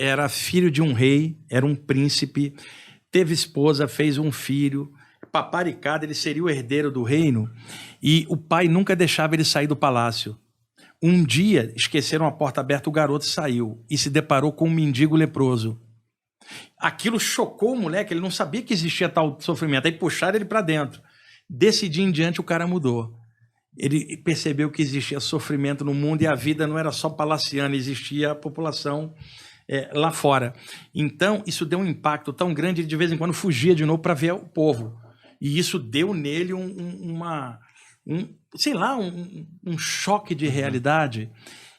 Era filho de um rei, era um príncipe, teve esposa, fez um filho, paparicado, ele seria o herdeiro do reino, e o pai nunca deixava ele sair do palácio. Um dia, esqueceram a porta aberta, o garoto saiu e se deparou com um mendigo leproso. Aquilo chocou o moleque, ele não sabia que existia tal sofrimento, aí puxaram ele para dentro. Desse dia em diante, o cara mudou. ele percebeu que existia sofrimento no mundo e a vida não era só palaciana, existia a população lá fora. Então, isso deu um impacto tão grande, ele de vez em quando fugia de novo para ver o povo. E isso deu nele um choque de realidade.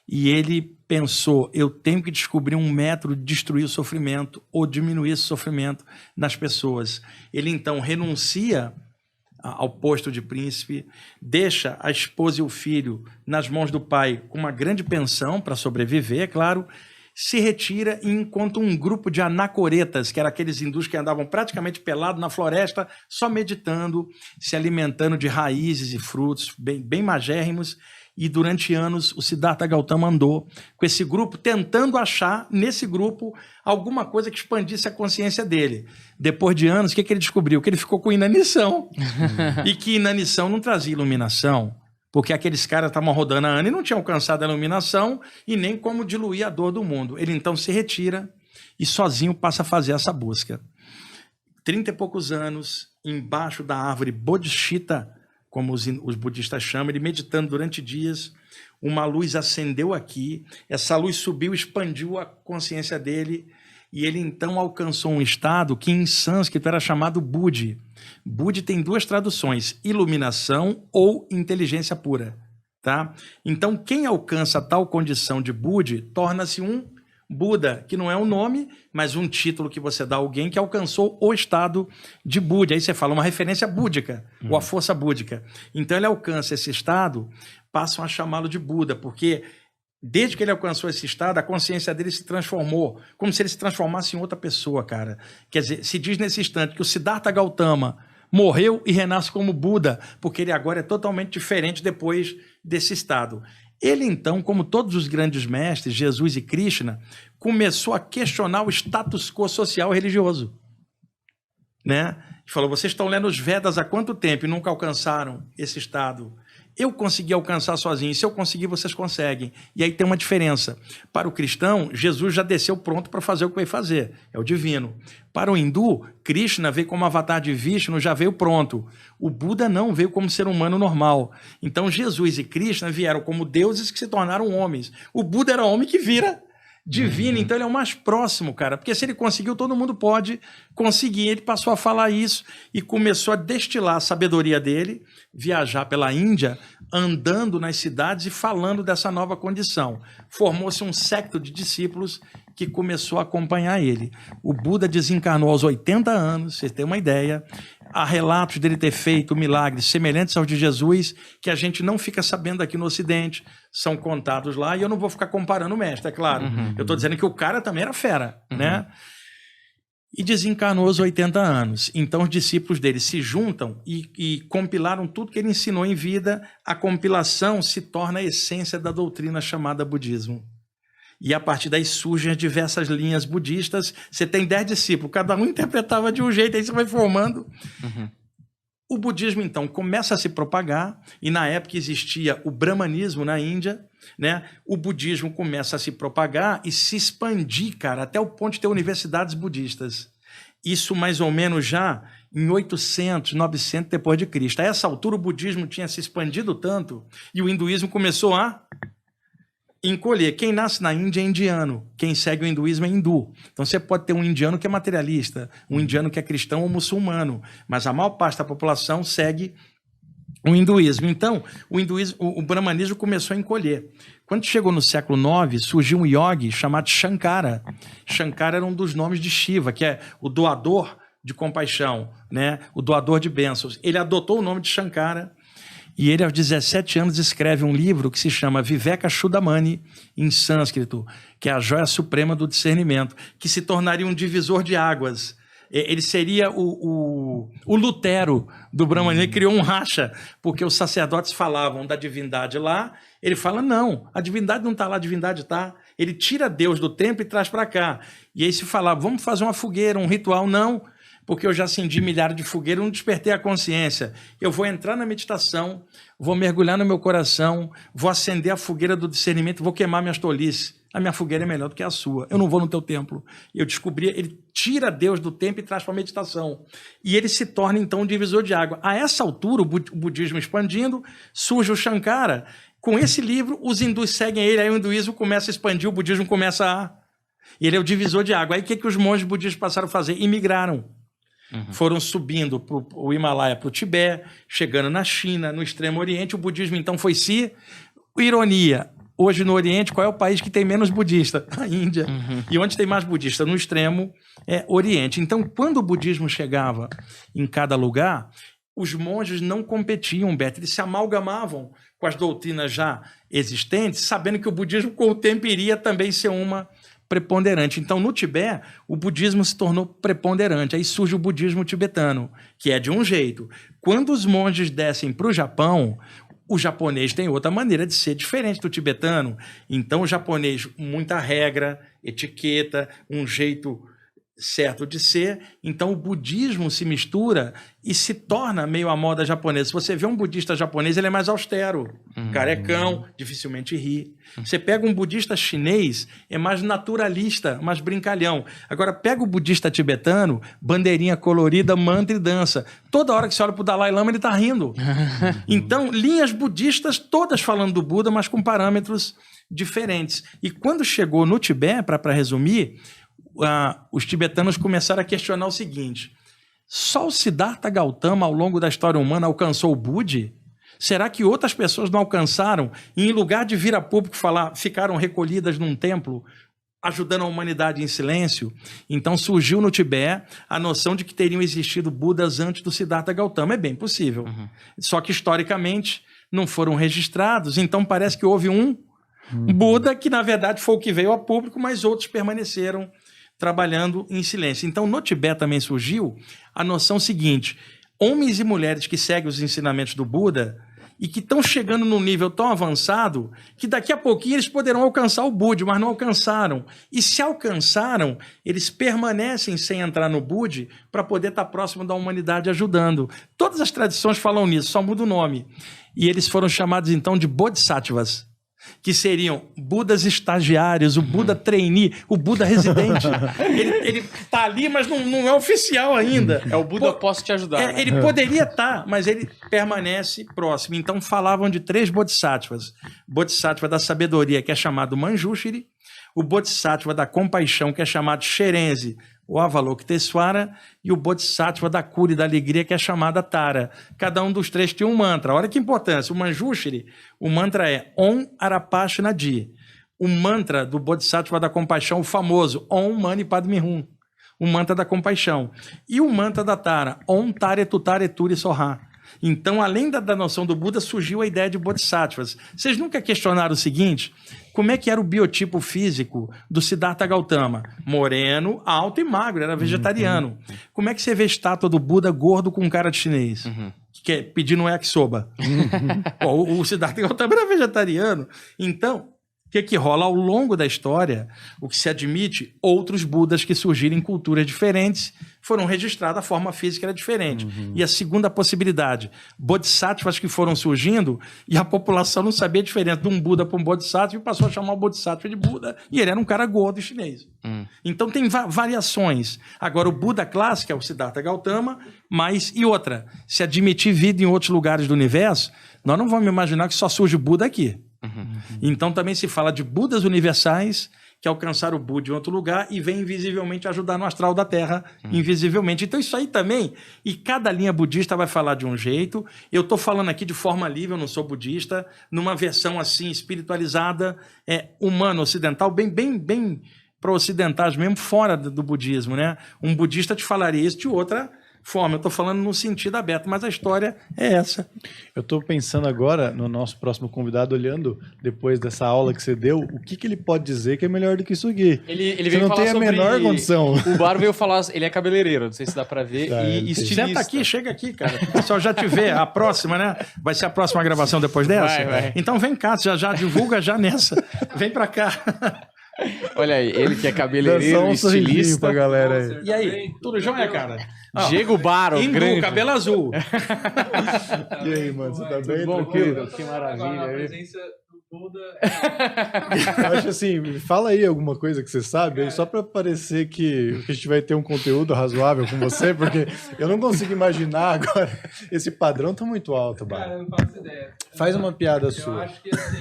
E ele pensou, eu tenho que descobrir um método de destruir o sofrimento ou diminuir esse sofrimento nas pessoas. Ele então renuncia ao posto de príncipe, deixa a esposa e o filho nas mãos do pai com uma grande pensão para sobreviver, é claro, se retira e encontra um grupo de anacoretas, que eram aqueles hindus que andavam praticamente pelados na floresta, só meditando, se alimentando de raízes e frutos bem magérrimos. E durante anos o Siddhartha Gautama andou com esse grupo, tentando achar nesse grupo alguma coisa que expandisse a consciência dele. Depois de anos, o que ele descobriu? Que ele ficou com inanição. E que inanição não trazia iluminação, porque aqueles caras estavam rodando há anos e não tinham alcançado a iluminação e nem como diluir a dor do mundo. Ele então se retira e sozinho passa a fazer essa busca. 30 e poucos anos, embaixo da árvore Bodhicitta, como os budistas chamam, ele meditando durante dias, uma luz acendeu aqui, essa luz subiu, expandiu a consciência dele, e ele então alcançou um estado que em sânscrito era chamado Buddhi. Buddhi tem duas traduções, iluminação ou inteligência pura. Tá? Então, quem alcança tal condição de Buddhi torna-se um Buda, que não é um nome, mas um título que você dá a alguém que alcançou o estado de Buddha. Aí você fala uma referência búdica, ou a força búdica. Então ele alcança esse estado, passam a chamá-lo de Buda, porque desde que ele alcançou esse estado, a consciência dele se transformou, como se ele se transformasse em outra pessoa, cara. Quer dizer, se diz nesse instante que o Siddhartha Gautama morreu e renasce como Buda, porque ele agora é totalmente diferente depois desse estado. Ele, então, como todos os grandes mestres, Jesus e Krishna, começou a questionar o status quo social e religioso. Né? Ele falou, vocês estão lendo os Vedas há quanto tempo e nunca alcançaram esse estado? Eu consegui alcançar sozinho, se eu conseguir, vocês conseguem. E aí tem uma diferença. Para o cristão, Jesus já desceu pronto para fazer o que veio fazer, é o divino. Para o hindu, Krishna veio como avatar de Vishnu, já veio pronto. O Buda não, veio como ser humano normal. Então Jesus e Krishna vieram como deuses que se tornaram homens. O Buda era homem que vira divino, então ele é o mais próximo, cara, porque se ele conseguiu, todo mundo pode conseguir. Ele passou a falar isso e começou a destilar a sabedoria dele, viajar pela Índia, andando nas cidades e falando dessa nova condição. Formou-se um séquito de discípulos que começou a acompanhar ele. O Buda desencarnou aos 80 anos, vocês têm uma ideia. Há relatos dele ter feito milagres semelhantes aos de Jesus, que a gente não fica sabendo aqui no Ocidente, são contados lá, e eu não vou ficar comparando o mestre, é claro. Eu estou dizendo que o cara também era fera, né? E desencarnou aos 80 anos. Então os discípulos dele se juntam e compilaram tudo que ele ensinou em vida. A compilação se torna a essência da doutrina chamada budismo. E a partir daí surgem as diversas linhas budistas. Você tem 10 discípulos, cada um interpretava de um jeito, aí você vai formando. O budismo, então, começa a se propagar, e na época existia o brahmanismo na Índia, né? O budismo começa a se propagar e se expandir, cara, até o ponto de ter universidades budistas. Isso mais ou menos já em 800, 900 depois de Cristo. A essa altura o budismo tinha se expandido tanto e o hinduísmo começou a encolher. Quem nasce na Índia é indiano, quem segue o hinduísmo é hindu. Então você pode ter um indiano que é materialista, um indiano que é cristão ou muçulmano, mas a maior parte da população segue o hinduísmo. Então o brahmanismo começou a encolher. Quando chegou no século IX, surgiu um yogi chamado Shankara. Shankara era um dos nomes de Shiva, que é o doador de compaixão, né? O doador de bênçãos. Ele adotou o nome de Shankara. E ele, aos 17 anos, escreve um livro que se chama Vivekachudamani, em sânscrito, que é a joia suprema do discernimento, que se tornaria um divisor de águas. Ele seria o Lutero do brahmanismo. Ele criou um racha, porque os sacerdotes falavam da divindade lá. Ele fala, não, a divindade não está lá, a divindade está. Ele tira Deus do templo e traz para cá. E aí se falava, vamos fazer uma fogueira, um ritual. Não, porque eu já acendi milhares de fogueiras, não despertei a consciência. Eu vou entrar na meditação, vou mergulhar no meu coração, vou acender a fogueira do discernimento, vou queimar minhas tolices. A minha fogueira é melhor do que a sua. Eu não vou no teu templo. Eu descobri, ele tira Deus do templo e traz para a meditação. E ele se torna, então, um divisor de água. A essa altura, o budismo expandindo, surge o Shankara. Com esse livro, os hindus seguem ele, aí o hinduísmo começa a expandir, o budismo começa a... E ele é o divisor de água. Aí o que os monges budistas passaram a fazer? Imigraram. Foram subindo o Himalaia para o Tibete, chegando na China, no Extremo Oriente. O budismo, então, foi se... Ironia, hoje no Oriente, qual é o país que tem menos budista? A Índia. E onde tem mais budista? No Extremo Oriente. Então, quando o budismo chegava em cada lugar, os monges não competiam, Beto, eles se amalgamavam com as doutrinas já existentes, sabendo que o budismo, com o tempo, iria também ser uma preponderante. Então, no Tibete, o budismo se tornou preponderante. Aí surge o budismo tibetano, que é de um jeito. Quando os monges descem para o Japão, o japonês tem outra maneira de ser diferente do tibetano. Então, o japonês, muita regra, etiqueta, um jeito certo de ser. Então, o budismo se mistura e se torna meio a moda japonesa. Se você vê um budista japonês, ele é mais austero, carecão, dificilmente ri. Você pega um budista chinês, é mais naturalista, mais brincalhão. Agora, pega o budista tibetano, bandeirinha colorida, mantra e dança. Toda hora que você olha para o Dalai Lama, ele está rindo. Então, linhas budistas todas falando do Buda, mas com parâmetros diferentes. E quando chegou no Tibete, para resumir, os tibetanos começaram a questionar o seguinte: só o Siddhartha Gautama, ao longo da história humana, alcançou o Budi? Será que outras pessoas não alcançaram e, em lugar de vir a público falar, ficaram recolhidas num templo, ajudando a humanidade em silêncio? Então surgiu no Tibete a noção de que teriam existido Budas antes do Siddhartha Gautama. É bem possível. Só que, historicamente, não foram registrados. Então parece que houve um Buda que, na verdade, foi o que veio a público, mas outros permaneceram trabalhando em silêncio. Então, no Tibete também surgiu a noção seguinte: homens e mulheres que seguem os ensinamentos do Buda e que estão chegando num nível tão avançado que daqui a pouquinho eles poderão alcançar o Budi, mas não alcançaram. E se alcançaram, eles permanecem sem entrar no Budi para poder estar próximo da humanidade ajudando. Todas as tradições falam nisso, só muda o nome. E eles foram chamados, então, de Bodhisattvas, que seriam Budas estagiários, o Buda trainee, o Buda residente. Ele está ali, mas não é oficial ainda. É o Buda, posso te ajudar. Né? Ele poderia estar, mas ele permanece próximo. Então falavam de 3 Bodhisattvas. Bodhisattva da sabedoria, que é chamado Manjushri, o Bodhisattva da compaixão, que é chamado Sherenzi, o Avalokitesvara, e o Bodhisattva da cura e da alegria, que é chamada Tara. Cada um dos 3 tinha um mantra. Olha que importância. O Manjushri, o mantra é Om Arapashanadi. O mantra do Bodhisattva da compaixão, o famoso Om Mani Padme Hum, o mantra da compaixão. E o mantra da Tara, Om Tare Tutare Turi Soha. Então, além da noção do Buda, surgiu a ideia de Bodhisattvas. Vocês nunca questionaram o seguinte: como é que era o biotipo físico do Siddhartha Gautama? Moreno, alto e magro, era vegetariano. Como é que você vê a estátua do Buda gordo com cara de chinês? Que é pedindo um yakisoba. O Siddhartha Gautama era vegetariano. Então, o que rola ao longo da história? O que se admite, outros Budas que surgiram em culturas diferentes foram registrados, a forma física era diferente. E a segunda possibilidade, Bodhisattvas que foram surgindo e a população não sabia a diferença de um Buda para um Bodhisattva e passou a chamar o Bodhisattva de Buda, e ele era um cara gordo e chinês. Então tem variações. Agora o Buda clássico é o Siddhartha Gautama, mas e outra, se admitir vida em outros lugares do universo, nós não vamos imaginar que só surge Buda aqui. Então também se fala de Budas universais que alcançaram o Buda em outro lugar e vem invisivelmente ajudar no astral da Terra, invisivelmente. Então isso aí também, e cada linha budista vai falar de um jeito. Eu estou falando aqui de forma livre, eu não sou budista, numa versão assim espiritualizada, humana, ocidental, bem para ocidentais mesmo, fora do budismo, né? Um budista te falaria isso de outra forma. Eu estou falando no sentido aberto, mas a história é essa. Eu estou pensando agora no nosso próximo convidado, olhando depois dessa aula que você deu, o que ele pode dizer que é melhor do que isso aqui. Ele você veio não falar tem a sobre... menor condição. O Bar veio falar, ele é cabeleireiro, não sei se dá para ver, e estilista. Senta aqui, chega aqui, cara. O pessoal já te vê, a próxima, né? Vai ser a próxima gravação depois dessa? Vai. Então vem cá, já divulga já nessa. Vem para cá. Olha aí, ele que é cabeleireiro, Dá só um sorrisinho estilista. pra galera aí. E aí, tudo jóia, cara? Diego Baro, Imbu, grande. cabelo azul. E aí, mano, você tá bem? Tudo bom, Tranquilo? querido? Que maravilha. Agora, a viu? presença do Buda Eu acho assim, fala aí alguma coisa que você sabe, aí, só pra parecer que a gente vai ter um conteúdo razoável com você, porque eu não consigo imaginar agora. Esse padrão tá muito alto, Cara, Baro. eu não faço ideia. Faz uma piada Eu sua. acho que, assim,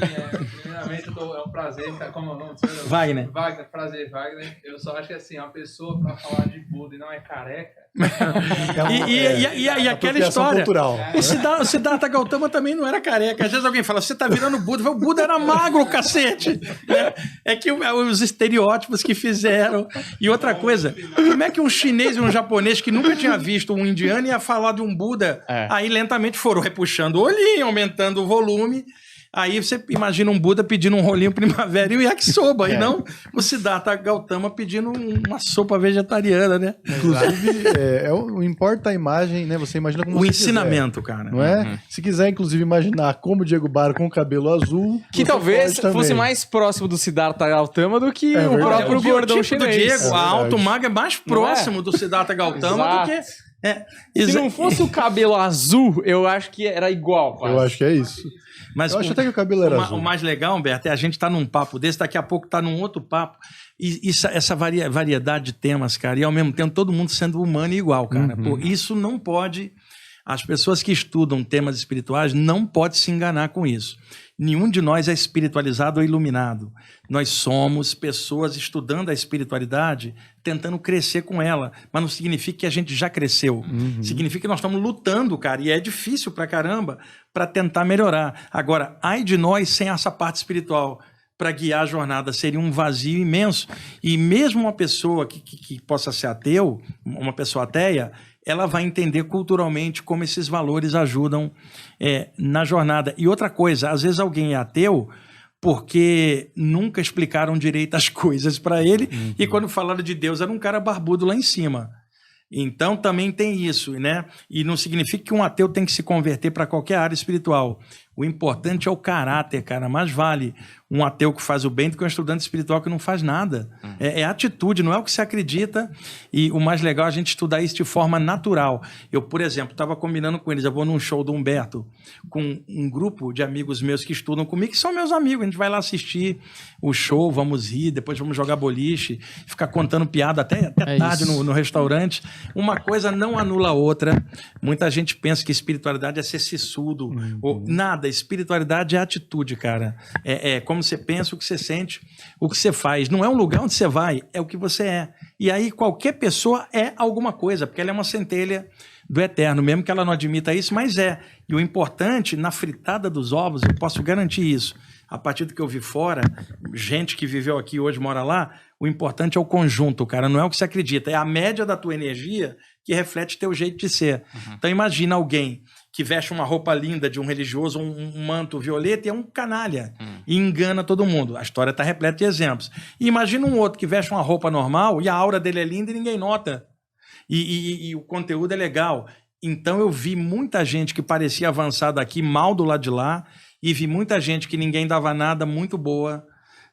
primeiramente, é um prazer estar como é o nome do senhor? Wagner. Wagner, prazer, Wagner. Eu só acho que, assim, uma pessoa pra falar de Buda e não é careca. E aquela apropriação história. cultural. O Siddhartha Gautama também não era careca. Às vezes alguém fala, você tá virando Buda. O Buda era magro, cacete. É que os estereótipos que fizeram. E outra coisa, como é que um chinês e um japonês que nunca tinha visto um indiano ia falar de um Buda? Aí lentamente foram repuxando o olhinho, aumentando o volume. Aí você imagina um Buda pedindo um rolinho primavera e o yakisoba, e não o Siddhartha Gautama pedindo uma sopa vegetariana, né? Inclusive, importa a imagem, né? Você imagina como O você ensinamento, cara. quiser, não é? Se quiser, inclusive, imaginar como o Diego Baro com o cabelo azul. Que você talvez pode também. fosse mais próximo do Siddhartha Gautama do que É o verdade. próprio O biotipo gordão do chinês. Diego, a verdade. alto mago é mais próximo do Siddhartha Gautama do que... Se não fosse o cabelo azul, eu acho que era igual. Quase. Eu acho que é isso. Mas Eu acho até que o cabelo era azul. O mais legal, Humberto, é a gente estar num papo desse, daqui a pouco tá num outro papo. E essa variedade de temas, cara, e ao mesmo tempo todo mundo sendo humano e igual, cara. Pô, isso não pode... As pessoas que estudam temas espirituais não podem se enganar com isso. Nenhum de nós é espiritualizado ou iluminado. Nós somos pessoas estudando a espiritualidade, tentando crescer com ela. Mas não significa que a gente já cresceu. Significa que nós estamos lutando, cara. E é difícil pra caramba para tentar melhorar. Agora, ai de nós sem essa parte espiritual para guiar a jornada. Seria um vazio imenso. E mesmo uma pessoa que possa ser ateu, uma pessoa ateia, ela vai entender culturalmente como esses valores ajudam na jornada. E outra coisa, às vezes alguém é ateu porque nunca explicaram direito as coisas para ele, e quando falaram de Deus era um cara barbudo lá em cima. Então também tem isso, né? E não significa que um ateu tem que se converter para qualquer área espiritual. O importante é o caráter, cara. Mais vale um ateu que faz o bem do que um estudante espiritual que não faz nada. É atitude, não é o que se acredita. E o mais legal é a gente estudar isso de forma natural. Eu, por exemplo, estava combinando com eles, eu vou num show do Humberto com um grupo de amigos meus que estudam comigo, que são meus amigos. A gente vai lá assistir o show, vamos rir, depois vamos jogar boliche, ficar contando piada até tarde no restaurante. Uma coisa não anula a outra. Muita gente pensa que espiritualidade é ser sissudo. Ou nada, espiritualidade é atitude, cara. É como você pensa, o que você sente, o que você faz. Não é um lugar onde você vai, é o que você é. E aí qualquer pessoa é alguma coisa, porque ela é uma centelha do eterno, mesmo que ela não admita isso, mas é. E o importante, na fritada dos ovos, eu posso garantir isso. A partir do que eu vi fora, gente que viveu aqui hoje mora lá, o importante é o conjunto, cara, não é o que você acredita, é a média da tua energia que reflete teu jeito de ser. Então imagina alguém que veste uma roupa linda de um religioso, um manto violeta, e é um canalha, e engana todo mundo. A história está repleta de exemplos. E imagina um outro que veste uma roupa normal e a aura dele é linda e ninguém nota. E o conteúdo é legal. Então eu vi muita gente que parecia avançada aqui, mal do lado de lá, e vi muita gente que ninguém dava nada, muito boa,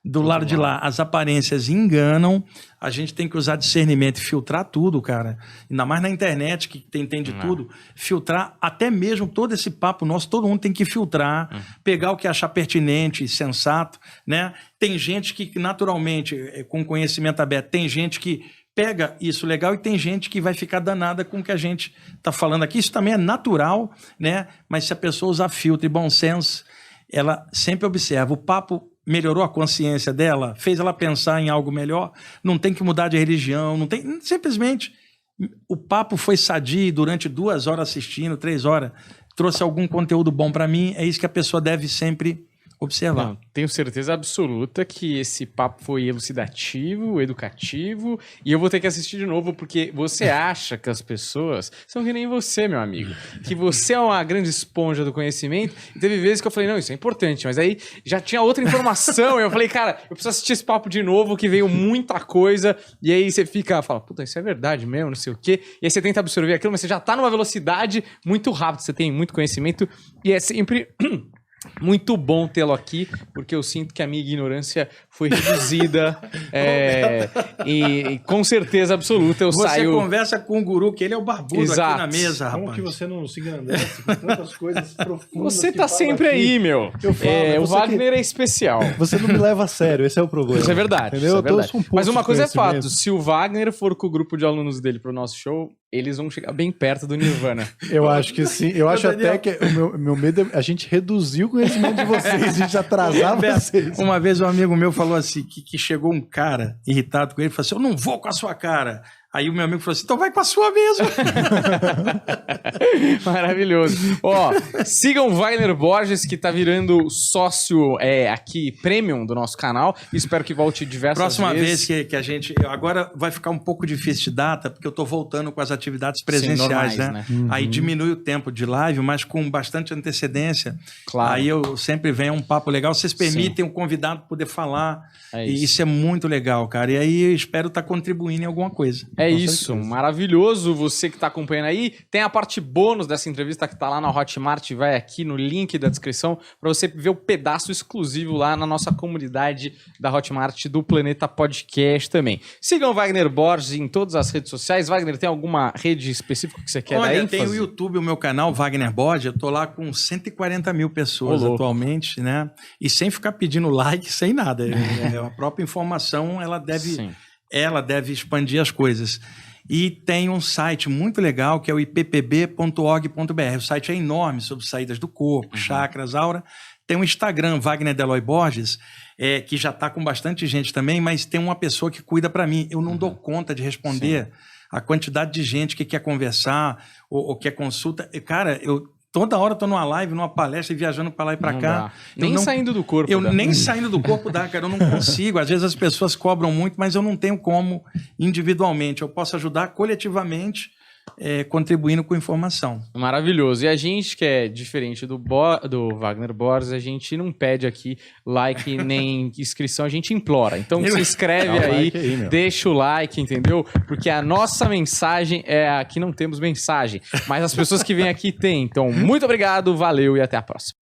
do lado de lá. As aparências enganam, a gente tem que usar discernimento e filtrar tudo, cara. Ainda mais na internet, que tem de tudo. Filtrar até mesmo todo esse papo nosso, todo mundo tem que filtrar, pegar o que achar pertinente e sensato, né? Tem gente que, naturalmente, com conhecimento aberto, tem gente que pega isso legal e tem gente que vai ficar danada com o que a gente está falando aqui. Isso também é natural, né? Mas se a pessoa usar filtro e bom senso, ela sempre observa. O papo melhorou a consciência dela, fez ela pensar em algo melhor, não tem que mudar de religião, não tem, simplesmente o papo foi sadio durante 2 horas assistindo, 3 horas, trouxe algum conteúdo bom para mim, é isso que a pessoa deve sempre observar. Não, tenho certeza absoluta que esse papo foi elucidativo, educativo, e eu vou ter que assistir de novo, porque você acha que as pessoas são que nem você, meu amigo, que você é uma grande esponja do conhecimento, e teve vezes que eu falei, não, isso é importante, mas aí já tinha outra informação, e eu falei, cara, eu preciso assistir esse papo de novo, que veio muita coisa, e aí você fala, puta, isso é verdade mesmo, não sei o quê, e aí você tenta absorver aquilo, mas você já tá numa velocidade muito rápida, você tem muito conhecimento, e é sempre... Muito bom tê-lo aqui, porque eu sinto que a minha ignorância foi reduzida e com certeza absoluta eu Você saio... conversa com o guru, que ele é o barbudo Exato. aqui na mesa, Como rapaz. que você não se engrandece com tantas coisas profundas? Você que tá fala sempre aqui? aí, meu. Eu falo, O você Wagner é especial. Você não me leva a sério, esse é o problema. Isso é verdade. Entendeu? Isso é Eu tô verdade. com um pouco Mas uma de coisa é fato: conhecimento. se o Wagner for com o grupo de alunos dele pro nosso show, eles vão chegar bem perto do Nirvana. Eu acho que sim. Eu acho Daniel. até que o meu medo é a gente reduzir o conhecimento de vocês, a gente atrasar vocês. Uma vez um amigo meu falou assim, que chegou um cara irritado com ele, falou assim, eu não vou com a sua cara. Aí o meu amigo falou assim, então vai com a sua mesmo. Maravilhoso. Ó, sigam o Wagner Borges, que tá virando sócio aqui, premium do nosso canal. Espero que volte diversas Próxima vezes. vez que a gente... Agora vai ficar um pouco difícil de data, porque eu tô voltando com as atividades presenciais, normais, né? né? Aí diminui o tempo de live, mas com bastante antecedência. Claro. Aí eu sempre venho um papo legal. Vocês permitem o convidado poder falar. É E isso. isso é muito legal, cara. E aí eu espero estar contribuindo em alguma coisa. É Com isso, certeza. maravilhoso você que tá acompanhando aí. Tem a parte bônus dessa entrevista que tá lá na Hotmart, vai aqui no link da descrição para você ver o pedaço exclusivo lá na nossa comunidade da Hotmart do Planeta Podcast também. Sigam o Wagner Borges em todas as redes sociais. Wagner, tem alguma rede específica que você quer dar Olha, ênfase? tem o YouTube, o meu canal, Wagner Borges. Eu tô lá com 140 mil pessoas Ô, louco. atualmente, né? E sem ficar pedindo like, sem nada. A própria informação, ela deve expandir as coisas. E tem um site muito legal que é o ippb.org.br. O site é enorme, sobre saídas do corpo, chakras, aura. Tem um Instagram, Wagner Deloy Borges, que já está com bastante gente também, mas tem uma pessoa que cuida para mim. Eu não dou conta de responder a quantidade de gente que quer conversar ou quer consulta. E, cara, toda hora eu tô numa live, numa palestra e viajando para lá e para Não cá. dá. Nem não- saindo do corpo. Eu dá. nem saindo do corpo dá, cara. Eu não consigo. Às vezes as pessoas cobram muito, mas eu não tenho como individualmente. Eu posso ajudar coletivamente, contribuindo com informação. Maravilhoso. E a gente, que é diferente do Wagner Borges, a gente não pede aqui like nem inscrição, a gente implora. Então se inscreve Dá o aí, like aí, meu. deixa o like, entendeu? Porque a nossa mensagem aqui não temos mensagem, mas as pessoas que vêm aqui têm. Então, muito obrigado, valeu e até a próxima.